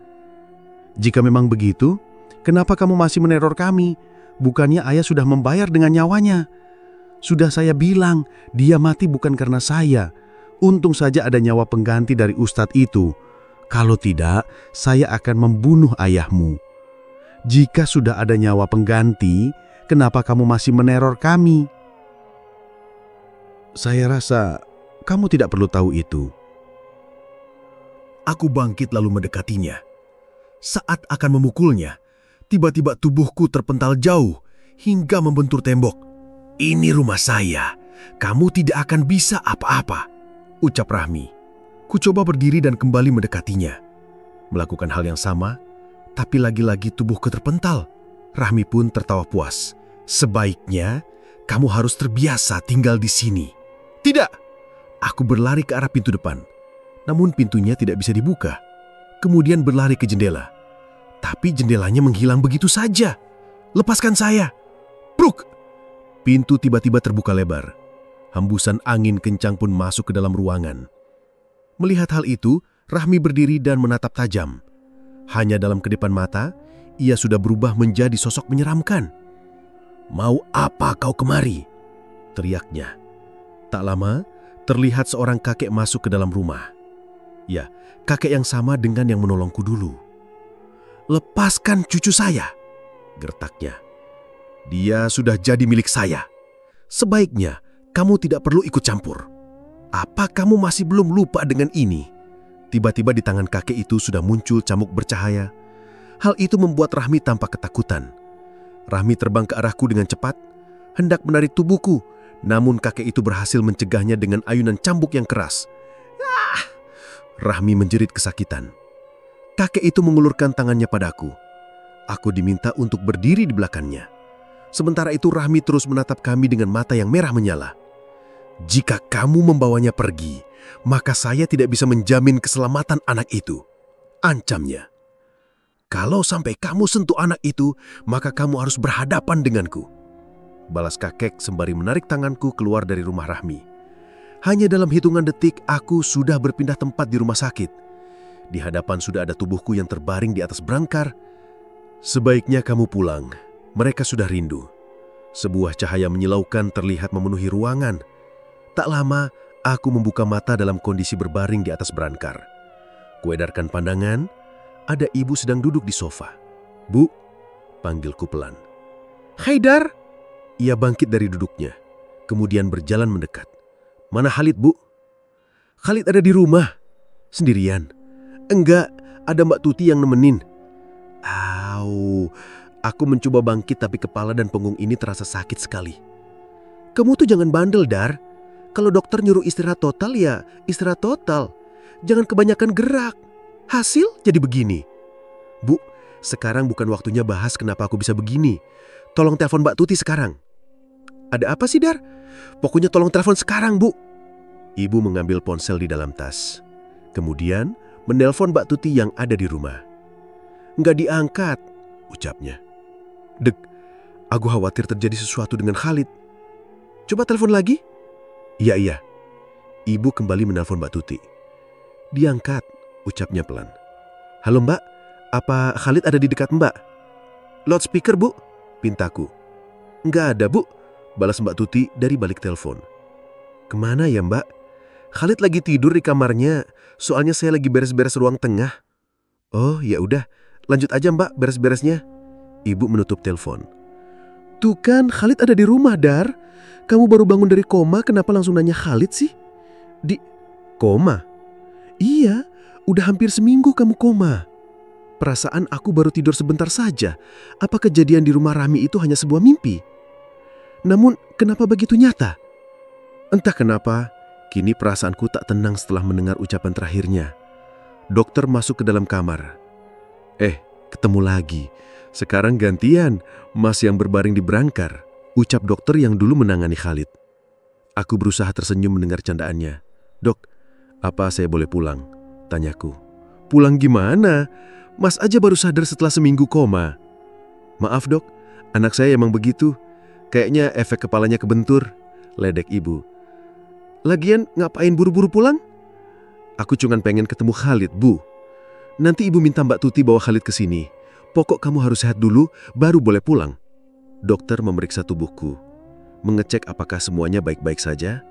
S5: Jika memang begitu, kenapa kamu masih meneror kami? Bukannya ayah sudah membayar dengan nyawanya? Sudah saya bilang, dia mati bukan karena saya. Untung saja ada nyawa pengganti dari ustadz itu. Kalau tidak, saya akan membunuh ayahmu. Jika sudah ada nyawa pengganti, kenapa kamu masih meneror kami?" "Saya rasa kamu tidak perlu tahu itu."
S2: Aku bangkit lalu mendekatinya. Saat akan memukulnya, tiba-tiba tubuhku terpental jauh hingga membentur tembok. "Ini rumah saya. Kamu tidak akan bisa apa-apa," ucap Rahmi. Ku coba berdiri dan kembali mendekatinya. Melakukan hal yang sama, tapi lagi-lagi tubuhku terpental. Rahmi pun tertawa puas. "Sebaiknya kamu harus terbiasa tinggal di sini." "Tidak!" Aku berlari ke arah pintu depan. Namun pintunya tidak bisa dibuka. Kemudian berlari ke jendela. Tapi jendelanya menghilang begitu saja. "Lepaskan saya!" Bruk! Pintu tiba-tiba terbuka lebar. Hembusan angin kencang pun masuk ke dalam ruangan. Melihat hal itu, Rahmi berdiri dan menatap tajam. Hanya dalam kedipan mata, ia sudah berubah menjadi sosok menyeramkan. "Mau apa kau kemari?" teriaknya. Tak lama, terlihat seorang kakek masuk ke dalam rumah. Ya, kakek yang sama dengan yang menolongku dulu. "Lepaskan cucu saya," gertaknya. "Dia sudah jadi milik saya. Sebaiknya kamu tidak perlu ikut campur. Apa kamu masih belum lupa dengan ini?" Tiba-tiba di tangan kakek itu sudah muncul cambuk bercahaya. Hal itu membuat Rahmi tampak ketakutan. Rahmi terbang ke arahku dengan cepat, hendak menarik tubuhku, namun kakek itu berhasil mencegahnya dengan ayunan cambuk yang keras. "Ah!" Rahmi menjerit kesakitan. Kakek itu mengulurkan tangannya padaku. Aku diminta untuk berdiri di belakangnya. Sementara itu Rahmi terus menatap kami dengan mata yang merah menyala. "Jika kamu membawanya pergi, maka saya tidak bisa menjamin keselamatan anak itu," ancamnya. "Kalau sampai kamu sentuh anak itu, maka kamu harus berhadapan denganku," balas kakek sembari menarik tanganku keluar dari rumah Rahmi. Hanya dalam hitungan detik aku sudah berpindah tempat di rumah sakit. Di hadapan sudah ada tubuhku yang terbaring di atas brangkar. "Sebaiknya kamu pulang, mereka sudah rindu." Sebuah cahaya menyilaukan terlihat memenuhi ruangan. Tak lama, aku membuka mata dalam kondisi berbaring di atas brangkar. Kuedarkan pandangan, ada ibu sedang duduk di sofa. "Bu," panggilku pelan. "Haidar!" Ia bangkit dari duduknya, kemudian berjalan mendekat. "Mana Khalid, Bu?" "Khalid ada di rumah." "Sendirian?" "Enggak, ada Mbak Tuti yang nemenin." Au, aku mencoba bangkit tapi kepala dan punggung ini terasa sakit sekali. "Kamu tuh jangan bandel, Dar. Kalau dokter nyuruh istirahat total ya istirahat total. Jangan kebanyakan gerak. Hasil jadi begini." "Bu, sekarang bukan waktunya bahas kenapa aku bisa begini. Tolong telepon Mbak Tuti sekarang." "Ada apa sih, Dar?" "Pokoknya tolong telepon sekarang, Bu." Ibu mengambil ponsel di dalam tas. Kemudian menelpon Mbak Tuti yang ada di rumah. "Nggak diangkat," ucapnya. "Dek, aku khawatir terjadi sesuatu dengan Khalid." "Coba telepon lagi." Iya. Ibu kembali menelpon Mbak Tuti. "Diangkat," ucapnya pelan. "Halo Mbak, apa Khalid ada di dekat Mbak?" "Loudspeaker, Bu," pintaku. "Nggak ada, Bu," balas Mbak Tuti dari balik telepon. "Kemana ya Mbak?" "Khalid lagi tidur di kamarnya, soalnya saya lagi beres-beres ruang tengah." "Oh, ya udah, lanjut aja Mbak beres-beresnya." Ibu menutup telepon. "Tuh kan, Khalid ada di rumah, Dar. Kamu baru bangun dari koma, kenapa langsung nanya Khalid sih?" "Di koma?" "Iya, udah hampir seminggu kamu koma." "Perasaan aku baru tidur sebentar saja. Apa kejadian di rumah Rahmi itu hanya sebuah mimpi? Namun, kenapa begitu nyata?" Entah kenapa, kini perasaanku tak tenang setelah mendengar ucapan terakhirnya. Dokter masuk ke dalam kamar. Ketemu lagi. Sekarang gantian, Mas yang berbaring di brangkar," ucap dokter yang dulu menangani Khalid. Aku berusaha tersenyum mendengar candaannya. "Dok, apa saya boleh pulang?" tanyaku. "Pulang gimana? Mas aja baru sadar setelah seminggu koma." "Maaf dok, anak saya emang begitu. Kayaknya efek kepalanya kebentur," ledek ibu. "Lagian ngapain buru-buru pulang?" "Aku cuma pengen ketemu Khalid, Bu. Nanti ibu minta Mbak Tuti bawa Khalid ke sini. Pokok kamu harus sehat dulu, baru boleh pulang." Dokter memeriksa tubuhku, mengecek apakah semuanya baik-baik saja.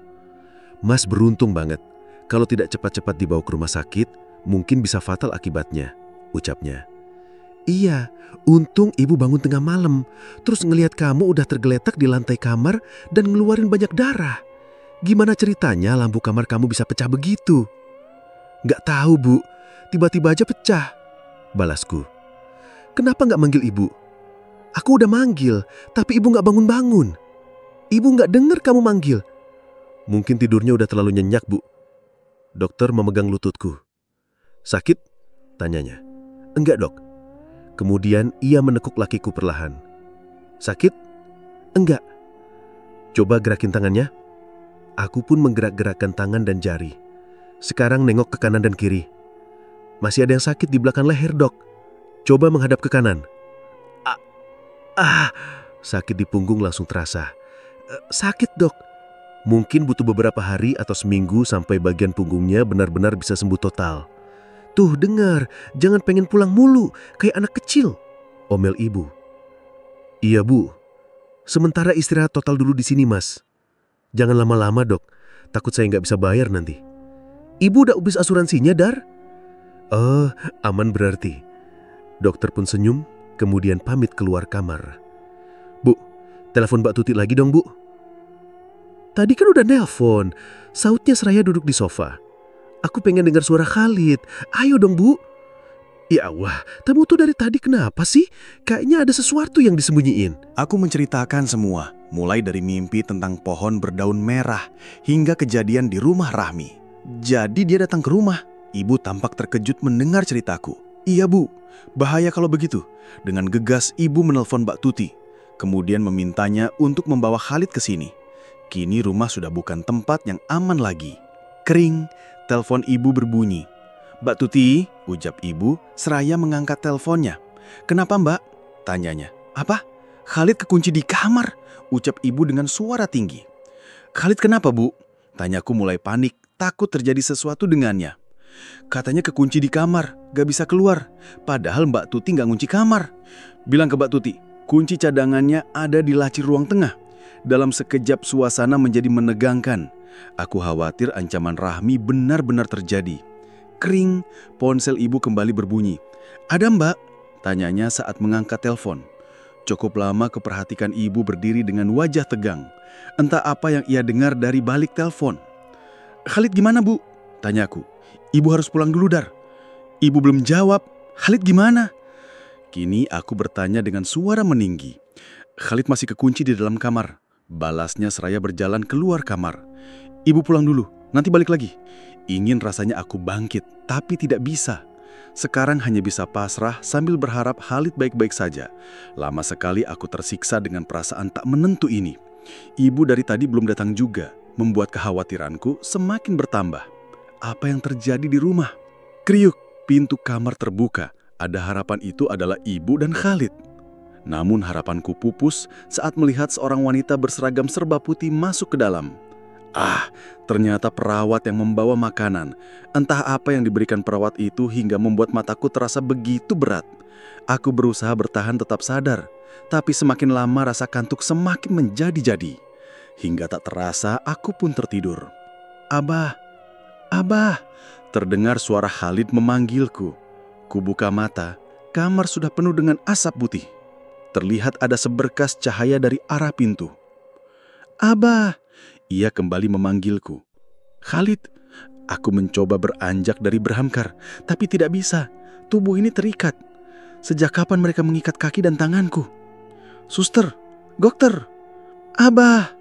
S2: "Mas beruntung banget. Kalau tidak cepat-cepat dibawa ke rumah sakit, mungkin bisa fatal akibatnya," ucapnya. "Iya, untung ibu bangun tengah malam, terus ngelihat kamu udah tergeletak di lantai kamar dan ngeluarin banyak darah. Gimana ceritanya lampu kamar kamu bisa pecah begitu?" "Nggak tahu, Bu. Tiba-tiba aja pecah," balasku. "Kenapa nggak manggil ibu?" "Aku udah manggil, tapi ibu nggak bangun-bangun. Ibu nggak dengar kamu manggil." "Mungkin tidurnya udah terlalu nyenyak, Bu." Dokter memegang lututku. "Sakit?" tanyanya. "Enggak, Dok." Kemudian ia menekuk lakiku perlahan. "Sakit?" "Enggak." "Coba gerakin tangannya." Aku pun menggerak-gerakkan tangan dan jari. Sekarang nengok ke kanan dan kiri. "Masih ada yang sakit di belakang leher, Dok. Coba menghadap ke kanan." Sakit di punggung langsung terasa. "Sakit, Dok."
S4: Mungkin butuh beberapa hari atau seminggu sampai bagian punggungnya benar-benar bisa sembuh total. Tuh, dengar, jangan pengen pulang mulu, kayak anak kecil, omel ibu. Iya, Bu. Sementara istirahat total dulu di sini, Mas. Jangan lama-lama, Dok. Takut saya nggak bisa bayar nanti. Ibu udah ubis asuransinya, Dar? Oh, aman berarti. Dokter pun senyum, kemudian pamit keluar kamar. Bu, telepon Mbak Tuti lagi dong, Bu. Tadi kan udah nelpon, sautnya seraya duduk di sofa. Aku pengen dengar suara Khalid. Ayo dong, Bu. Ya Allah, kamu tuh dari tadi kenapa sih? Kayaknya ada sesuatu yang disembunyiin.
S5: Aku menceritakan semua, mulai dari mimpi tentang pohon berdaun merah hingga kejadian di rumah Rahmi. Jadi dia datang ke rumah. Ibu tampak terkejut mendengar ceritaku. Iya, Bu, bahaya kalau begitu. Dengan gegas ibu menelpon Mbak Tuti, kemudian memintanya untuk membawa Khalid ke sini. Kini rumah sudah bukan tempat yang aman lagi. Kering, telepon ibu berbunyi. Mbak Tuti, ucap ibu seraya mengangkat teleponnya. Kenapa, Mbak? Tanyanya. Apa? Khalid kekunci di kamar, ucap ibu dengan suara tinggi. Khalid kenapa, Bu? Tanyaku mulai panik, takut terjadi sesuatu dengannya. Katanya kekunci di kamar, gak bisa keluar. Padahal Mbak Tuti gak ngunci kamar. Bilang ke Mbak Tuti, kunci cadangannya ada di laci ruang tengah. Dalam sekejap suasana menjadi menegangkan. Aku khawatir ancaman Rahmi benar-benar terjadi. Kering, ponsel ibu kembali berbunyi. Ada, Mbak? Tanyanya saat mengangkat telepon. Cukup lama kuperhatikan ibu berdiri dengan wajah tegang. Entah apa yang ia dengar dari balik telepon. Khalid gimana, Bu? Tanyaku. Ibu harus pulang dulu, Dar. Ibu belum jawab. Khalid gimana? Kini aku bertanya dengan suara meninggi. Khalid masih kekunci di dalam kamar. Balasnya seraya berjalan keluar kamar. Ibu pulang dulu, nanti balik lagi. Ingin rasanya aku bangkit, tapi tidak bisa. Sekarang hanya bisa pasrah sambil berharap Khalid baik-baik saja. Lama sekali aku tersiksa dengan perasaan tak menentu ini. Ibu dari tadi belum datang juga, membuat kekhawatiranku semakin bertambah. Apa yang terjadi di rumah? Kriuk, pintu kamar terbuka. Ada harapan itu adalah ibu dan Khalid. Namun harapanku pupus saat melihat seorang wanita berseragam serba putih masuk ke dalam. Ternyata perawat yang membawa makanan. Entah apa yang diberikan perawat itu hingga membuat mataku terasa begitu berat. Aku berusaha bertahan tetap sadar, tapi semakin lama rasa kantuk semakin menjadi-jadi. Hingga tak terasa aku pun tertidur. Abah, Abah, terdengar suara Khalid memanggilku. Kubuka mata, kamar sudah penuh dengan asap putih. Terlihat ada seberkas cahaya dari arah pintu. Abah, ia kembali memanggilku. Khalid, aku mencoba beranjak dari berhamkar, tapi tidak bisa. Tubuh ini terikat. Sejak kapan mereka mengikat kaki dan tanganku? Suster, dokter, Abah.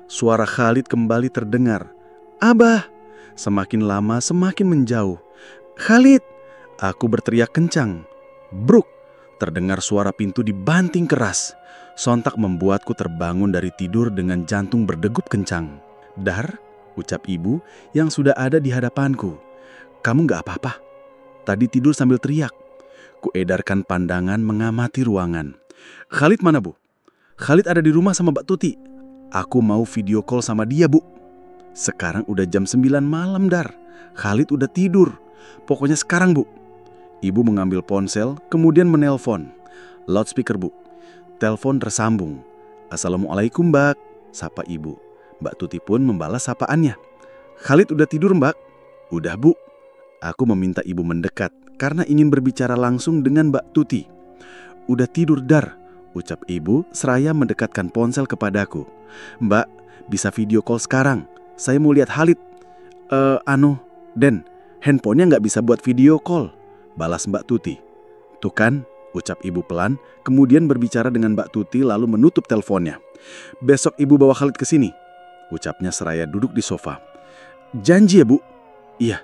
S5: Suara Khalid kembali terdengar. Abah, semakin lama semakin menjauh. Khalid, aku berteriak kencang. Bruk, terdengar suara pintu dibanting keras. Sontak membuatku terbangun dari tidur dengan jantung berdegup kencang. Dar, ucap ibu yang sudah ada di hadapanku. Kamu gak apa-apa? Tadi tidur sambil teriak. Kuedarkan pandangan mengamati ruangan. Khalid mana, Bu? Khalid ada di rumah sama Mbak Tuti. Aku mau video call sama dia, Bu. Sekarang udah jam 9 malam, Dar. Khalid udah tidur. Pokoknya sekarang, Bu. Ibu mengambil ponsel, kemudian menelpon. Loudspeaker, Bu. Telepon tersambung. Assalamualaikum, Mbak, sapa ibu. Mbak Tuti pun membalas sapaannya. Khalid udah tidur, Mbak? Udah, Bu. Aku meminta ibu mendekat karena ingin berbicara langsung dengan Mbak Tuti. Udah tidur, Dar, ucap ibu seraya mendekatkan ponsel kepadaku. Mbak, bisa video call sekarang. Saya mau lihat Khalid. Den, handphonenya nggak bisa buat video call, balas Mbak Tuti. Tuh kan, ucap ibu pelan, kemudian berbicara dengan Mbak Tuti lalu menutup teleponnya. Besok ibu bawa Khalid ke sini, ucapnya seraya duduk di sofa. Janji ya, Bu? Iya.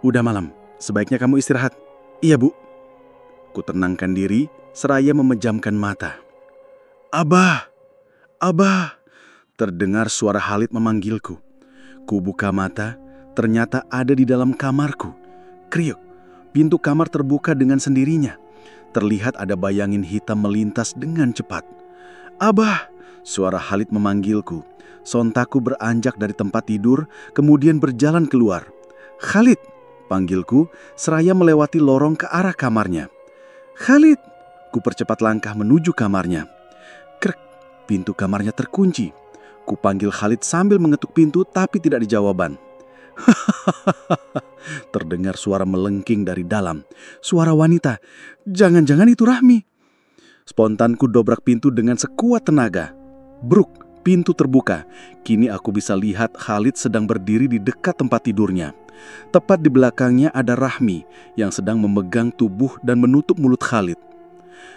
S5: Udah malam, sebaiknya kamu istirahat. Iya, Bu. Kutenangkan diri seraya memejamkan mata. Abah, Abah, terdengar suara Khalid memanggilku. Kubuka mata, ternyata ada di dalam kamarku. Kriuk, pintu kamar terbuka dengan sendirinya. Terlihat ada bayangin hitam melintas dengan cepat. Abah, Suara Khalid memanggilku. Sontakku beranjak dari tempat tidur, kemudian berjalan keluar. "Khalid!" panggilku, seraya melewati lorong ke arah kamarnya. "Khalid!" Ku percepat langkah menuju kamarnya. Krek, pintu kamarnya terkunci. Ku panggil Khalid sambil mengetuk pintu, tapi tidak dijawaban. Terdengar suara melengking dari dalam. Suara wanita. Jangan-jangan itu Rahmi. Spontan ku dobrak pintu dengan sekuat tenaga. Bruk! Pintu terbuka. Kini aku bisa lihat Khalid sedang berdiri di dekat tempat tidurnya. Tepat di belakangnya ada Rahmi yang sedang memegang tubuh dan menutup mulut Khalid.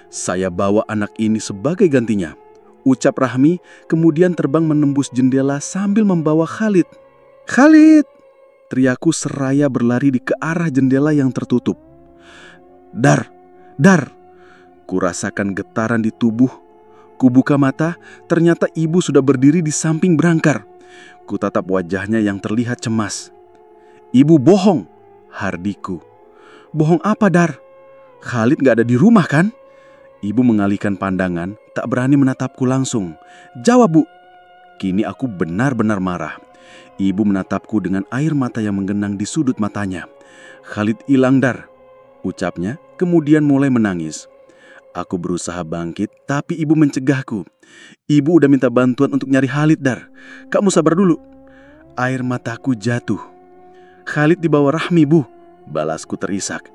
S5: "Saya bawa anak ini sebagai gantinya," ucap Rahmi, kemudian terbang menembus jendela sambil membawa Khalid. "Khalid!" teriakku seraya berlari ke arah jendela yang tertutup. Dar! Dar! Kurasakan getaran di tubuh. Ku buka mata, ternyata ibu sudah berdiri di samping berangkar. Ku tatap wajahnya yang terlihat cemas. "Ibu bohong," hardiku. "Bohong apa, Dar? Khalid gak ada di rumah kan?" Ibu mengalihkan pandangan, tak berani menatapku langsung. "Jawab, Bu." Kini aku benar-benar marah. Ibu menatapku dengan air mata yang menggenang di sudut matanya. "Khalid hilang, Dar," ucapnya, kemudian mulai menangis. Aku berusaha bangkit, tapi ibu mencegahku. "Ibu udah minta bantuan untuk nyari Khalid, Dar. Kamu sabar dulu." Air mataku jatuh. "Khalid dibawa Rahmi, Bu," balasku terisak.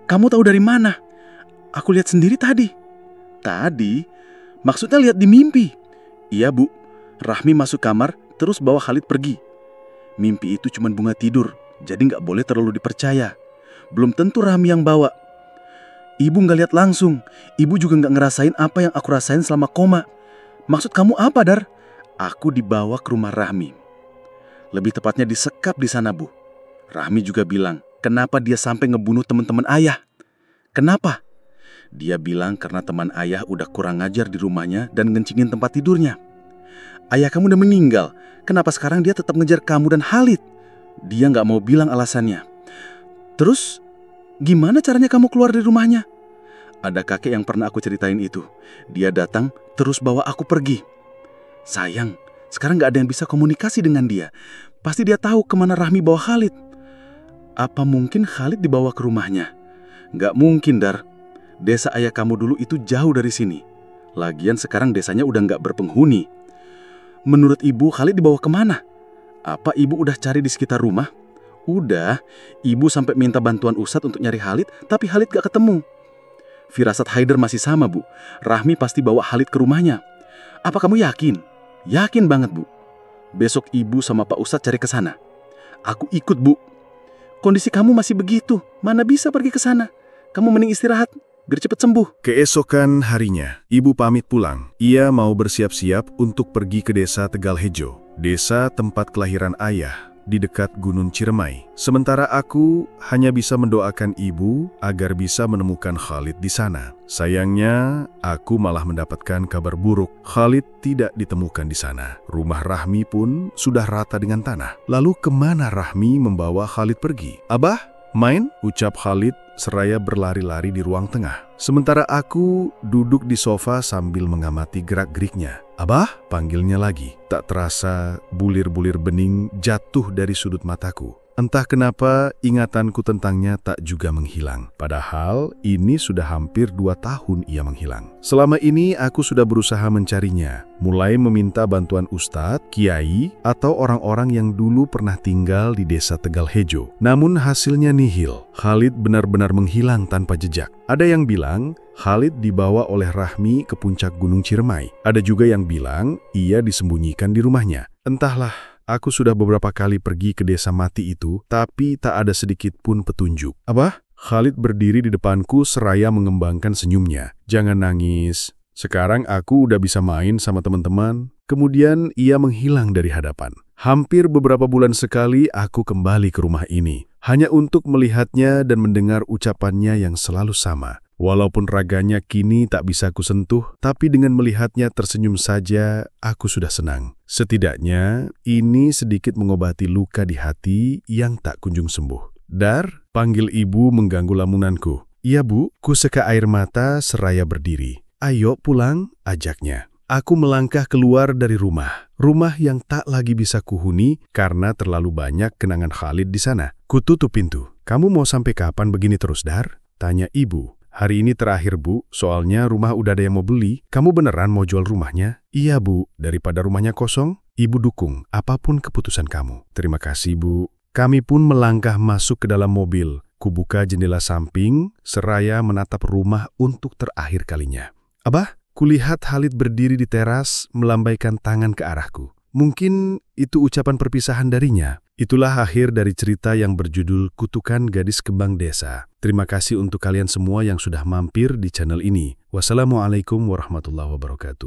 S5: "Kamu tahu dari mana?" "Aku lihat sendiri tadi." "Tadi? Maksudnya lihat di mimpi?" "Iya, Bu. Rahmi masuk kamar, terus bawa Khalid pergi. Mimpi itu cuma bunga tidur, jadi gak boleh terlalu dipercaya. Belum tentu Rahmi yang bawa." "Ibu gak lihat langsung. Ibu juga gak ngerasain apa yang aku rasain selama koma. Maksud kamu apa, Dar?" "Aku dibawa ke rumah Rahmi. Lebih tepatnya disekap di sana, Bu. Rahmi juga bilang, kenapa dia sampai ngebunuh teman-teman ayah. Kenapa? Dia bilang karena teman ayah udah kurang ngajar di rumahnya dan ngencingin tempat tidurnya. Ayah kamu udah meninggal, kenapa sekarang dia tetap ngejar kamu dan Khalid? Dia gak mau bilang alasannya. Terus, gimana caranya kamu keluar dari rumahnya?" "Ada kakek yang pernah aku ceritain itu. Dia datang terus bawa aku pergi. Sayang, sekarang gak ada yang bisa komunikasi dengan dia. Pasti dia tahu kemana Rahmi bawa Khalid." "Apa mungkin Khalid dibawa ke rumahnya?" "Gak mungkin, Dar. Desa ayah kamu dulu itu jauh dari sini. Lagian sekarang desanya udah gak berpenghuni. Menurut ibu Khalid dibawa kemana? Apa ibu udah cari di sekitar rumah?" "Udah, ibu sampai minta bantuan Ustadz untuk nyari Khalid, tapi Khalid gak ketemu." "Firasat Haidar masih sama, Bu. Rahmi pasti bawa Khalid ke rumahnya." "Apa kamu yakin?" "Yakin banget, Bu. Besok ibu sama Pak Ustadz cari ke sana." "Aku ikut, Bu." "Kondisi kamu masih begitu, mana bisa pergi ke sana? Kamu mending istirahat, biar cepat sembuh."
S2: Keesokan harinya, ibu pamit pulang. Ia mau bersiap-siap untuk pergi ke desa Tegalhejo, desa tempat kelahiran ayah, di dekat Gunung Ciremai. Sementara aku hanya bisa mendoakan ibu agar bisa menemukan Khalid di sana. Sayangnya, aku malah mendapatkan kabar buruk. Khalid tidak ditemukan di sana. Rumah Rahmi pun sudah rata dengan tanah. Lalu kemana Rahmi membawa Khalid pergi? "Abah, main?" ucap Khalid seraya berlari-lari di ruang tengah. Sementara aku duduk di sofa sambil mengamati gerak-geriknya. "Abah?" panggilnya lagi. Tak terasa bulir-bulir bening jatuh dari sudut mataku. Entah kenapa ingatanku tentangnya tak juga menghilang. Padahal ini sudah hampir 2 tahun ia menghilang. Selama ini aku sudah berusaha mencarinya. Mulai meminta bantuan ustadz, kiai, atau orang-orang yang dulu pernah tinggal di desa Tegalhejo. Namun hasilnya nihil. Khalid benar-benar menghilang tanpa jejak. Ada yang bilang Khalid dibawa oleh Rahmi ke puncak Gunung Ciremai. Ada juga yang bilang ia disembunyikan di rumahnya. Entahlah, aku sudah beberapa kali pergi ke desa mati itu, tapi tak ada sedikit pun petunjuk. "Abah?" Khalid berdiri di depanku seraya mengembangkan senyumnya. "Jangan nangis. Sekarang aku udah bisa main sama teman-teman." Kemudian ia menghilang dari hadapan. Hampir beberapa bulan sekali aku kembali ke rumah ini, hanya untuk melihatnya dan mendengar ucapannya yang selalu sama. Walaupun raganya kini tak bisa kusentuh, tapi dengan melihatnya tersenyum saja, aku sudah senang. Setidaknya, ini sedikit mengobati luka di hati yang tak kunjung sembuh. "Dar," panggil ibu mengganggu lamunanku. "Iya, Bu," ku seka air mata seraya berdiri. "Ayo pulang," ajaknya. Aku melangkah keluar dari rumah. Rumah yang tak lagi bisa kuhuni karena terlalu banyak kenangan Khalid di sana. Kututup pintu. Kamu mau sampai kapan begini terus, Dar? Tanya ibu. Hari ini terakhir, Bu. Soalnya rumah udah ada yang mau beli. Kamu beneran mau jual rumahnya? Iya, Bu. Daripada rumahnya kosong, ibu dukung apapun keputusan kamu. Terima kasih, Bu. Kami pun melangkah masuk ke dalam mobil. Kubuka jendela samping, seraya menatap rumah untuk terakhir kalinya. Abah? Kulihat Khalid berdiri di teras, melambaikan tangan ke arahku. Mungkin itu ucapan perpisahan darinya. Itulah akhir dari cerita yang berjudul Kutukan Gadis Kembang Desa. Terima kasih untuk kalian semua yang sudah mampir di channel ini. Wassalamualaikum warahmatullahi wabarakatuh.